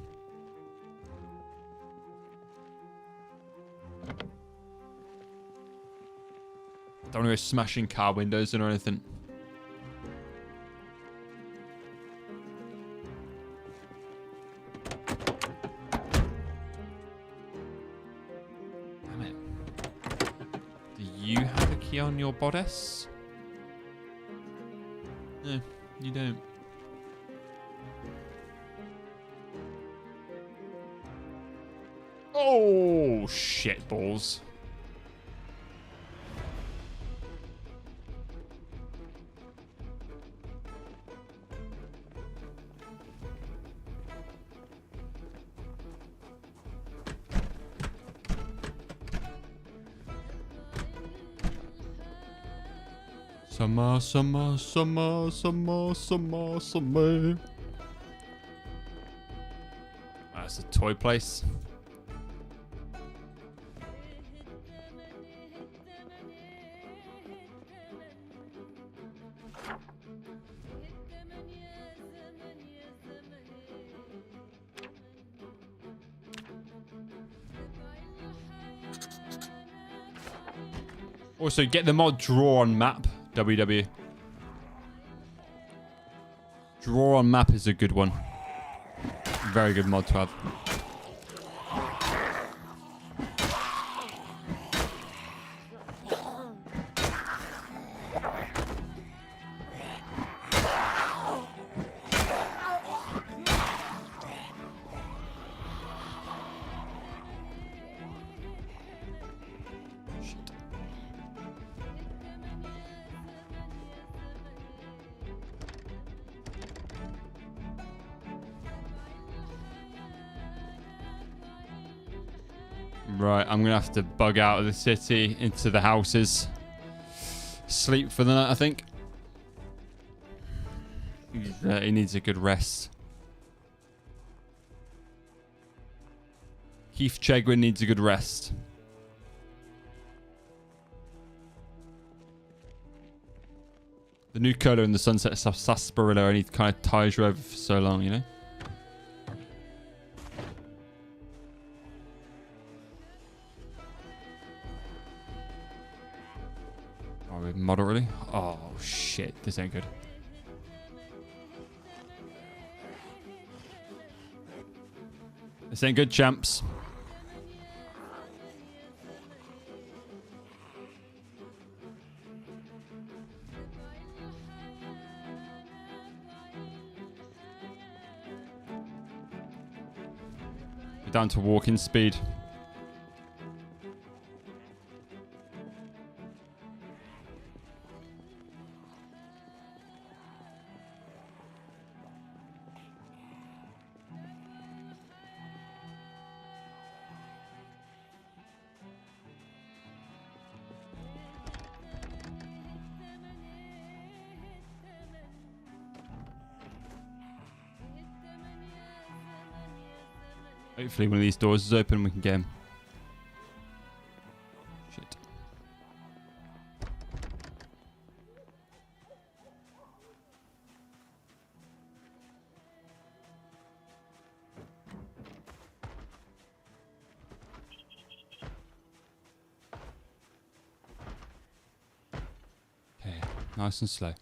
Don't want to go smashing car windows in or anything. Damn it. Do you have a key on your bodice? No, you don't. Oh, shit balls. Summer, summer, summer, summer, summer, summer. That's a toy place. Also, get the mod Draw on Map, WW. Draw on Map is a good one. Very good mod to have. Right, I'm going to have to bug out of the city into the houses. Sleep for the night, I think. He needs a good rest. Keith Chegwin needs a good rest. The new colour in the sunset sarsaparilla only kind of ties you over for so long, you know? Are we moderately? Oh, shit. This ain't good. This ain't good, champs. We're down to walking speed. Hopefully one of these doors is open and we can get him. Shit. Okay, nice and slow.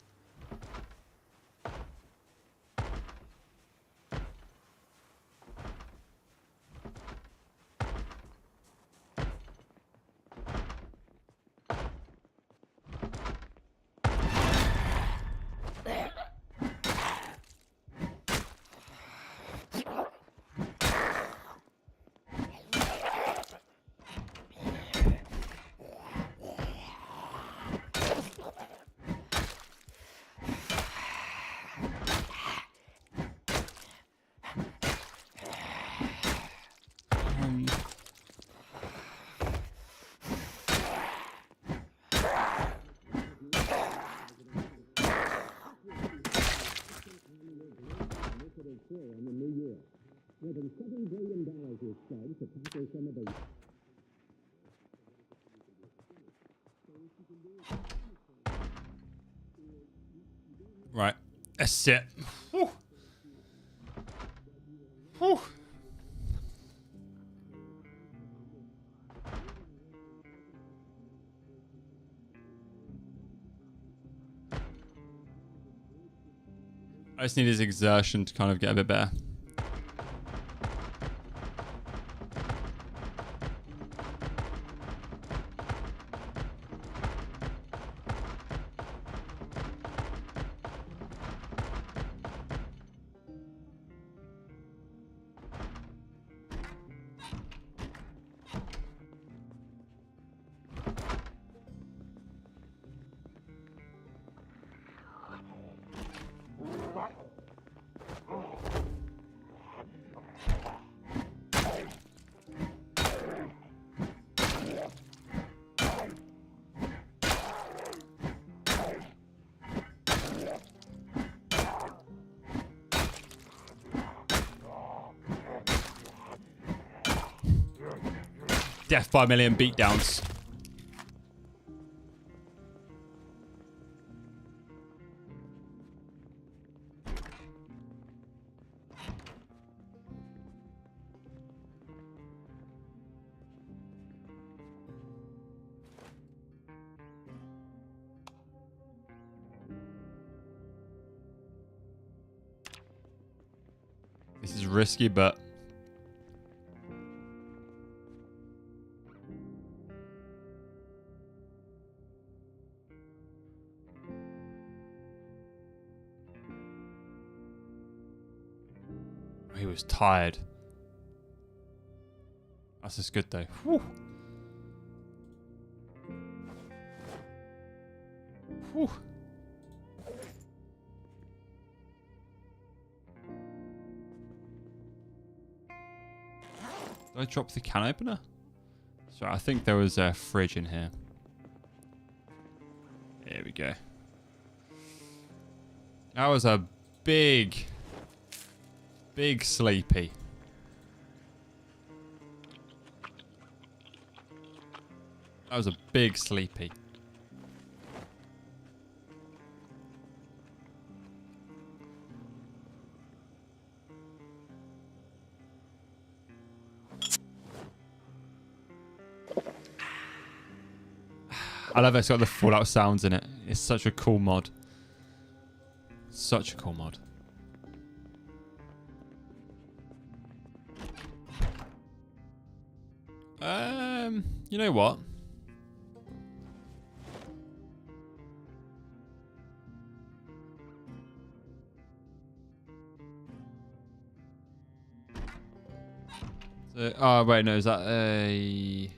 Right, that's it. Whew. Whew. I just need his exertion to kind of get a bit better. Death by a million beatdowns. This is risky, but he was tired. That's just good though. Whew. Whew. Did I drop the can opener? So I think there was a fridge in here. Here we go. That was a big sleepy. That was a big sleepy. I love it's got the Fallout sounds in it. It's such a cool mod. Such a cool mod. You know what? So, oh wait, no, is that a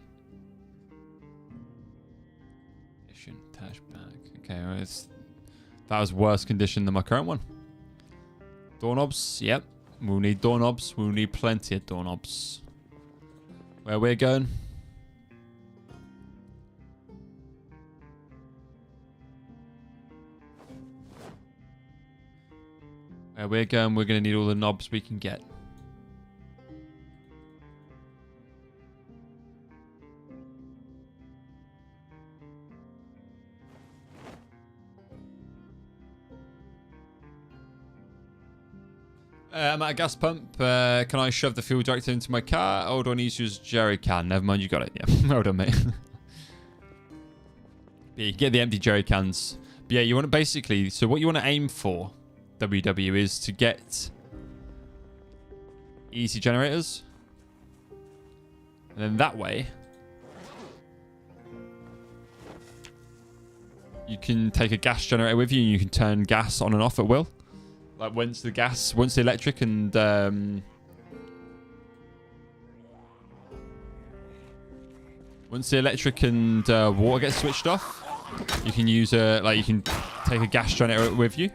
attach back? Okay, well, that was worse condition than my current one. Doorknobs, yep. We'll need doorknobs. We'll need plenty of doorknobs. Where we're going? Where we're going, we're going to need all the knobs we can get. I'm at a gas pump. Can I shove the fuel directly into my car? Or do I need to use jerry can? Never mind, you got it. Yeah, well done, mate. Yeah, you get the empty jerry cans. But yeah, you want to basically... So what you want to aim for, WW, is to get easy generators. And then that way, you can take a gas generator with you and you can turn gas on and off at will. Like once the electric and water gets switched off, you can use you can take a gas generator with you,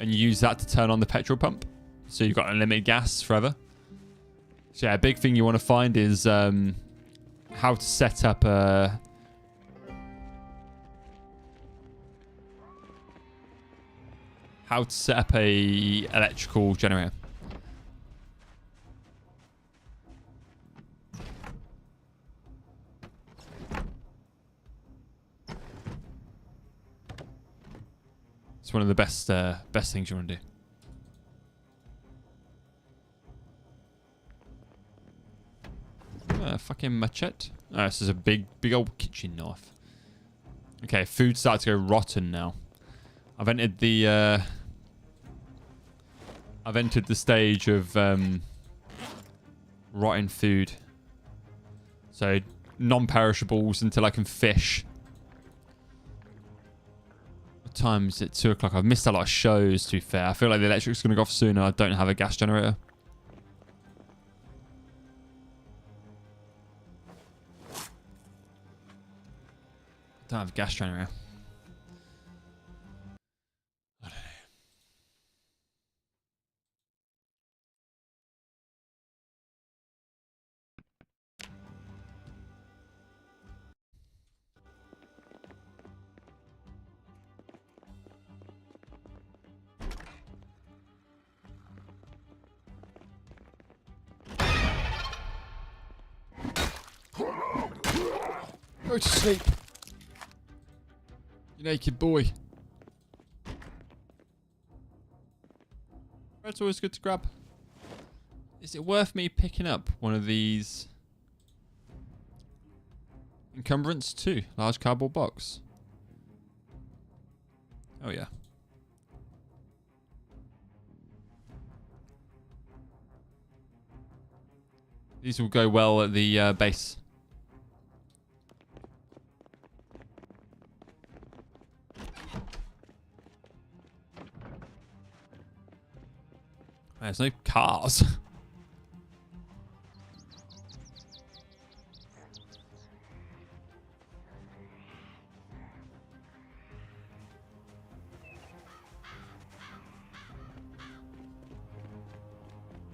and use that to turn on the petrol pump. So you've got unlimited gas forever. So yeah, a big thing you want to find is how to set up a electrical generator. It's one of the best things you want to do. Fucking machete. Oh, this is a big old kitchen knife. Okay, food's starting to go rotten now. I've entered the stage of rotting food. So non-perishables until I can fish. What time is it? 2 o'clock. I've missed a lot of shows, to be fair. I feel like the electric's going to go off soon and I don't have a gas generator. Don't have a gas generator. I don't know. Go to sleep. You naked boy. Bread's always good to grab. Is it worth me picking up one of these encumbrance too? Large cardboard box. Oh yeah. These will go well at the base. There's no cars.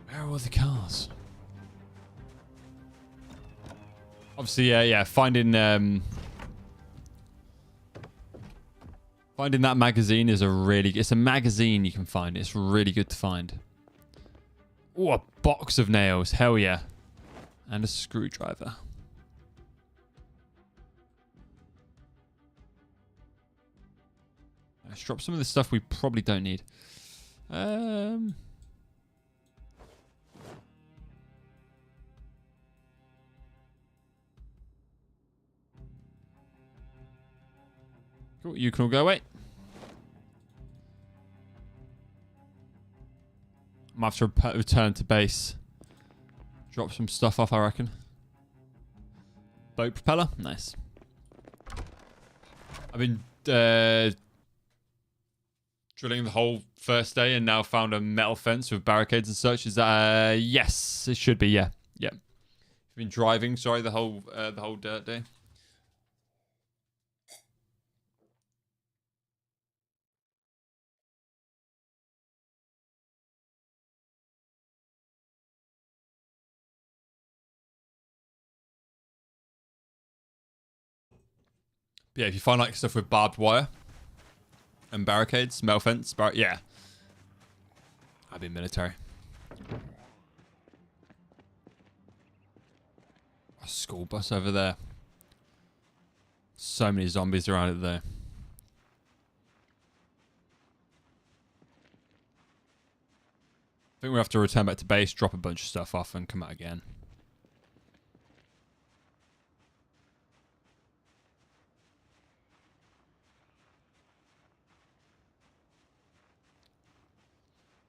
Where are all the cars? Obviously, yeah. Finding that magazine is it's a magazine you can find. It's really good to find. Oh, a box of nails. Hell yeah. And a screwdriver. Let's drop some of the stuff we probably don't need. Cool, you can all go away. I'm going to have to return to base. Drop some stuff off, I reckon. Boat propeller. Nice. I've been drilling the whole first day and now found a metal fence with barricades and such. Is that... yes, it should be, yeah. Yeah. I've been driving, sorry, the whole dirt day. Yeah, if you find like stuff with barbed wire and barricades, metal fence, yeah. I'd be military. A school bus over there. So many zombies around it there. I think we have to return back to base, drop a bunch of stuff off, and come out again.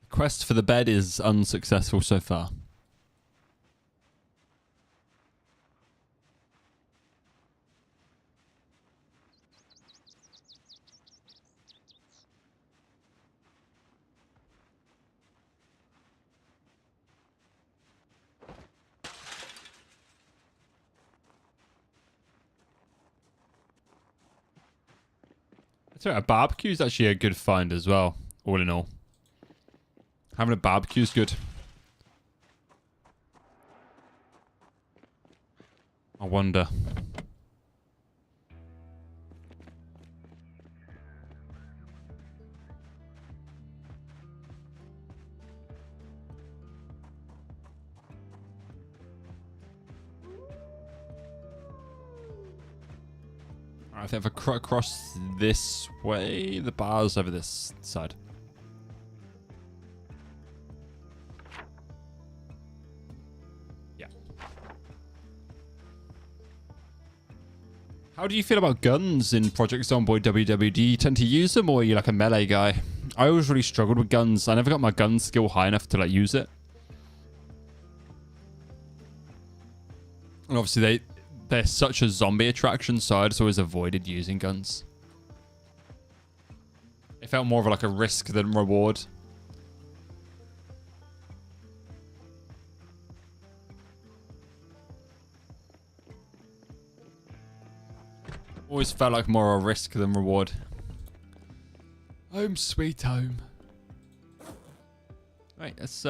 The quest for the bed is unsuccessful so far. So a barbecue is actually a good find as well, all in all. Having a barbecue is good. I wonder. I think if I cross this way, the bar's over this side. Yeah. How do you feel about guns in Project Zomboid WW? Do you tend to use them, or are you like a melee guy? I always really struggled with guns. I never got my gun skill high enough to like use it. And obviously they're such a zombie attraction, so I just always avoided using guns. It felt more of like a risk than reward. Always felt like more a risk than reward. Home sweet home. Right, let's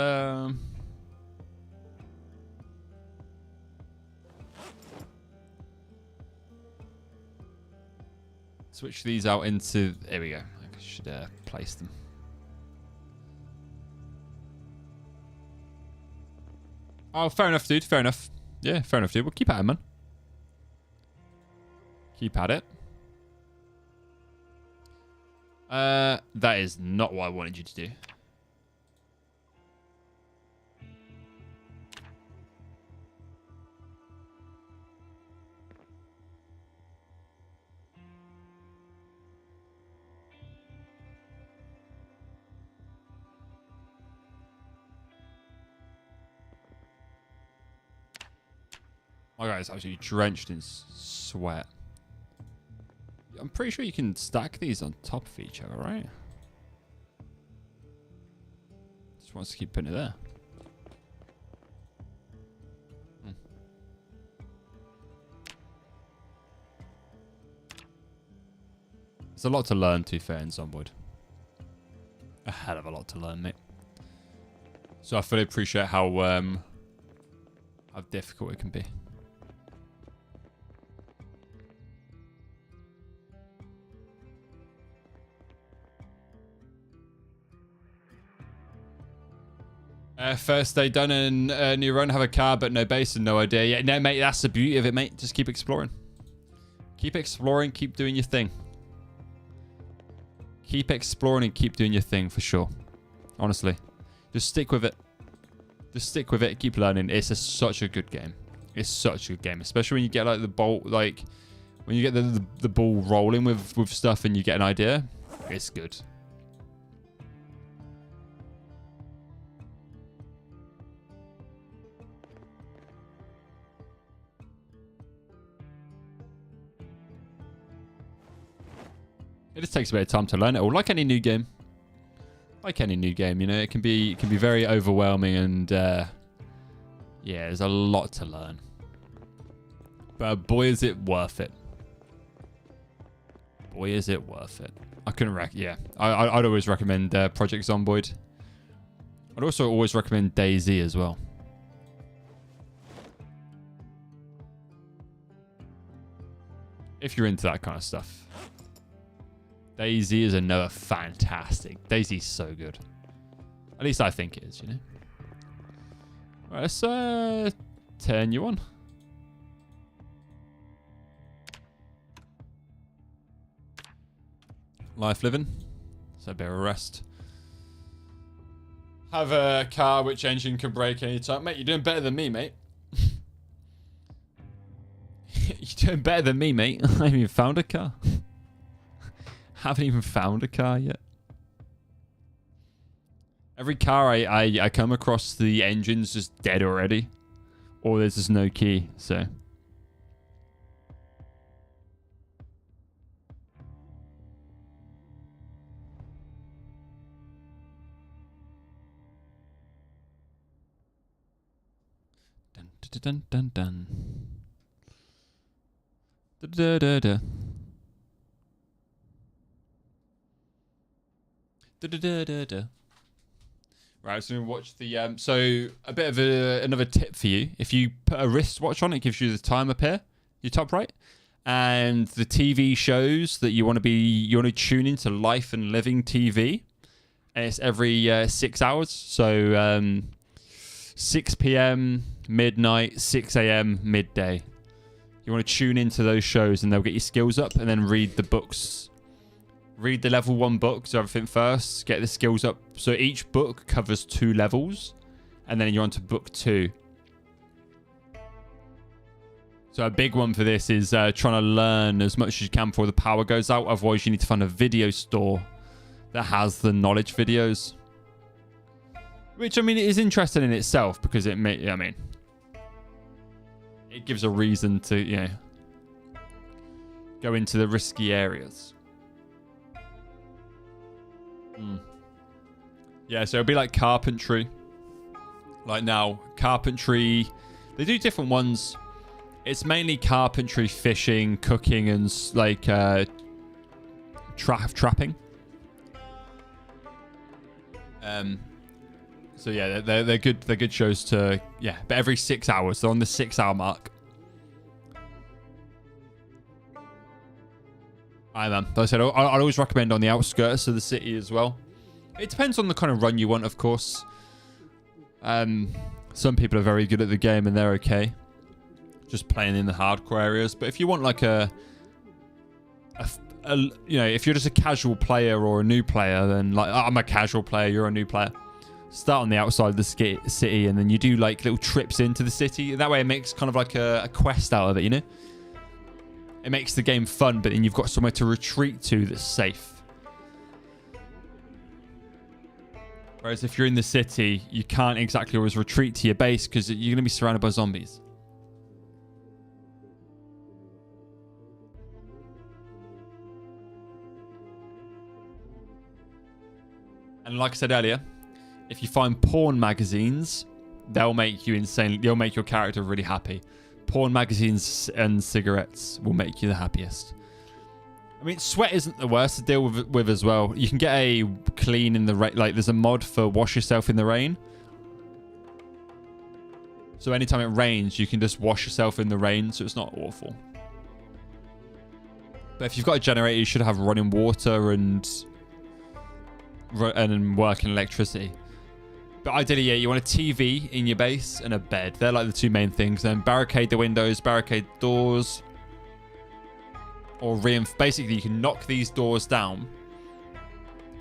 switch these out into... There we go. I should place them. Oh, fair enough, dude. Fair enough. Yeah, fair enough, dude. We'll keep at it, man. Keep at it. That is not what I wanted you to do. My guy's actually drenched in sweat. I'm pretty sure you can stack these on top of each other, right? Just wants to keep putting it there. There's a lot to learn, to be fair, in Zomboid. A hell of a lot to learn, mate. So I fully appreciate how difficult it can be. First day done in a new run, have a car but no base and no idea. Yeah, no, mate, that's the beauty of it, mate. Just keep exploring. Keep exploring, keep doing your thing. Keep exploring and keep doing your thing for sure. Honestly. Just stick with it. Just stick with it, keep learning. It's such a good game. It's such a good game. Especially when you get like the ball, like when you get the ball rolling with stuff and you get an idea. It's good. It just takes a bit of time to learn it all, like any new game. Like any new game, you know, it can be very overwhelming, and yeah, there's a lot to learn. But boy, is it worth it. Boy, is it worth it. I couldn't yeah. I'd always recommend Project Zomboid. I'd also always recommend DAYZ as well. If you're into that kind of stuff. DayZ is another fantastic. DayZ's so good. At least I think it is, you know. Right, let's turn you on. Life living. So a bit of a rest. Have a car which engine can break anytime. Mate, you're doing better than me, mate. You're doing better than me, mate. I haven't even found a car. Haven't even found a car yet. Every car I come across, the engine's just dead already. Or there's just no key, so. Dun dun dun dun. Da da da da. Right, so we watch the so a bit of another tip for you. If you put a wristwatch on, it gives you the time up here, your top right, and the TV shows that you want to tune into Life and Living TV, and it's every 6 hours. So 6 p.m, midnight, 6 a.m, midday. You want to tune into those shows, and they'll get your skills up, and then read the books. Read the level 1 book, so everything first, get the skills up. So each book covers 2 levels, and then you're on to book 2. So a big one for this is trying to learn as much as you can before the power goes out. Otherwise, you need to find a video store that has the knowledge videos. Which, I mean, it is interesting in itself, because it gives a reason to, you know, go into the risky areas. Yeah, so it'll be like carpentry. Like now, carpentry, they do different ones. It's mainly carpentry, fishing, cooking, and like trapping. So yeah, they're good. They're good shows to, yeah. But every 6 hours, they're on the 6 hour mark. Like I said, I'd always recommend on the outskirts of the city as well. It depends on the kind of run you want, of course. Some people are very good at the game and they're okay, just playing in the hardcore areas. But if you want like you know, if you're just a casual player or a new player, then like I'm a casual player, you're a new player. Start on the outside of the city, and then you do like little trips into the city. That way, it makes kind of like a quest out of it, you know. It makes the game fun, but then you've got somewhere to retreat to that's safe. Whereas if you're in the city, you can't exactly always retreat to your base because you're going to be surrounded by zombies. And like I said earlier, if you find porn magazines, they'll make you insane. They'll make your character really happy. Porn magazines and cigarettes will make you the happiest. I mean, sweat isn't the worst to deal with as well. You can get a clean in the rain. Like, there's a mod for wash yourself in the rain. So anytime it rains, you can just wash yourself in the rain, so it's not awful. But if you've got a generator, you should have running water and working electricity. But ideally, yeah, you want a TV in your base and a bed. They're like the two main things. Then barricade the windows, barricade doors. Or basically, you can knock these doors down.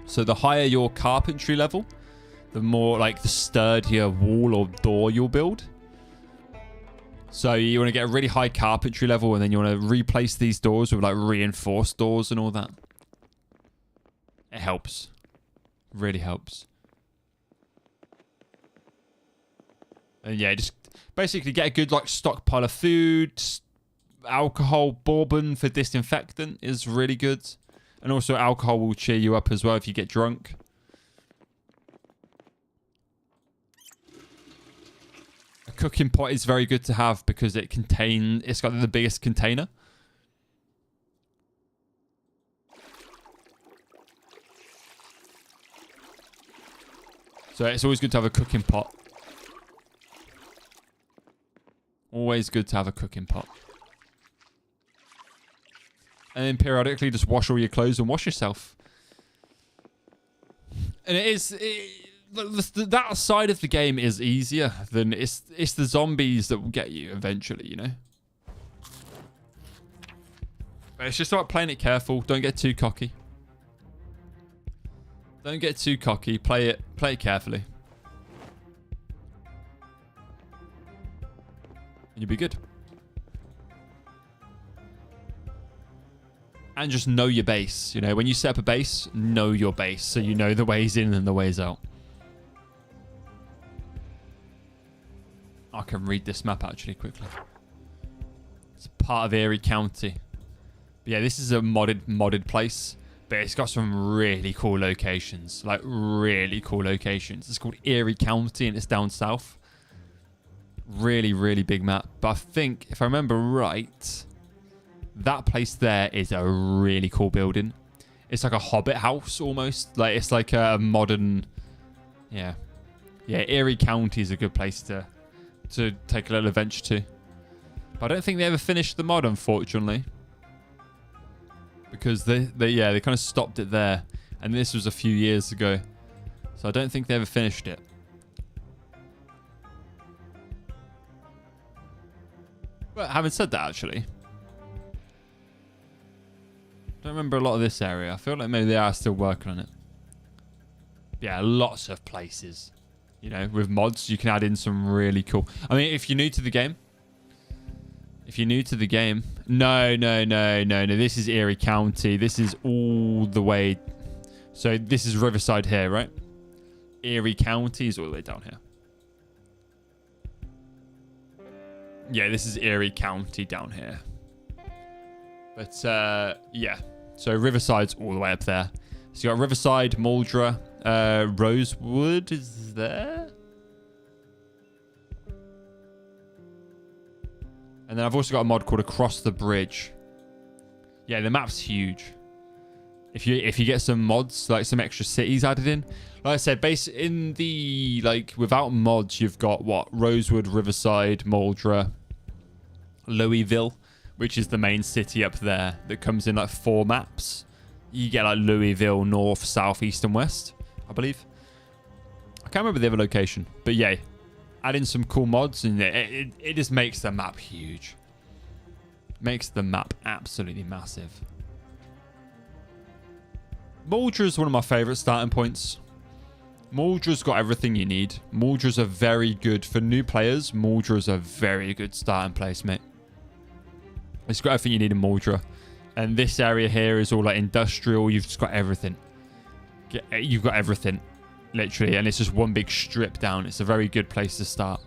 So the higher your carpentry level, the more like the sturdier wall or door you'll build. So you want to get a really high carpentry level, and then you want to replace these doors with like reinforced doors and all that. It helps. Really helps. And yeah, just basically get a good like stockpile of food. Alcohol, bourbon for disinfectant is really good. And also alcohol will cheer you up as well if you get drunk. A cooking pot is very good to have because it's got the biggest container. So it's always good to have a cooking pot. Always good to have a cooking pot. And then periodically just wash all your clothes and wash yourself. And that side of the game is easier than it's the zombies that will get you eventually, you know. But it's just about playing it careful. Don't get too cocky. Don't get too cocky. Play it carefully. And you'll be good. And just know your base. You know, when you set up a base, know your base. So you know the ways in and the ways out. I can read this map actually quickly. It's part of Erie County. But yeah, this is a modded place. But it's got some really cool locations. Like, really cool locations. It's called Erie County and it's down south. Really, really big map. But I think, if I remember right, that place there is a really cool building. It's like a hobbit house almost. Like, it's like a modern... Yeah. Yeah, Erie County is a good place to take a little adventure to. But I don't think they ever finished the mod, unfortunately. Because they kind of stopped it there. And this was a few years ago. So I don't think they ever finished it. But having said that, actually, don't remember a lot of this area. I feel like maybe they are still working on it. Yeah, lots of places. You know, with mods, you can add in some really cool... I mean, if you're new to the game... No. This is Erie County. This is all the way... So this is Riverside here, right? Erie County is all the way down here. Yeah, this is Erie County down here. But, yeah. So Riverside's all the way up there. So you got Riverside, Muldra, Rosewood is there. And then I've also got a mod called Across the Bridge. Yeah, the map's huge. If you get some mods, like some extra cities added in. Like I said, in the, like, without mods, you've got, what? Rosewood, Riverside, Muldra, Louisville, which is the main city up there that comes in, like, 4 maps. You get, like, Louisville, North, South, East, and West, I believe. I can't remember the other location. But, yeah. Add in some cool mods, and it just makes the map huge. Makes the map absolutely massive. Muldra is one of my favourite starting points. Muldra's got everything you need. Muldra's are very good. For new players, Muldra's a very good starting place, mate. It's got everything you need in Muldra. And this area here is all like industrial. You've just got everything. You've got everything. Literally. And it's just one big strip down. It's a very good place to start.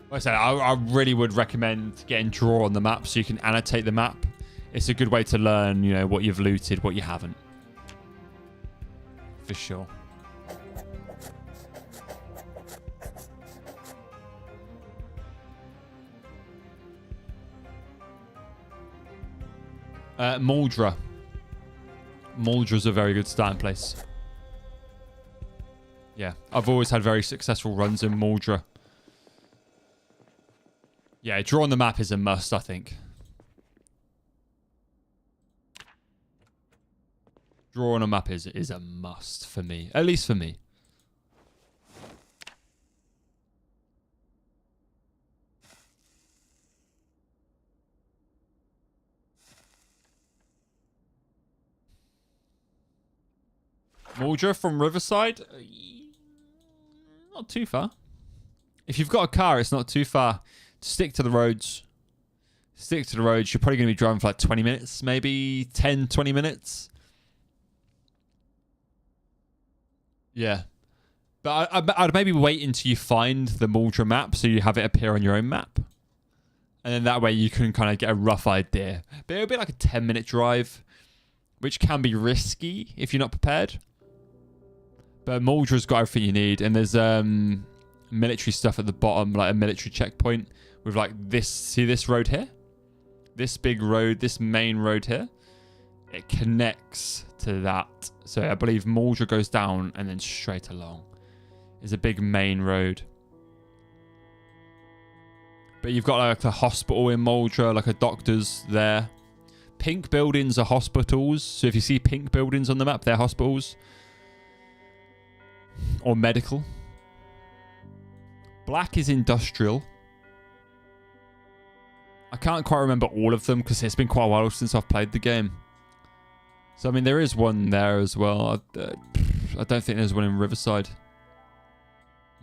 Like I said, I really would recommend getting Draw on the map so you can annotate the map. It's a good way to learn, you know, what you've looted, what you haven't. For sure. Muldra. Muldra's a very good starting place. Yeah, I've always had very successful runs in Muldra. Yeah, Draw on the map is a must, I think. Draw on a map is a must for me. At least for me. Mordra from Riverside? Not too far. If you've got a car, it's not too far. Stick to the roads. Stick to the roads. You're probably going to be driving for like 20 minutes, maybe 10, 20 minutes. Yeah. But I'd maybe wait until you find the Mordra map so you have it appear on your own map. And then that way you can kind of get a rough idea. But it'll be like a 10-minute drive, which can be risky if you're not prepared. But Moldra's got everything you need. And there's military stuff at the bottom, like a military checkpoint with like this. See this road here? This big road, this main road here. It connects to that. So I believe Moldra goes down and then straight along. There's a big main road. But you've got like a hospital in Moldra, like a doctor's there. Pink buildings are hospitals. So if you see pink buildings on the map, they're hospitals. Or medical. Black is industrial. I can't quite remember all of them because it's been quite a while since I've played the game. So, I mean, there is one there as well. I don't think there's one in Riverside.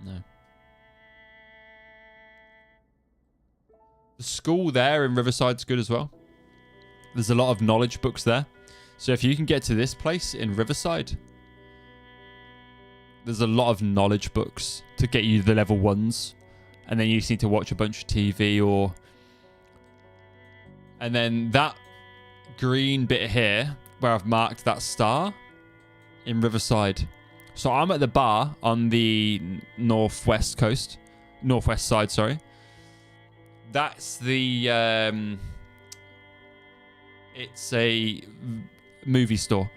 No. The school there in Riverside's good as well. There's a lot of knowledge books there. So if you can get to this place in Riverside, there's a lot of knowledge books to get you the level 1s. And then you just need to watch a bunch of TV or... And then that green bit here, where I've marked that star in Riverside. So I'm at the bar on the northwest coast. Northwest side, sorry. That's the... it's a movie store.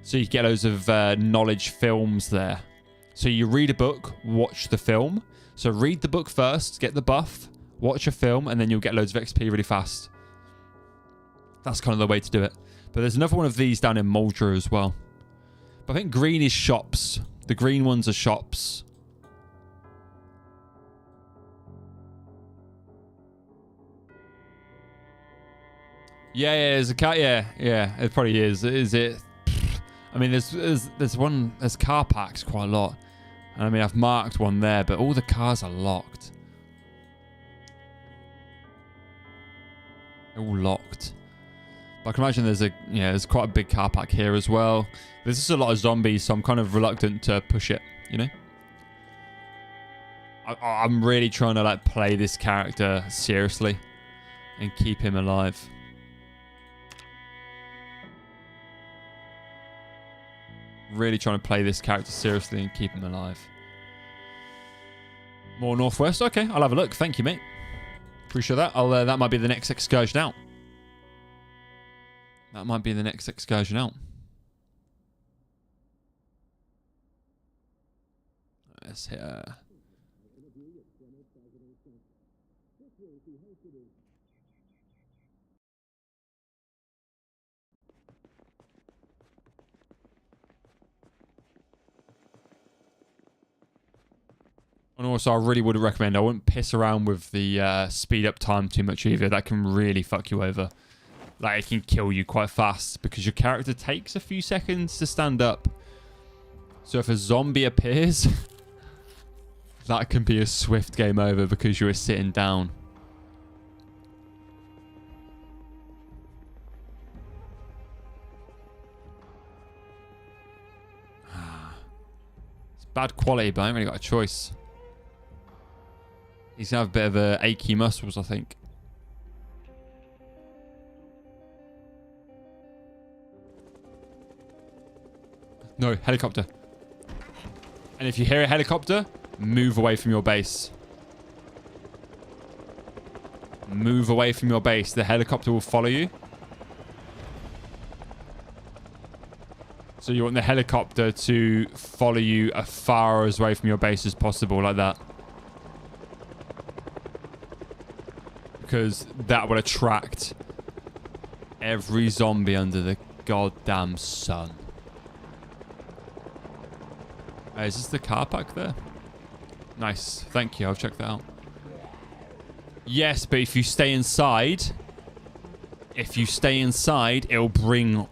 So you get loads of knowledge films there. So you read a book, watch the film. So read the book first, get the buff, watch a film, and then you'll get loads of XP really fast. That's kind of the way to do it. But there's another one of these down in Moldra as well. But I think green is shops. The green ones are shops. Yeah, there's a car. Yeah, it probably is. Is it? I mean, there's car parks quite a lot. And I mean, I've marked one there, but all the cars are locked. They're all locked. But I can imagine there's quite a big car park here as well. There's just a lot of zombies, so I'm kind of reluctant to push it, you know? I'm really trying to like play this character seriously and keep him alive. Really trying to play this character seriously and keep him alive. More northwest. Okay, I'll have a look. Thank you, mate. Appreciate that. That might be the next excursion out. That might be the next excursion out. Let's hit And also, I really would recommend, I wouldn't piss around with the speed up time too much either. That can really fuck you over. Like, it can kill you quite fast because your character takes a few seconds to stand up. So if a zombie appears, that can be a swift game over because you were sitting down. It's bad quality, but I ain't really got a choice. He's going to have a bit of achy muscles, I think. No, helicopter. And if you hear a helicopter, move away from your base. Move away from your base. The helicopter will follow you. So you want the helicopter to follow you as far away from your base as possible, like that. Because that will attract every zombie under the goddamn sun. Is this the car park there? Nice. Thank you. I'll check that out. Yes, but if you stay inside... it'll bring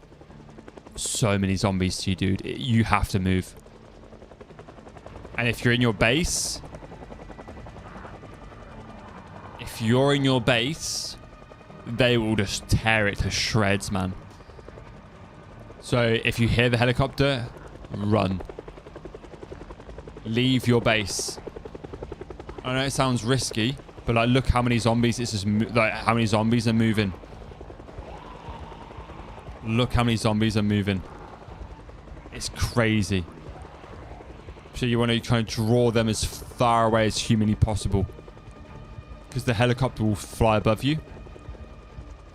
so many zombies to you, dude. You have to move. And if you're in your base... they will just tear it to shreds, man. So if you hear the helicopter, run. Leave your base. I know it sounds risky, but like, look how many zombies how many zombies are moving. Look how many zombies are moving. It's crazy. So you want to try and draw them as far away as humanly possible, because the helicopter will fly above you.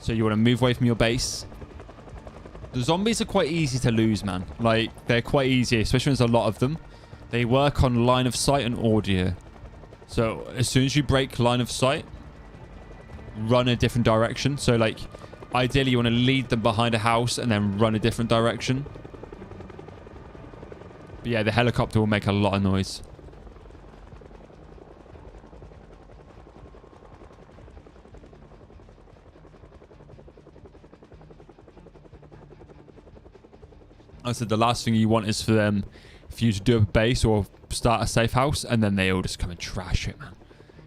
So you want to move away from your base. The zombies are quite easy to lose, man. Like, they're quite easy, especially when there's a lot of them. They work on line of sight and audio. So as soon as you break line of sight, run a different direction. So like, ideally you want to lead them behind a house and then run a different direction. But yeah, the helicopter will make a lot of noise. I said the last thing you want is for you to do a base or start a safe house, and then they all just come and trash it, man.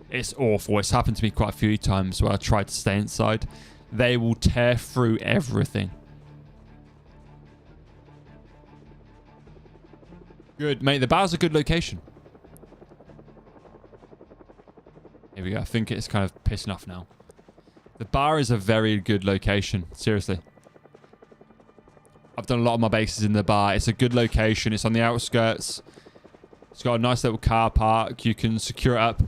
It's awful. It's happened to me quite a few times where I tried to stay inside. They will tear through everything. Good, mate. The bar's a good location. Here we go. I think it's kind of pissing off now. The bar is a very good location. Seriously. I've done a lot of my bases in the bar. It's a good location. It's on the outskirts. It's got a nice little car park. You can secure it up.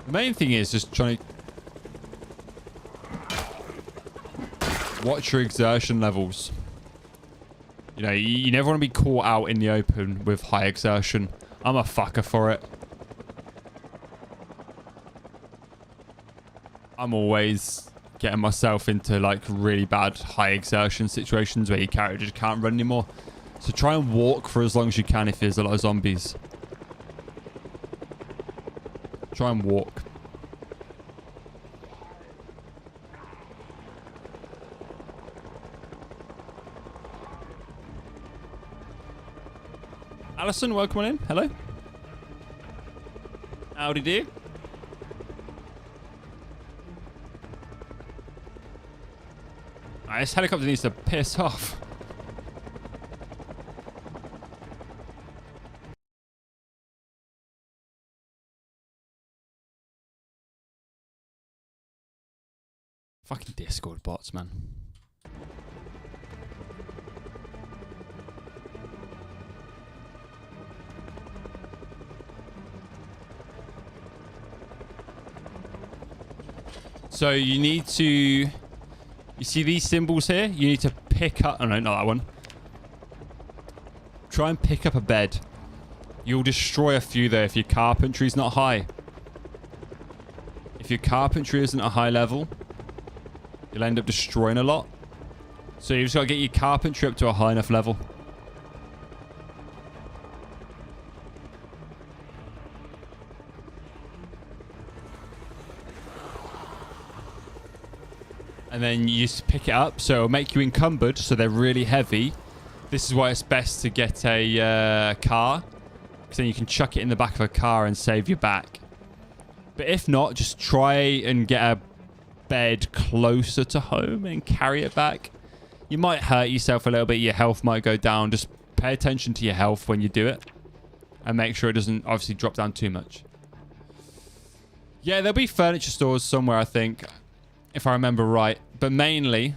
The main thing is just trying to watch your exertion levels. You know, you never want to be caught out in the open with high exertion. I'm a fucker for it. I'm always getting myself into like really bad high exertion situations where your character just can't run anymore. So try and walk for as long as you can if there's a lot of zombies. Try and walk. Alison, welcome on in. Hello. Howdy do. This helicopter needs to piss off. Fucking Discord bots, man. So you need to... You see these symbols here? You need to pick up... Oh no, not that one. Try and pick up a bed. You'll destroy a few there if your carpentry is not high. If your carpentry isn't a high level, you'll end up destroying a lot. So you've just got to get your carpentry up to a high enough level. And then you just pick it up, so it'll make you encumbered, so they're really heavy. This is why it's best to get a car, because then you can chuck it in the back of a car and save your back. But if not, just try and get a bed closer to home and carry it back. You might hurt yourself a little bit, your health might go down. Just pay attention to your health when you do it, and make sure it doesn't obviously drop down too much. Yeah, there'll be furniture stores somewhere, I think, if I remember right. But mainly,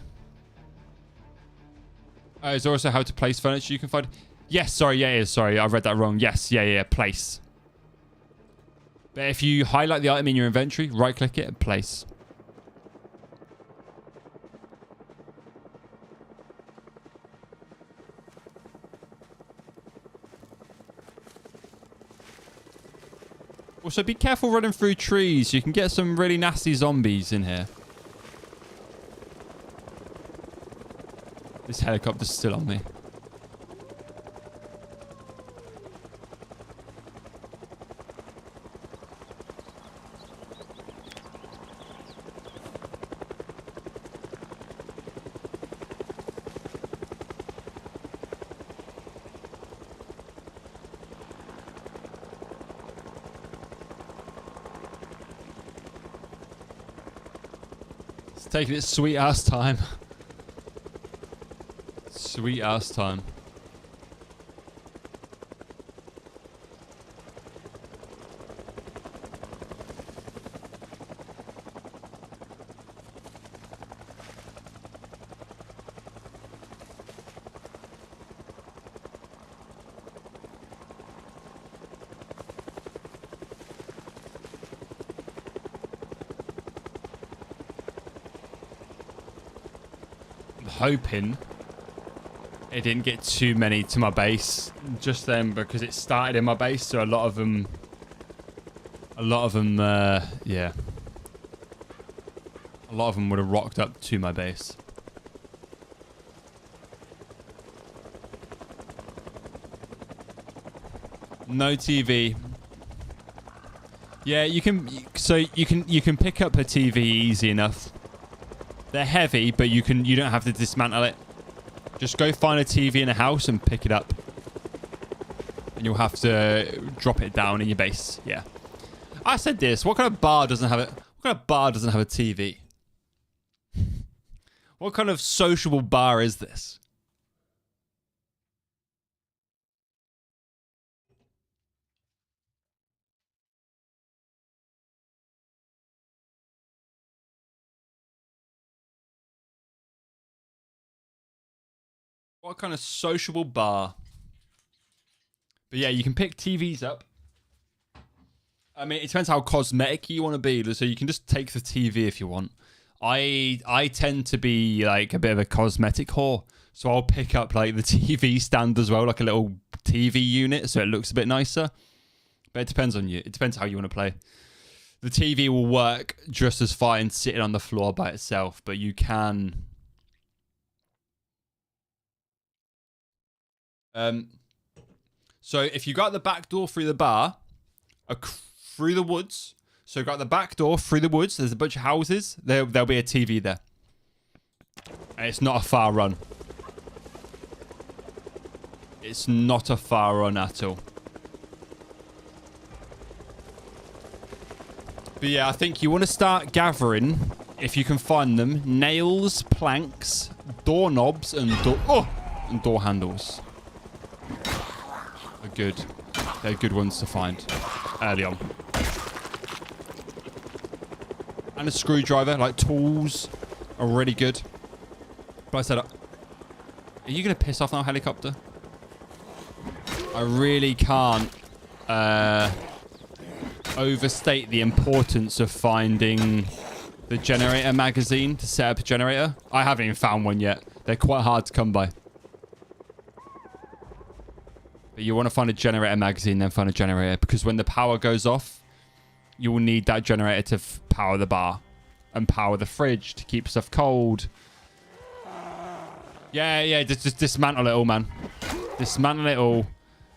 there's also how to place furniture you can find. Yes, sorry, yeah, it is. Sorry, I read that wrong. Yes, yeah, place. But if you highlight the item in your inventory, right-click it and place. Also, be careful running through trees. You can get some really nasty zombies in here. This helicopter's still on me. It's taking its sweet ass time. Sweet ass time. I'm hoping it didn't get too many to my base just then because it started in my base, so a lot of them, yeah. A lot of them would have rocked up to my base. No TV. Yeah, you can, so you can pick up a TV easy enough. They're heavy, but you don't have to dismantle it. Just go find a TV in a house and pick it up. And you'll have to drop it down in your base. Yeah. I said this. What kind of bar doesn't have it? What kind of bar doesn't have a TV? What kind of sociable bar is this? What kind of sociable bar? But yeah, you can pick TVs up. I mean, it depends how cosmetic you want to be. So you can just take the TV if you want. I tend to be like a bit of a cosmetic whore. So I'll pick up like the TV stand as well, like a little TV unit, so it looks a bit nicer. But it depends on you. It depends how you want to play. The TV will work just as fine sitting on the floor by itself, but you can... So if you got the back door through the bar, through the woods, so got the back door through the woods, there's a bunch of houses, there'll be a TV there. And it's not a far run. It's not a far run at all. But yeah, I think you want to start gathering, if you can find them, nails, planks, doorknobs, and door handles. Are good. They're good ones to find early on. And a screwdriver, like tools, are really good. But I said, are you going to piss off now, helicopter? I really can't overstate the importance of finding the generator magazine to set up a generator. I haven't even found one yet. They're quite hard to come by. But you want to find a generator magazine, then find a generator. Because when the power goes off, you will need that generator to power the bar. And power the fridge to keep stuff cold. Yeah, just dismantle it all, man. Dismantle it all.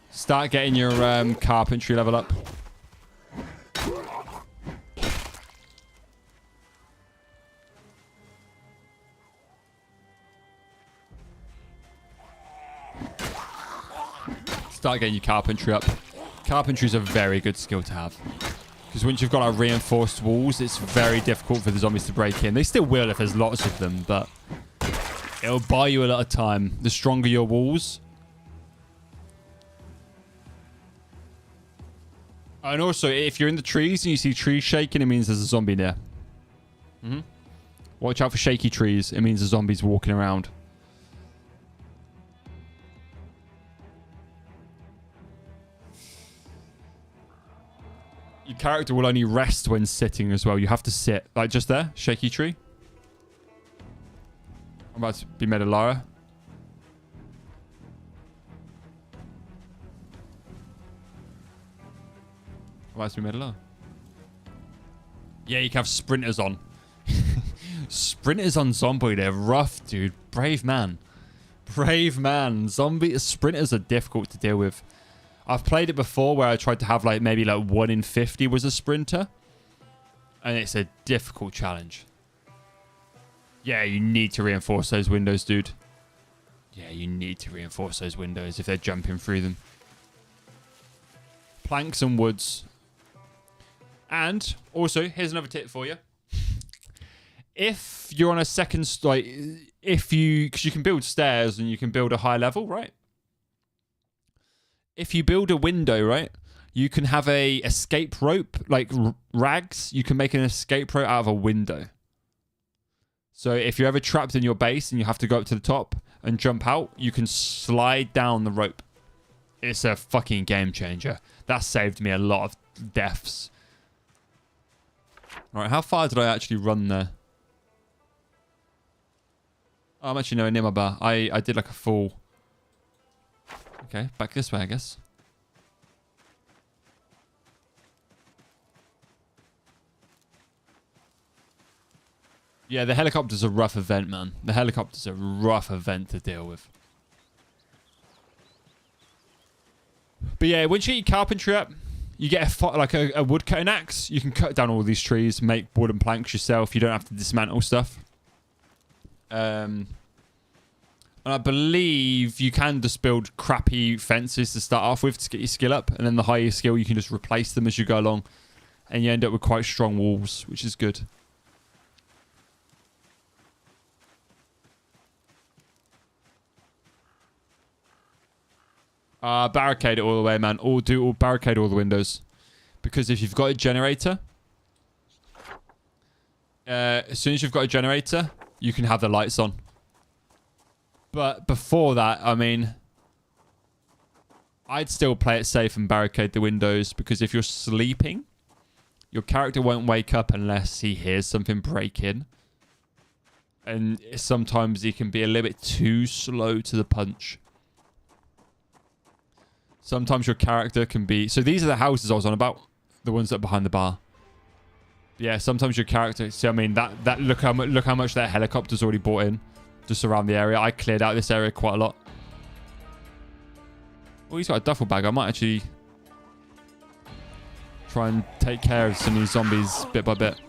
Start getting your carpentry level up. Start getting your carpentry up. Carpentry is a very good skill to have. Because once you've got our reinforced walls, it's very difficult for the zombies to break in. They still will if there's lots of them, but it'll buy you a lot of time. The stronger your walls. And also, if you're in the trees and you see trees shaking, it means there's a zombie there. Watch out for shaky trees. It means the zombie's walking around. Your character will only rest when sitting as well. You have to sit. Like just there. Shaky tree. I'm about to be made a Lara. I'm about to be made a Lara. Yeah, you can have sprinters on. Sprinters on Zomboid, they're rough, dude. Brave man. Brave man. Sprinters are difficult to deal with. I've played it before where I tried to have like maybe like 1 in 50 was a sprinter. And it's a difficult challenge. Yeah, you need to reinforce those windows, dude. Yeah, you need to reinforce those windows if they're jumping through them. Planks and woods. And also, here's another tip for you. If you're on a second, like, because you can build stairs and you can build a high level, right? If you build a window, right, you can have a escape rope, like rags. You can make an escape rope out of a window. So if you're ever trapped in your base and you have to go up to the top and jump out, you can slide down the rope. It's a fucking game changer. That saved me a lot of deaths. All right, how far did I actually run there? Oh, I'm actually nowhere near my bar. I did like a full... Okay, back this way, I guess. Yeah, the helicopter's a rough event, man. The helicopter's a rough event to deal with. But yeah, once you get your carpentry up, you get a wood cutting axe. You can cut down all these trees, make wooden planks yourself. You don't have to dismantle stuff. And I believe you can just build crappy fences to start off with to get your skill up. And then the higher skill, you can just replace them as you go along. And you end up with quite strong walls, which is good. Barricade it all the way, man. Or barricade all the windows. Because if you've got a generator... as soon as you've got a generator, you can have the lights on. But before that, I mean... I'd still play it safe and barricade the windows. Because if you're sleeping, your character won't wake up unless he hears something break in. And sometimes he can be a little bit too slow to the punch. Sometimes your character can be... So these are the houses I was on about. The ones that are behind the bar. But yeah, sometimes your character... See, I mean, look how much that helicopter's already brought in. Just around the area. I cleared out this area quite a lot. Oh, he's got a duffel bag. I might actually... try and take care of some of these zombies bit by bit.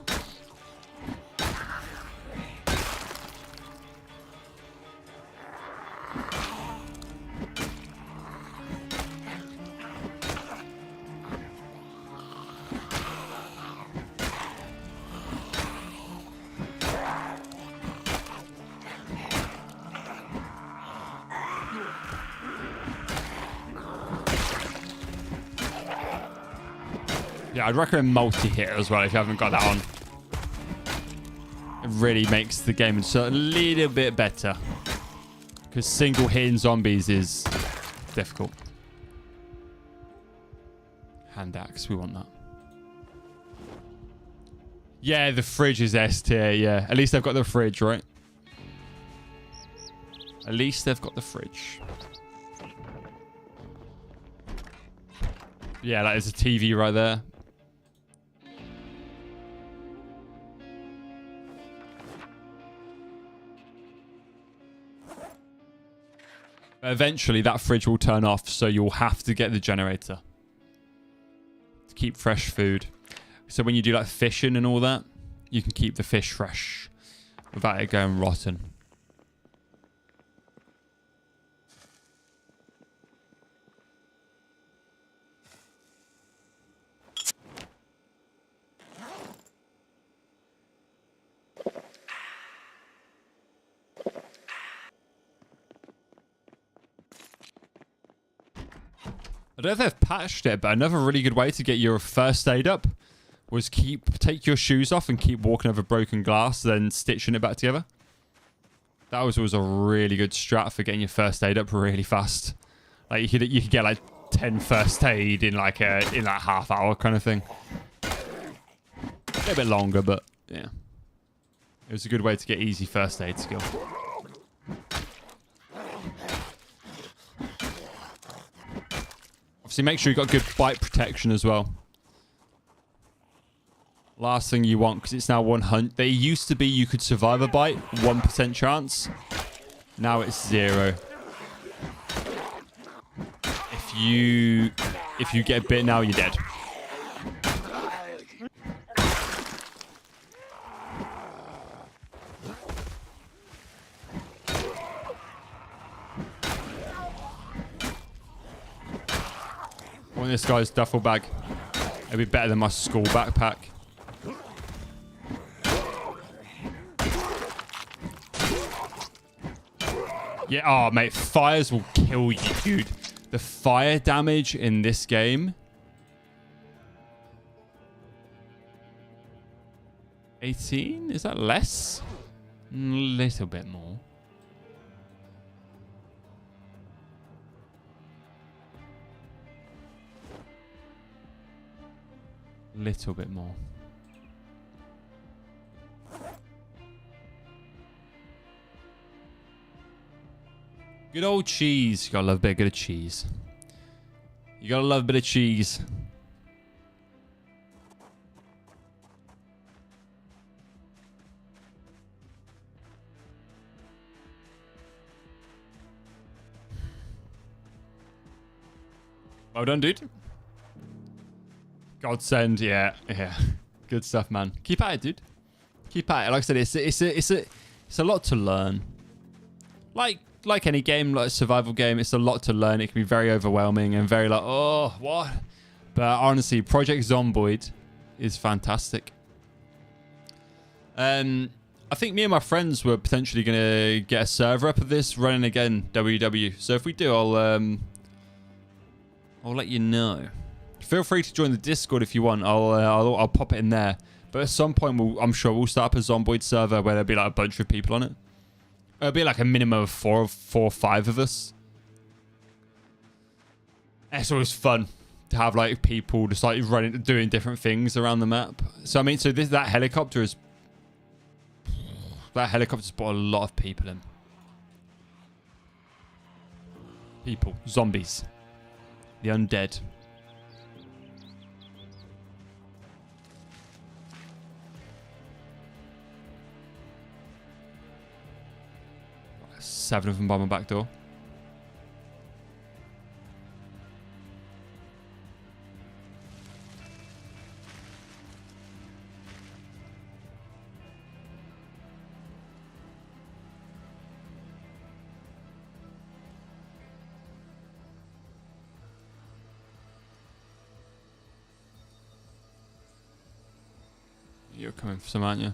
Yeah, I'd recommend multi-hit as well if you haven't got that on. It really makes the game just a little bit better. Because single hitting zombies is difficult. Hand axe, we want that. Yeah, the fridge is S tier, yeah. At least they've got the fridge, right? At least they've got the fridge. Yeah, like there's a TV right there. Eventually, that fridge will turn off, so you'll have to get the generator to keep fresh food. So when you do like fishing and all that, you can keep the fish fresh without it going rotten. I don't know if they've patched it, but another really good way to get your first aid up was take your shoes off and keep walking over broken glass, then stitching it back together. That was a really good strat for getting your first aid up really fast. Like you could get like 10 first aid in like half hour kind of thing. A little bit longer, but yeah. It was a good way to get easy first aid skill. Obviously, make sure you've got good bite protection as well. Last thing you want, because it's now 100. There used to be you could survive a bite, 1% chance. Now it's 0. If you get bit now, you're dead. I want this guy's duffel bag. It'd be better than my school backpack. Yeah, oh mate, fires will kill you, dude. The fire damage in this game. 18? Is that less? A little bit more. Little bit more. Good old cheese. You gotta love a bit of cheese. You gotta love a bit of cheese. Well done, dude. Godsend, yeah. Good stuff, man. Keep at it, dude. Keep at it. Like I said, it's a lot to learn. Like any game, like a survival game, it's a lot to learn. It can be very overwhelming and very like, oh, what? But honestly, Project Zomboid is fantastic. I think me and my friends were potentially going to get a server up of this running again, WW. So if we do, I'll let you know. Feel free to join the Discord if you want. I'll pop it in there. But at some point, I'm sure we'll start up a Zomboid server where there'll be like a bunch of people on it. It'll be like a minimum of four or five of us. It's always fun to have like people just like running, doing different things around the map. So I mean, so that helicopter's brought a lot of people in. People, zombies, the undead. Seven of them by my back door. You're coming for some, aren't you?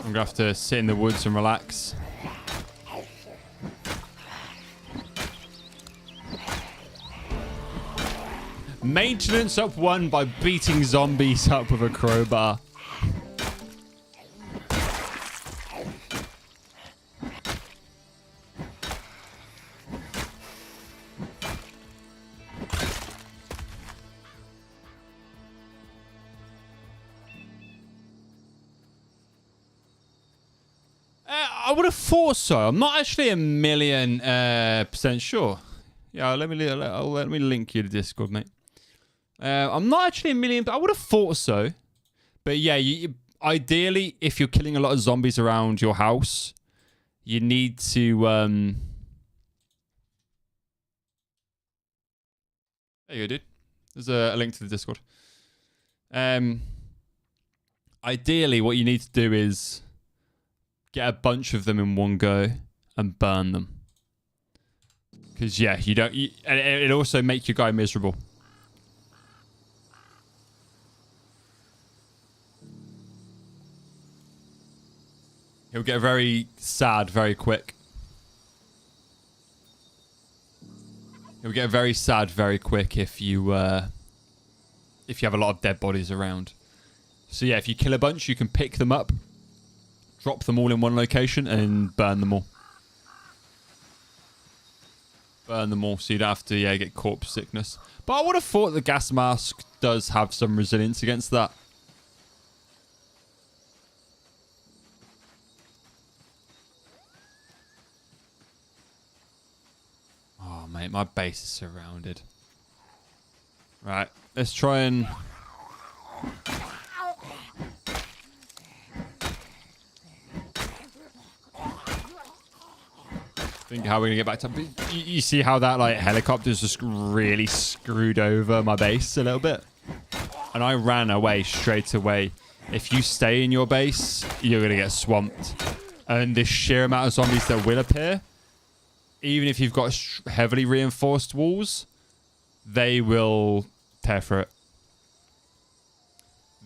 I'm going to have to sit in the woods and relax. Maintenance up 1 by beating zombies up with a crowbar. I would have thought so. I'm not actually a million % sure. Yeah, let me link you to Discord, mate. I'm not actually a million, but I would have thought so. But yeah, ideally, if you're killing a lot of zombies around your house, you need to. There you go, dude. There's a link to the Discord. Ideally, what you need to do is get a bunch of them in one go and burn them. Because, yeah, and it'll also make your guy miserable. He'll get very sad very quick. He'll get very sad very quick if you have a lot of dead bodies around. So, yeah, if you kill a bunch, you can pick them up, drop them all in one location, and burn them all. burn them all so you don't have to, yeah, get corpse sickness. But I would have thought the gas mask does have some resilience against that. Oh, mate, my base is surrounded. Right, let's try and... think how we're gonna get back to... You see how that like helicopter's just really screwed over my base a little bit? And I ran away straight away. If you stay in your base, you're gonna get swamped. And the sheer amount of zombies that will appear, even if you've got heavily reinforced walls, they will tear through it.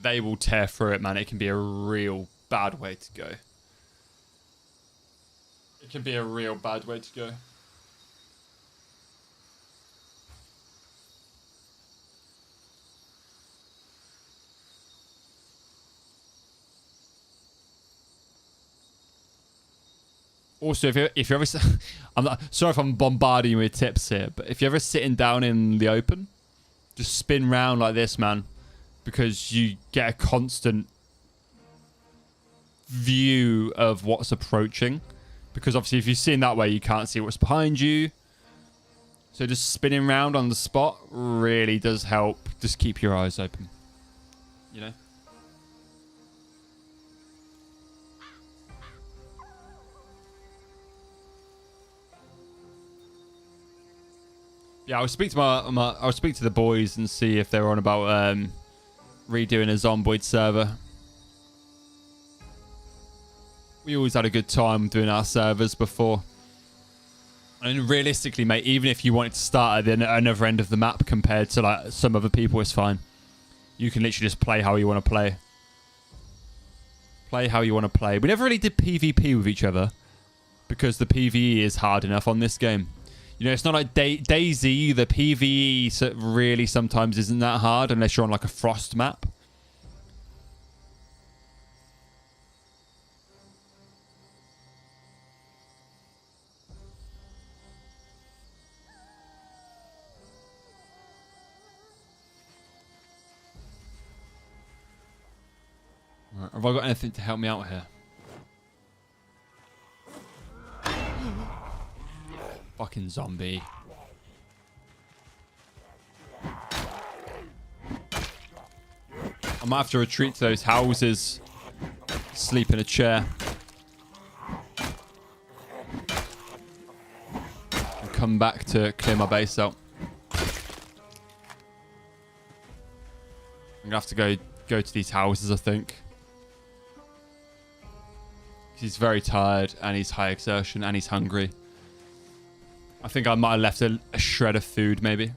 They will tear through it, man. It can be a real bad way to go. It can be a real bad way to go. Also, if you're ever, I'm not sorry if I'm bombarding you with tips here, but if you're ever sitting down in the open, just spin round like this, man, because you get a constant view of what's approaching. Because obviously, if you're sitting that way, you can't see what's behind you. So just spinning round on the spot really does help. Just keep your eyes open, you know. Yeah, I'll speak to I'll speak to the boys and see if they're on about redoing a ZOMBOID server. We always had a good time doing our servers before. And realistically, mate, even if you wanted to start at the another end of the map compared to like some other people, it's fine. You can literally just play how you want to play. Play how you want to play. We never really did PvP with each other because the PvE is hard enough on this game. You know, it's not like DayZ. The PvE really sometimes isn't that hard unless you're on like a frost map. Right, have I got anything to help me out here? Fucking zombie. I might have to retreat to those houses. Sleep in a chair. And come back to clear my base out. I'm gonna have to go to these houses, I think. He's very tired and he's high exertion and he's hungry. I think I might have left a shred of food, maybe.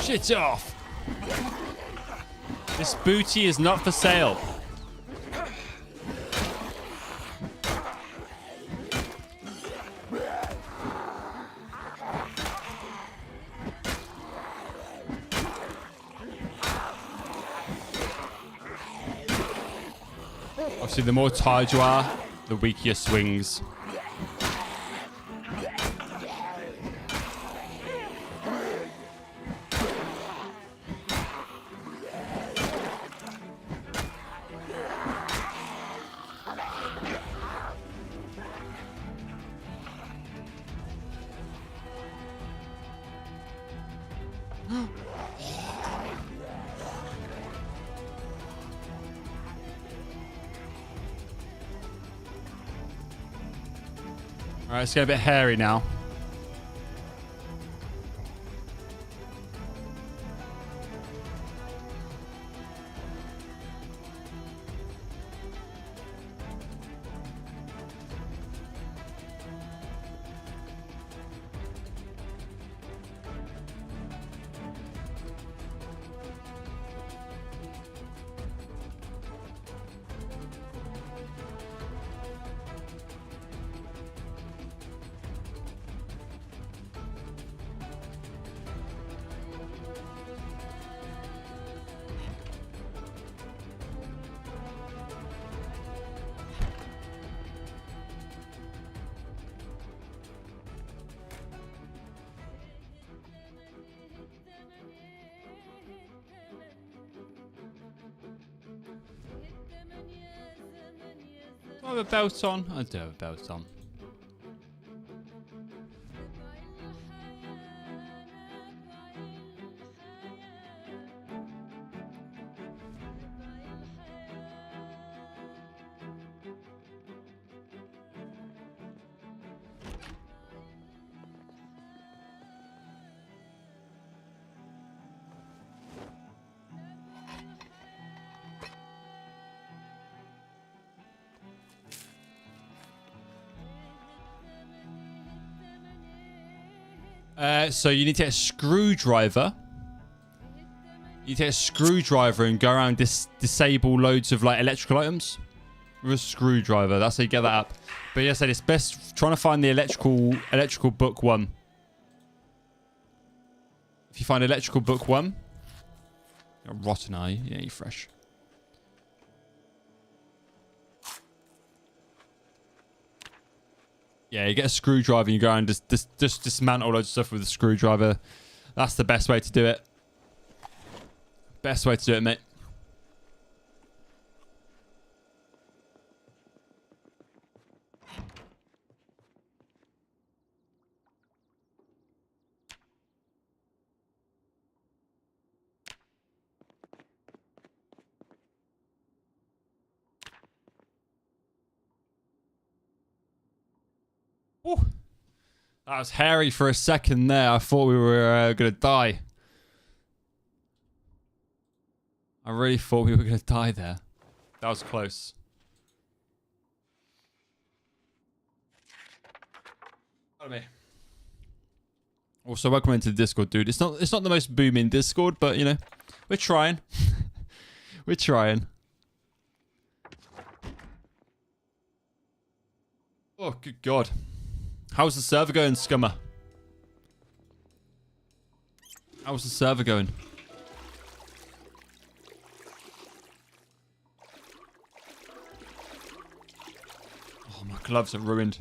Shit off. This booty is not for sale. Obviously, the more tired you are, the weaker your swings. All right, it's getting a bit hairy now. Do I have a belt on? I do have a belt on. So you need to get a screwdriver. You take a screwdriver and go around disable loads of like electrical items with a screwdriver. That's how you get that up. But yes, I said it's best trying to find the electrical book 1. If you find electrical book 1, you're a rotten eye. Yeah, you're fresh. Yeah, you get a screwdriver and you go around and just dismantle loads of stuff with a screwdriver. That's the best way to do it. Best way to do it, mate. Ooh. That was hairy for a second there. I thought we were going to die. I really thought we were going to die there. That was close. Also, welcome into the Discord, dude. It's not the most booming Discord, but you know, we're trying. We're trying. Oh, good God. How's the server going, Scummer? How's the server going? Oh, my gloves are ruined.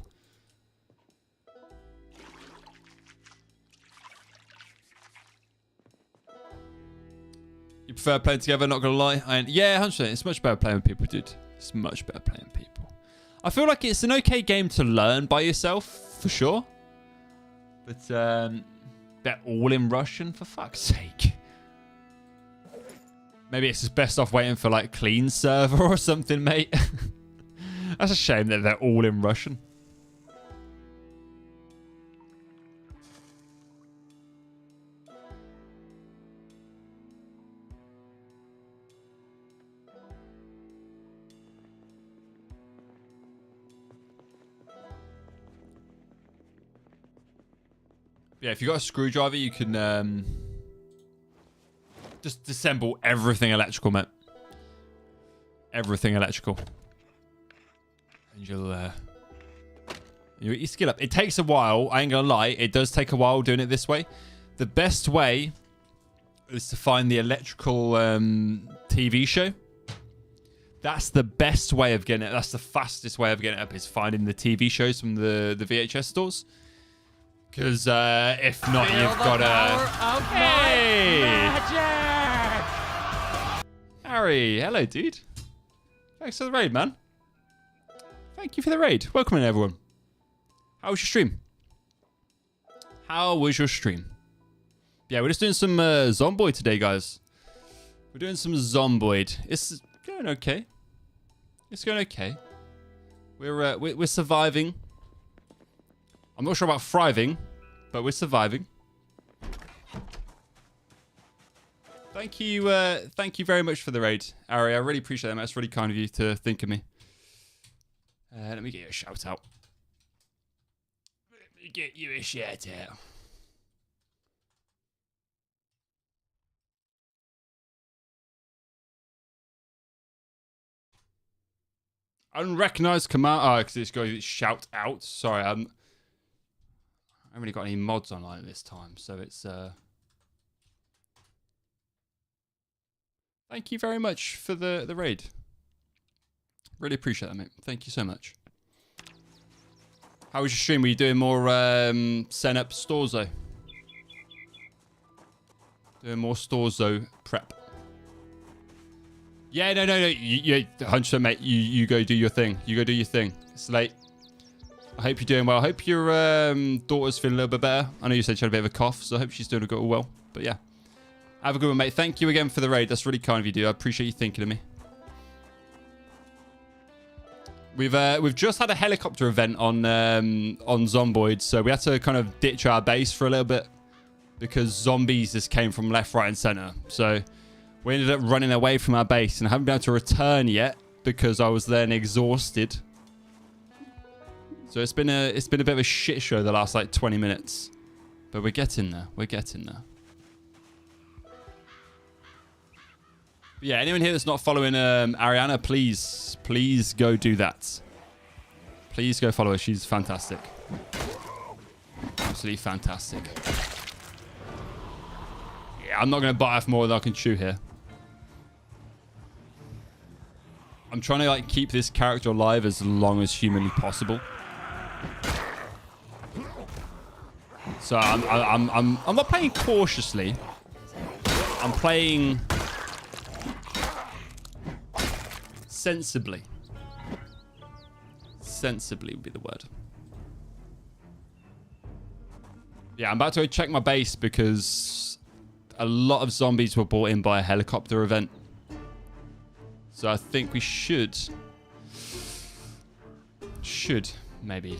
You prefer playing together, not gonna lie? Yeah, 100%. It's much better playing with people, dude. It's much better playing with people. I feel like it's an okay game to learn by yourself, for sure. But, they're all in Russian, for fuck's sake. Maybe it's just best off waiting for, like, clean server or something, mate. That's a shame that they're all in Russian. Yeah, if you got a screwdriver, you can just disassemble everything electrical, mate. Everything electrical. And you'll get your skill up. It takes a while. I ain't gonna lie. It does take a while doing it this way. The best way is to find the electrical TV show. That's the best way of getting it. That's the fastest way of getting it up, is finding the TV shows from the VHS stores. Because if not, you've got a... Hey! Harry, hello, dude. Thanks for the raid, man. Thank you for the raid. Welcome in, everyone. How was your stream? How was your stream? Yeah, we're just doing some ZOMBOID today, guys. We're doing some ZOMBOID. It's going okay. It's going okay. We're surviving. I'm not sure about thriving, but we're surviving. Thank you very much for the raid, Ari. I really appreciate that. That's really kind of you to think of me. Let me get you a shout out. Let me get you a shout out. Unrecognized command. Oh, because it's going to shout out. Sorry, I haven't really got any mods online at this time, so it's. Thank you very much for the raid. Really appreciate that, mate. Thank you so much. How was your stream? Were you doing more setting up stores though? Doing more stores though prep. Yeah, no. You 100%, mate. You go do your thing. You go do your thing. It's late. I hope you're doing well. I hope your daughter's feeling a little bit better. I know you said she had a bit of a cough, so I hope she's doing well. But yeah. Have a good one, mate. Thank you again for the raid. That's really kind of you, dude. I appreciate you thinking of me. We've just had a helicopter event on Zomboid, so we had to kind of ditch our base for a little bit because zombies just came from left, right, and center. So we ended up running away from our base and haven't been able to return yet because I was then exhausted. So it's been a bit of a shit show the last like 20 minutes, but we're getting there. We're getting there. But yeah, anyone here that's not following Ariana, please go do that. Please go follow her. She's fantastic. Absolutely fantastic. Yeah, I'm not going to bite off more than I can chew here. I'm trying to like keep this character alive as long as humanly possible. So I'm not playing cautiously. I'm playing sensibly. Sensibly would be the word. Yeah, I'm about to go check my base because a lot of zombies were brought in by a helicopter event. So I think we should maybe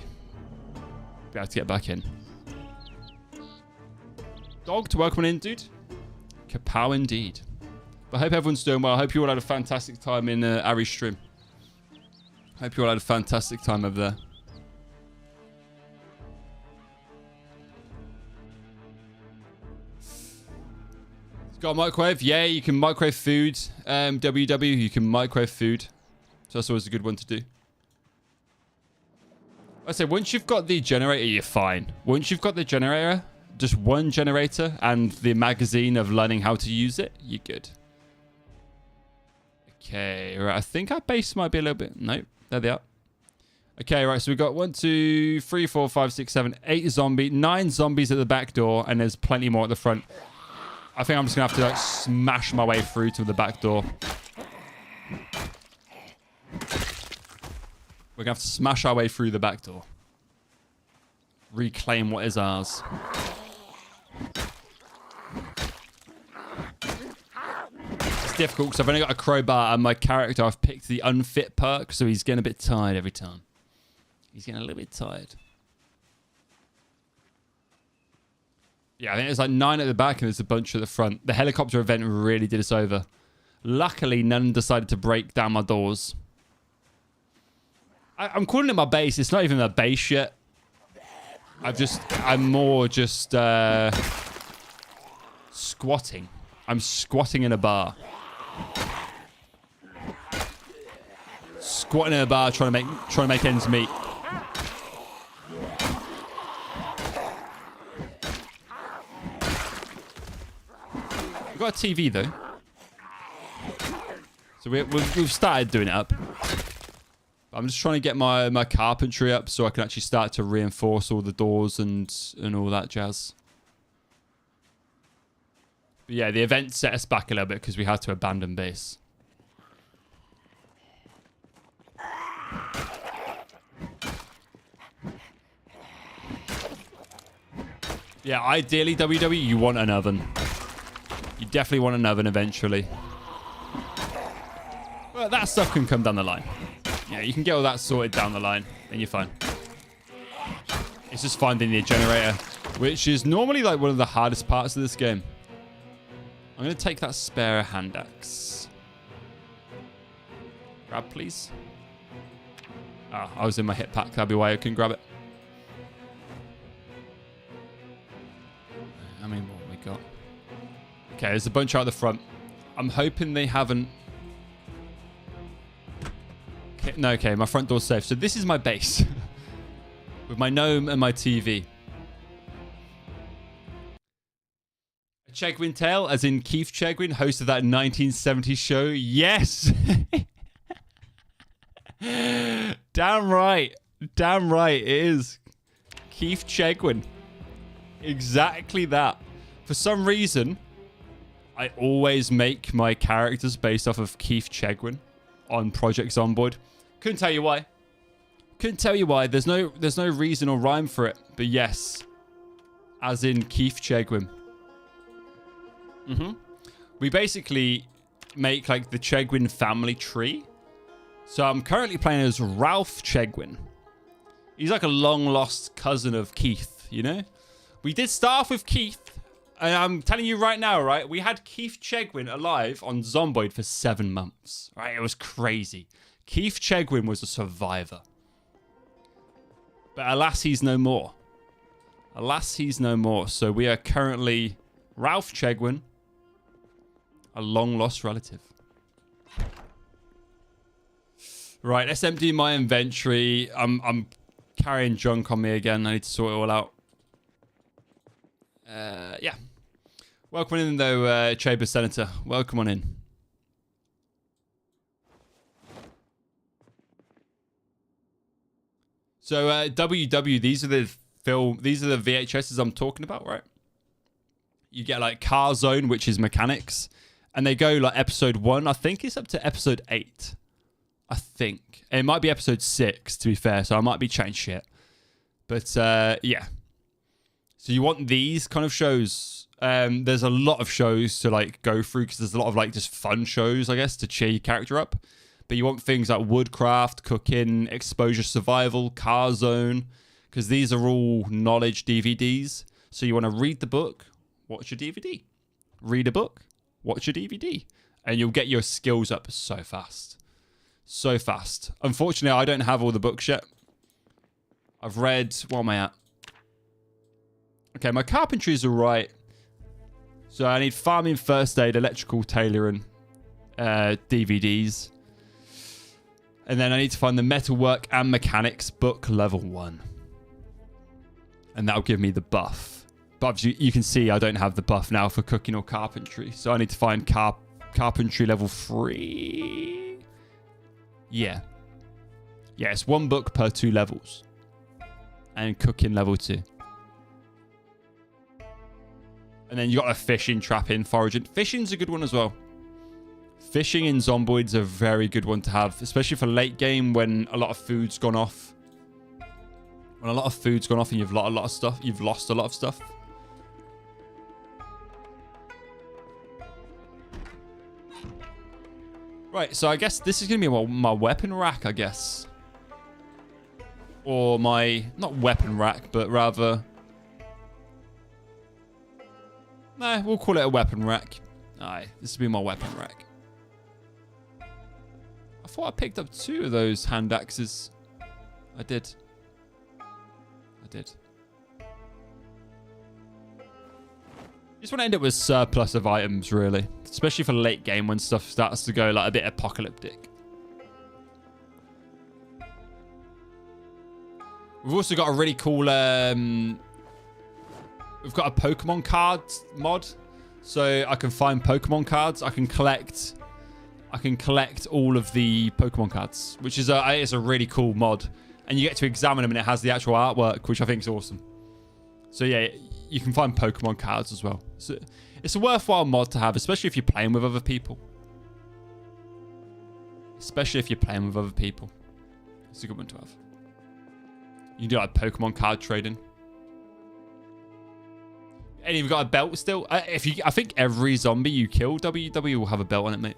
be able to get back in. Dog to welcome in, dude. Kapow indeed. But I hope everyone's doing well. I hope you all had a fantastic time in Ari's stream. Hope you all had a fantastic time over there. It's got a microwave. Yeah, you can microwave food. WW, you can microwave food. So that's always a good one to do. I say, once you've got the generator, you're fine. Once you've got the generator, just one generator and the magazine of learning how to use it, you're good. Okay, right. I think our base might be a little bit... Nope, there they are. Okay, right. So we've got 1, 2, 3, 4, 5, 6, 7, 8 zombies. 9 zombies at the back door, and there's plenty more at the front. I think I'm just going to have to like smash my way through to the back door. We're going to have to smash our way through the back door. Reclaim what is ours. It's difficult because I've only got a crowbar and my character, I've picked the unfit perk, so he's getting a bit tired every time. He's getting a little bit tired. Yeah, I think there's like 9 at the back and there's a bunch at the front. The helicopter event really did us over. Luckily, none decided to break down my doors. I'm calling it my base. It's not even a base yet. I'm more just squatting. I'm squatting in a bar. Squatting in a bar trying to make ends meet. We've got a TV though. So we've started doing it up. I'm just trying to get my carpentry up so I can actually start to reinforce all the doors and all that jazz. But yeah, the event set us back a little bit because we had to abandon base. Yeah, ideally, WW, you want an oven. You definitely want an oven eventually. Well, that stuff can come down the line. Yeah, you can get all that sorted down the line, and you're fine. It's just finding the generator, which is normally like one of the hardest parts of this game. I'm going to take that spare hand axe. Grab, please. Ah, I was in my hit pack. That'll be why I couldn't grab it. I mean, what have we got? Okay, there's a bunch out the front. I'm hoping they haven't... Okay, no, okay, my front door's safe. So this is my base. With my gnome and my TV. A CHEGWIN tale, as in Keith CHEGWIN, host of that 1970s show. Yes! Damn right. Damn right, it is. Keith CHEGWIN. Exactly that. For some reason, I always make my characters based off of Keith CHEGWIN on Project ZOMBOID. Couldn't tell you why. Couldn't tell you why. There's no reason or rhyme for it. But yes. As in Keith CHEGWIN. We basically make like the CHEGWIN family tree. So I'm currently playing as Ralph CHEGWIN. He's like a long lost cousin of Keith, you know? We did start off with Keith. And I'm telling you right now, right? We had Keith CHEGWIN alive on ZOMBOID for 7 months. Right? It was crazy. Keith CHEGWIN was a survivor. But alas, he's no more. Alas, he's no more. So we are currently Ralph CHEGWIN, a long-lost relative. Right, let's empty my inventory. I'm carrying junk on me again. I need to sort it all out. Yeah. Welcome in, though, Chamber Senator. Welcome on in. So WW, these are the VHSs I'm talking about, right? You get like Car Zone, which is mechanics, and they go like episode 1. I think it's up to episode 8. I think it might be episode 6 to be fair, so I might be chatting shit. But yeah. So you want these kind of shows. There's a lot of shows to like go through because there's a lot of like just fun shows, I guess, to cheer your character up. But you want things like woodcraft, cooking, exposure survival, Car Zone, because these are all knowledge DVDs. So you want to read the book, watch your DVD. Read a book, watch your DVD. And you'll get your skills up so fast. So fast. Unfortunately, I don't have all the books yet. I've read... What am I at? Okay, my carpentry is alright. So I need farming, first aid, electrical, tailoring, DVDs. And then I need to find the metalwork and mechanics book level 1. And that'll give me the buff. But obviously you can see I don't have the buff now for cooking or carpentry. So I need to find carpentry level 3. Yeah. Yeah, it's 1 book per 2 levels. And cooking level 2. And then you got a fishing, trapping, foraging. Fishing's a good one as well. Fishing in Zomboid's a very good one to have, especially for late game when a lot of food's gone off. When a lot of food's gone off and you've lost a lot of stuff. You've lost a lot of stuff. Right, so I guess this is going to be my weapon rack, I guess. Or my... Not weapon rack, but rather... Nah, we'll call it a weapon rack. Aye, this will be my weapon rack. I thought I picked up 2 of those hand axes. I did. I did. Just want to end up with surplus of items, really. Especially for late game when stuff starts to go like a bit apocalyptic. We've also got a really cool... we've got a Pokemon card mod. So I can find Pokemon cards. I can collect all of the Pokemon cards, which is it's a really cool mod. And you get to examine them and it has the actual artwork, which I think is awesome. So yeah, you can find Pokemon cards as well. So it's a worthwhile mod to have, especially if you're playing with other people. Especially if you're playing with other people. It's a good one to have. You can do like Pokemon card trading. And you've got a belt still. I think every zombie you kill, WW will have a belt on it, mate.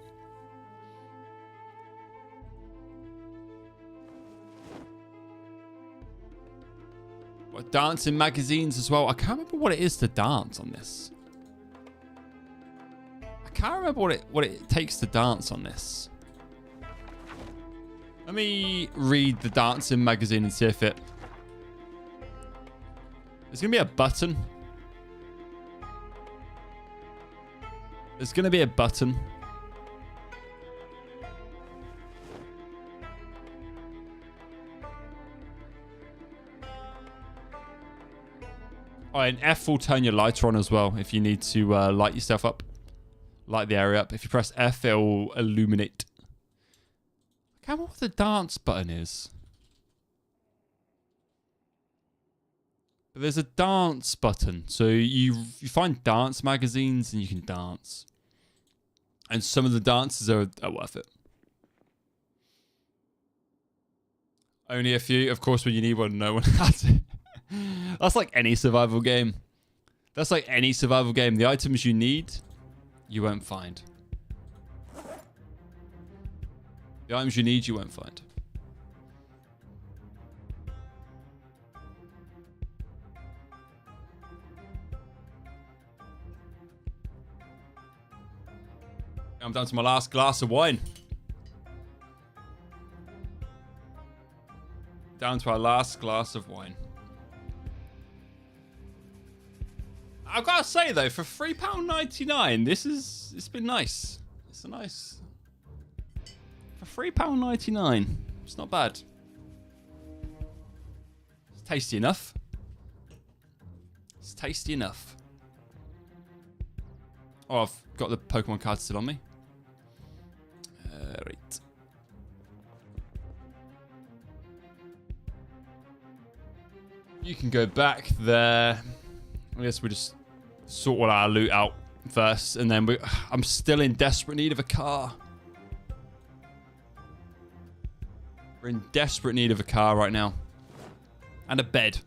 Got dancing magazines as well. I can't remember what it is to dance on this. I can't remember what it takes to dance on this. Let me read the dancing magazine and see if it... There's going to be a button. There's going to be a button. Oh, and F will turn your lighter on as well if you need to light yourself up. Light the area up. If you press F, it'll illuminate. I can't remember what the dance button is. But there's a dance button. So you find dance magazines and you can dance. And some of the dances are worth it. Only a few. Of course, when you need one, no one has it. That's like any survival game. That's like any survival game. The items you need, you won't find. The items you need, you won't find. I'm down to my last glass of wine. Down to our last glass of wine. I've got to say though, for £3.99, it's been nice. It's a nice... For £3.99, it's not bad. It's tasty enough. It's tasty enough. Oh, I've got the Pokemon cards still on me. Right. You can go back there. I guess we just sort all our loot out first, and then I'm still in desperate need of a car. We're in desperate need of a car right now. And a bed.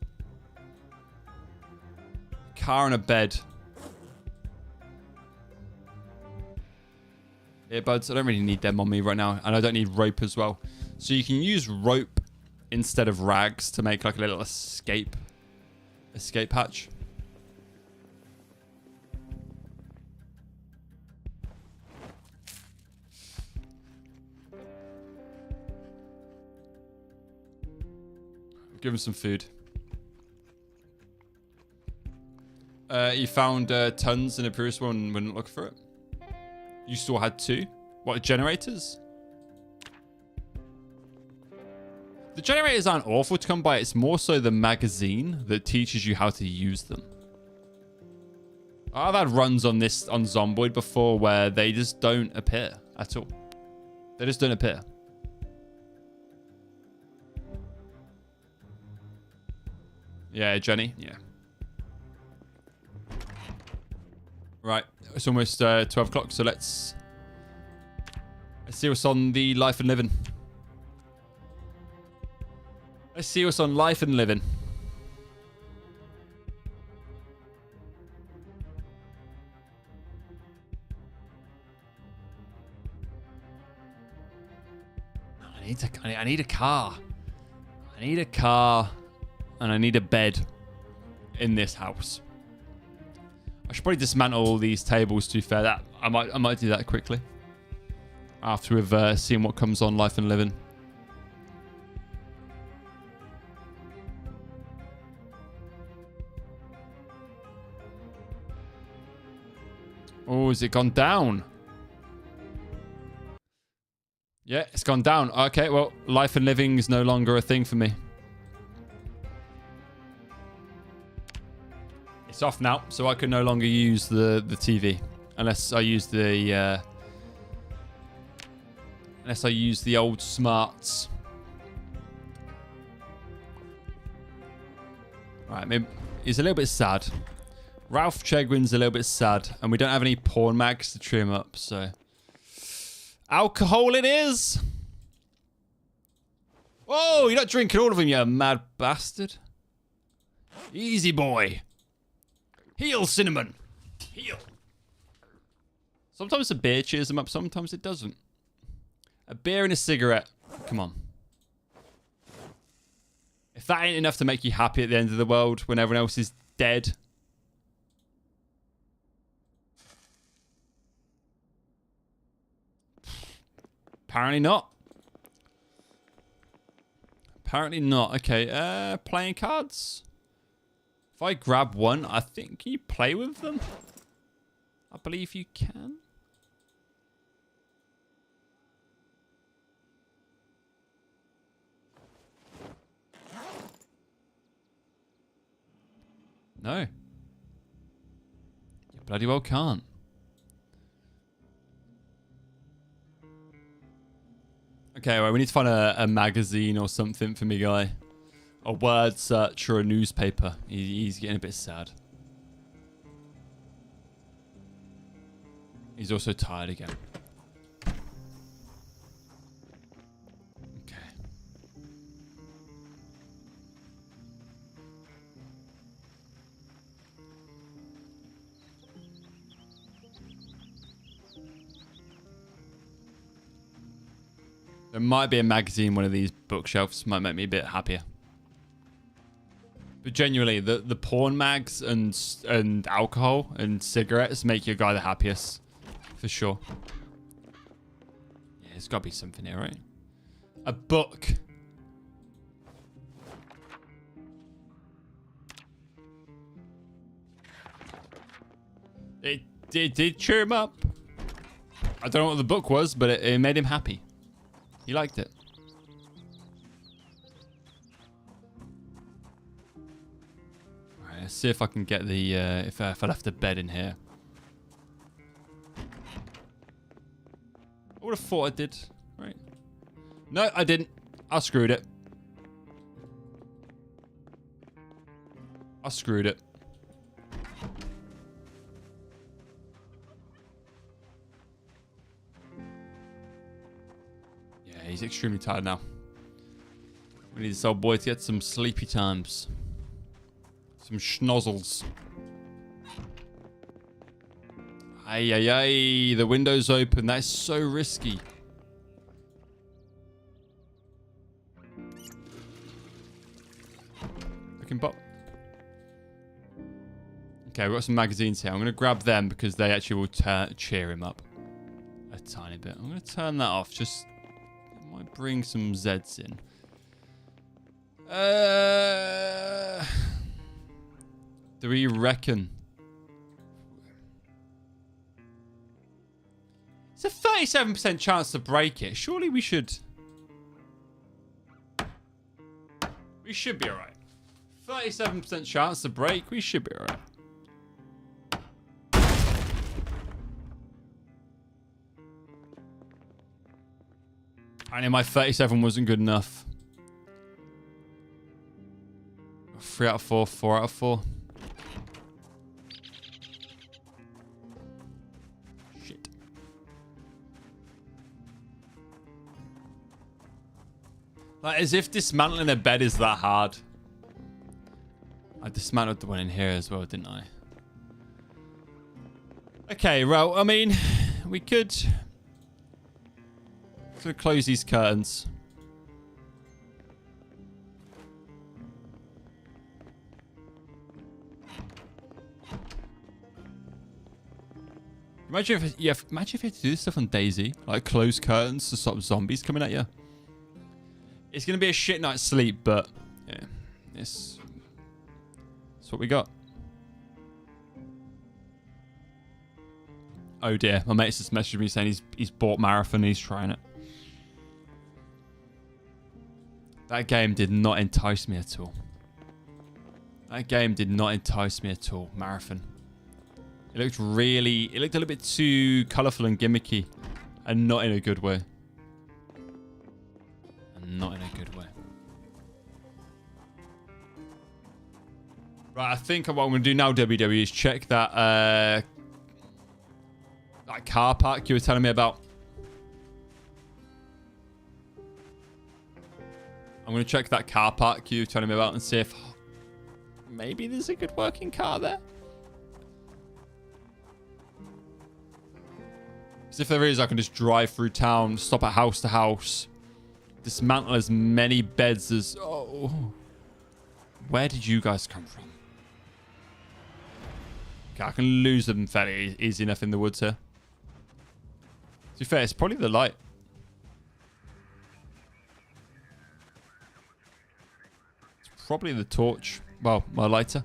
Car and a bed. Earbuds, I don't really need them on me right now, and I don't need rope as well. So you can use rope instead of rags to make like a little escape hatch. Give him some food. You found tons in a previous one and wouldn't look for it. You still had 2? What, generators? The generators aren't awful to come by. It's more so the magazine that teaches you how to use them. I've had runs on Zomboid before where they just don't appear at all. They just don't appear. Yeah, Jenny. Yeah. Right. It's almost 12 o'clock, so let's see what's on the life and living. Let's see what's on life and living. I need a car. I need a car. And I need a bed in this house. I should probably dismantle all these tables, to be fair. That I might do that quickly. After we've seen what comes on Life and Living. Oh, has it gone down? Yeah, it's gone down. Okay, well, Life and Living is no longer a thing for me. It's off now, so I can no longer use the TV unless I use the old smarts. Right, maybe he's a little bit sad. Ralph CHEGWIN's a little bit sad, and we don't have any porn mags to cheer him up, so alcohol it is. Whoa, you're not drinking all of them, you mad bastard. Easy boy. Heal, Cinnamon. Heal. Sometimes a beer cheers him up, sometimes it doesn't. A beer and a cigarette. Come on. If that ain't enough to make you happy at the end of the world when everyone else is dead. Apparently not. Apparently not. Okay, playing cards. If I grab one, I think, can you play with them? I believe you can. No. You bloody well can't. Okay, well, we need to find a magazine or something for me, guy. A word search or a newspaper. He's getting a bit sad. He's also tired again. Okay. There might be a magazine in one of these bookshelves. Might make me a bit happier. But genuinely, the porn mags and alcohol and cigarettes make your guy the happiest. For sure. Yeah, there's got to be something here, right? A book. It did cheer him up. I don't know what the book was, but it made him happy. He liked it. Alright, let's see if I can get the if I left a bed in here. I would have thought I did. Right. No, I didn't. I screwed it. I screwed it. Yeah, he's extremely tired now. We need this old boy to get some sleepy times. Some schnozzles. Ay, ay, ay. The window's open. That is so risky. Looking bot. Okay, we've got some magazines here. I'm going to grab them because they actually will cheer him up a tiny bit. I'm going to turn that off. Just it might bring some Zeds in. Do we reckon? It's a 37% chance to break it. Surely we should... We should be alright. 37% chance to break. We should be alright. I know my 37 wasn't good enough. 3 out of 4, 4 out of 4. Shit. Like, as if dismantling a bed is that hard. I dismantled the one in here as well, didn't I? Okay, well, I mean, we could close these curtains. Imagine if you had to do this stuff on DayZ, like close curtains to stop zombies coming at you. It's gonna be a shit night's sleep, but yeah, that's what we got. Oh dear, my mate's just messaged me saying he's bought Marathon and he's trying it. That game did not entice me at all. That game did not entice me at all, Marathon. It looked a little bit too colourful and gimmicky. And not in a good way. And not in a good way. Right, I think what I'm going to do now, WWE, is check that car park you were telling me about. I'm going to check that car park you were telling me about and see if maybe there's a good working car there. Because if there is, I can just drive through town, stop at house to house, dismantle as many beds as... Oh. Where did you guys come from? Okay, I can lose them fairly easy enough in the woods here. To be fair, it's probably the light. It's probably the torch. Well, my lighter.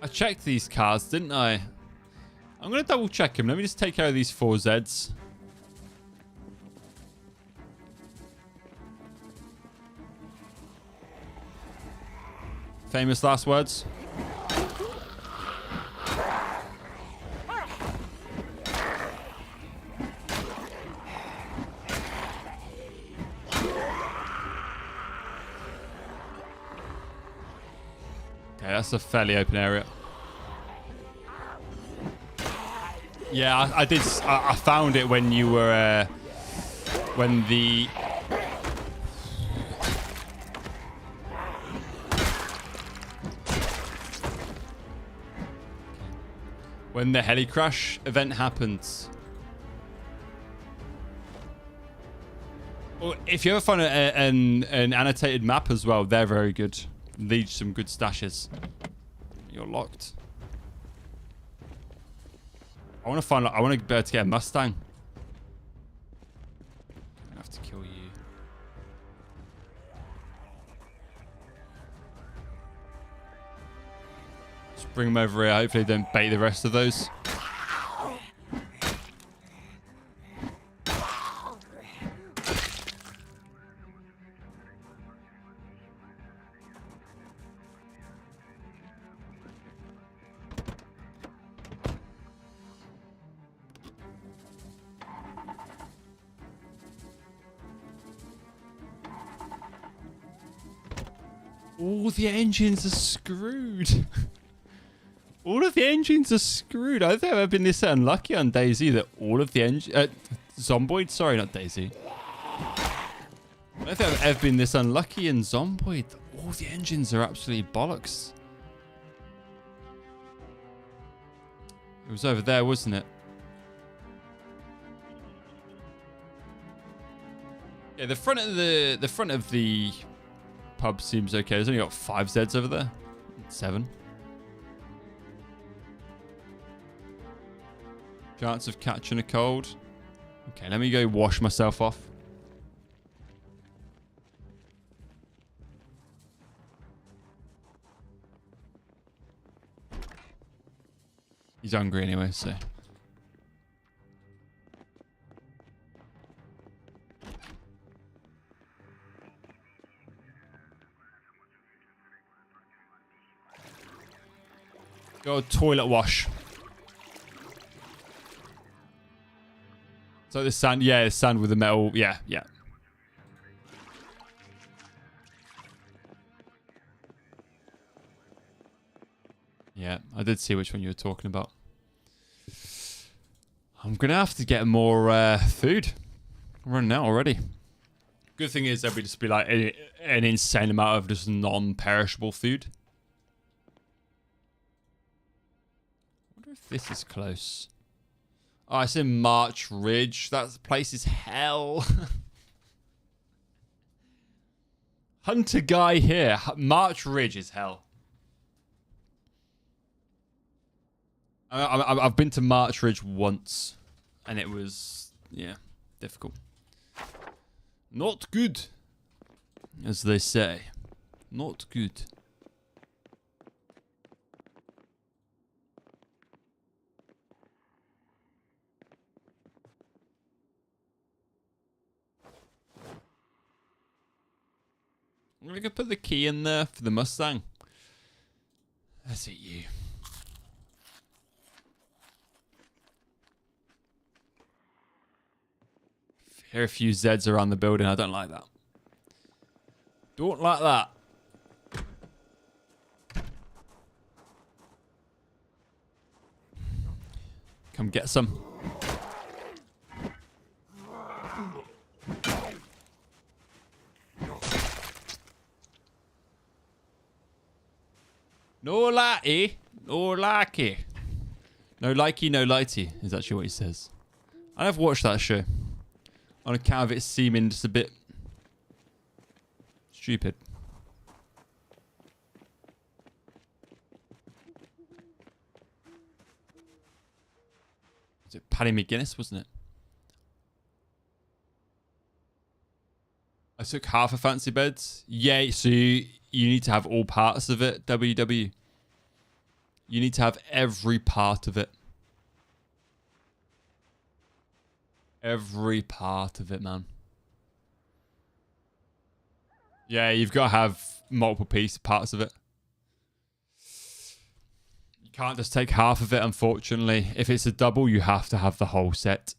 I checked these cars, didn't I? I'm going to double check them. Let me just take care of these 4 Zs. Famous last words. Okay, that's a fairly open area. Yeah, I did. I found it when you were, when the heli crash event happens. Well, if you ever find an annotated map as well, they're very good. Lead some good stashes. You're locked. I want to find. I want to be able to get a Mustang. I have to kill you. Just bring them over here. Hopefully, they don't bait the rest of those. All the engines are screwed. All of the engines are screwed. I don't think I've ever been this unlucky on DayZ that all of the engines... Zomboid? Sorry, not DayZ. I don't think I've ever been this unlucky in Zomboid. All the engines are absolutely bollocks. It was over there, wasn't it? Yeah, the front of the pub seems okay. There's only got 5 Zs over there. 7. Chance of catching a cold. Okay, let me go wash myself off. He's hungry anyway, so. Go toilet wash. So the sand, yeah, the sand with the metal, yeah, yeah. Yeah, I did see which one you were talking about. I'm gonna have to get more food. I'm running out already. Good thing is there'll just be like an insane amount of just non-perishable food. If this is close. Oh, it's in March Ridge. That place is hell. Hunter guy here. March Ridge is hell. I've been to March Ridge once, and it was, yeah, difficult. Not good, as they say. Not good. I'm going to put the key in there for the Mustang. That's it, you. Here are a few Zs around the building. I don't like that. Don't like that. Come get some. No latte. or likey. No likey, no lighty is actually what he says. I never watched that show on account of it seeming just a bit stupid. Was it Paddy McGuinness, wasn't it? I took half a fancy beds. Yeah, so you need to have all parts of it, WW. You need to have every part of it. Every part of it, man. Yeah, you've got to have multiple parts of it. You can't just take half of it, unfortunately. If it's a double, you have to have the whole set.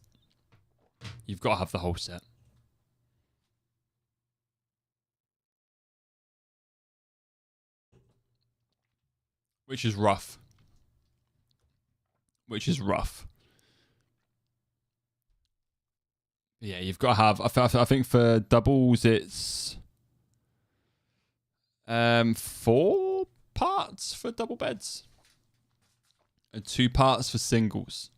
You've got to have the whole set. Which is rough. Which is rough. Yeah, you've got to have... I think for doubles, it's... 4 parts for double beds. And 2 parts for singles.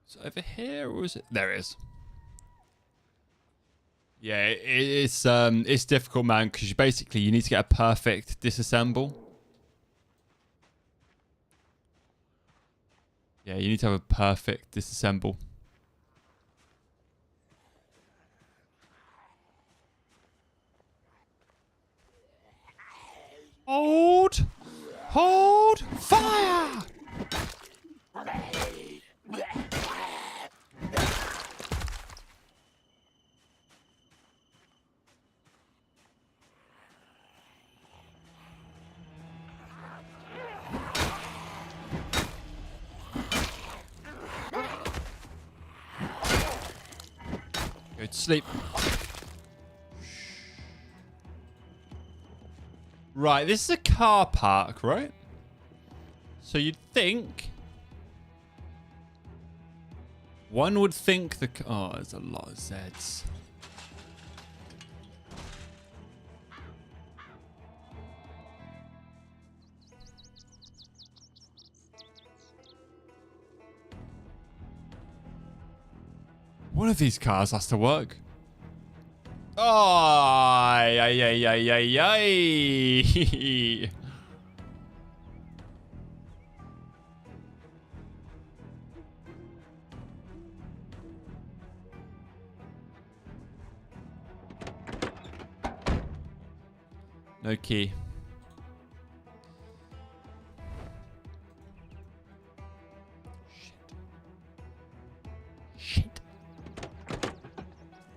Is it over here, or is it? There it is. Yeah, it's difficult, man, because you need to get a perfect disassemble. Yeah, you need to have a perfect disassemble. Hold! Hold! Fire! Go to sleep. Right, this is a car park, right? So you'd think... One would think the... Oh, there's a lot of Zs. One of these cars has to work. Oh, yay. No key.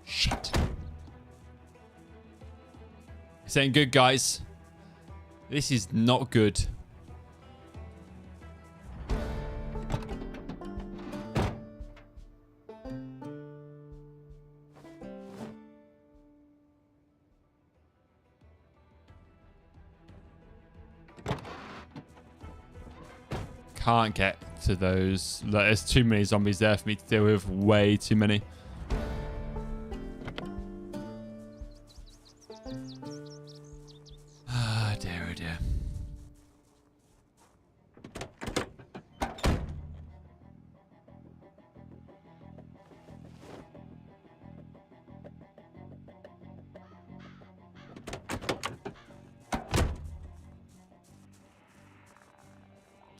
Shit. This ain't good, guys. This is not good. Can't get to those. There's too many zombies there for me to deal with. Way too many. Ah, dear, oh dear.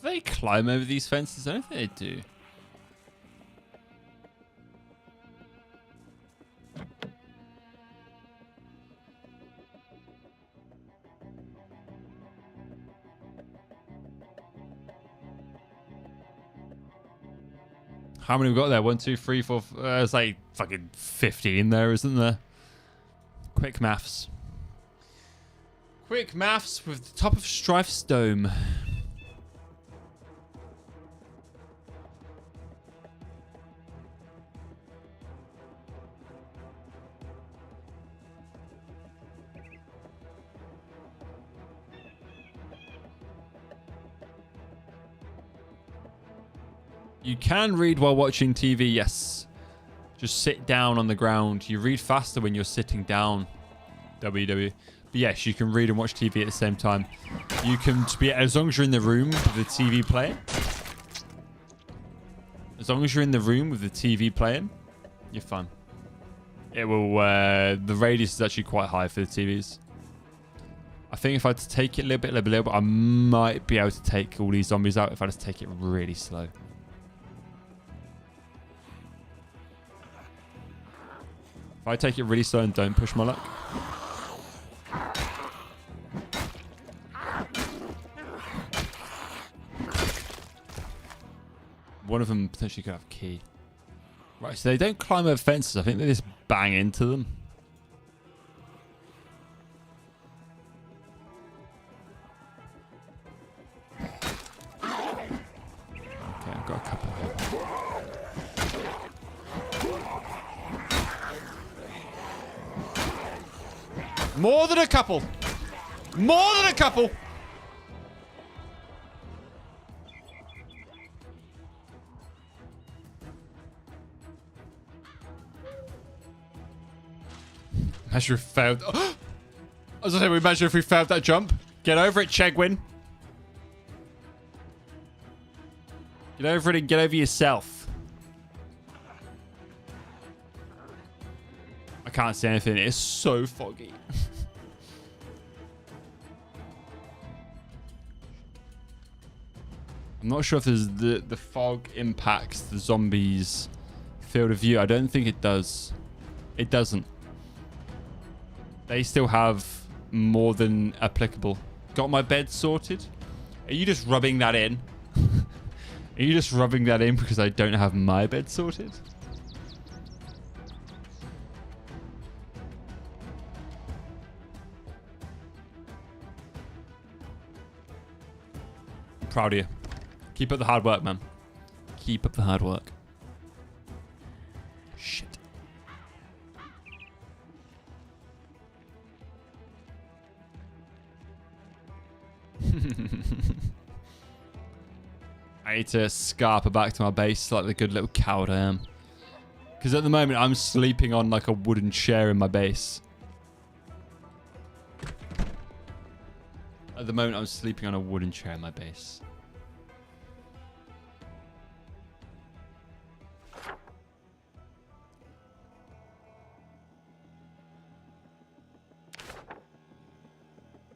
Do they climb over these fences? I don't think they do. How many we got there? 1, 2, 3, 4. There's like fucking 15 there, isn't there? Quick maths. Quick maths with the top of Strife's dome. You can read while watching TV, yes. Just sit down on the ground. You read faster when you're sitting down. WW. But yes, you can read and watch TV at the same time. You can be, as long as you're in the room with the TV playing. As long as you're in the room with the TV playing, you're fine. It will, the radius is actually quite high for the TVs. I think if I had to take it a little bit, I might be able to take all these zombies out if I just take it really slow. If I take it really slow and don't push my luck. One of them potentially could have a key. Right, so they don't climb over fences. I think they just bang into them. Okay, I've got a couple here. More than a couple. More than a couple. Imagine if we failed. I was going to say, imagine if we failed that jump. Get over it, CHEGWIN. Get over it and get over yourself. I can't see anything. It's so foggy. I'm not sure if there's the fog impacts the zombies' field of view. I don't think it does. It doesn't. They still have more than applicable. Got my bed sorted? Are you just rubbing that in? Are you just rubbing that in because I don't have my bed sorted? I'm proud of you. Keep up the hard work, man. Keep up the hard work. Shit. I need to scarper back to my base like the good little coward I am. Because at the moment, I'm sleeping on like a wooden chair in my base. At the moment, I'm sleeping on a wooden chair in my base.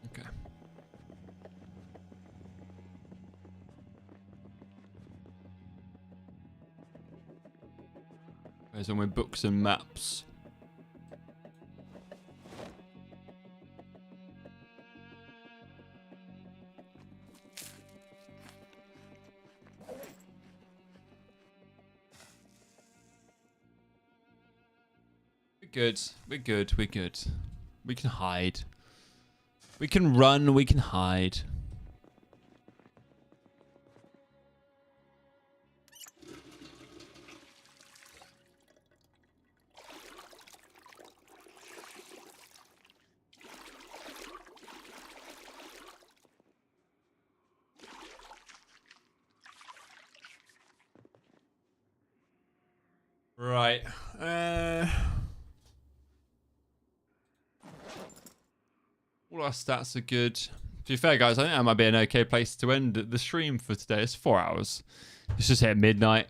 Okay. Where's all my books and maps? We're good. We're good. We're good. We can hide. We can run. We can hide. Right. All our stats are good. To be fair, guys, I think that might be an okay place to end the stream for today. It's 4 hours. It's just hit midnight.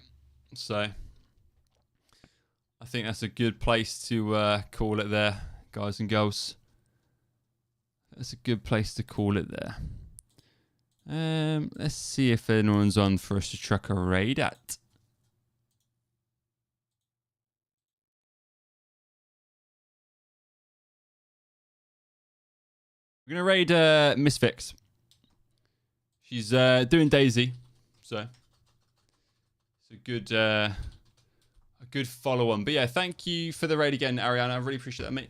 So I think that's a good place to call it there, guys and girls. That's a good place to call it there. Let's see if anyone's on for us to truck a raid at. We're gonna raid Miss Vix. She's doing DAYZ, so it's a good follow on. But yeah, thank you for the raid again, Ariana. I really appreciate that, mate.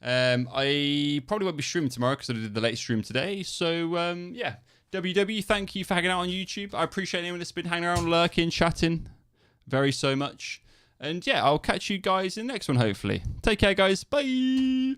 I probably won't be streaming tomorrow because I did the late stream today. So yeah, WW, thank you for hanging out on YouTube. I appreciate anyone that's been hanging around, lurking, chatting, very so much. And yeah, I'll catch you guys in the next one, hopefully. Take care, guys. Bye.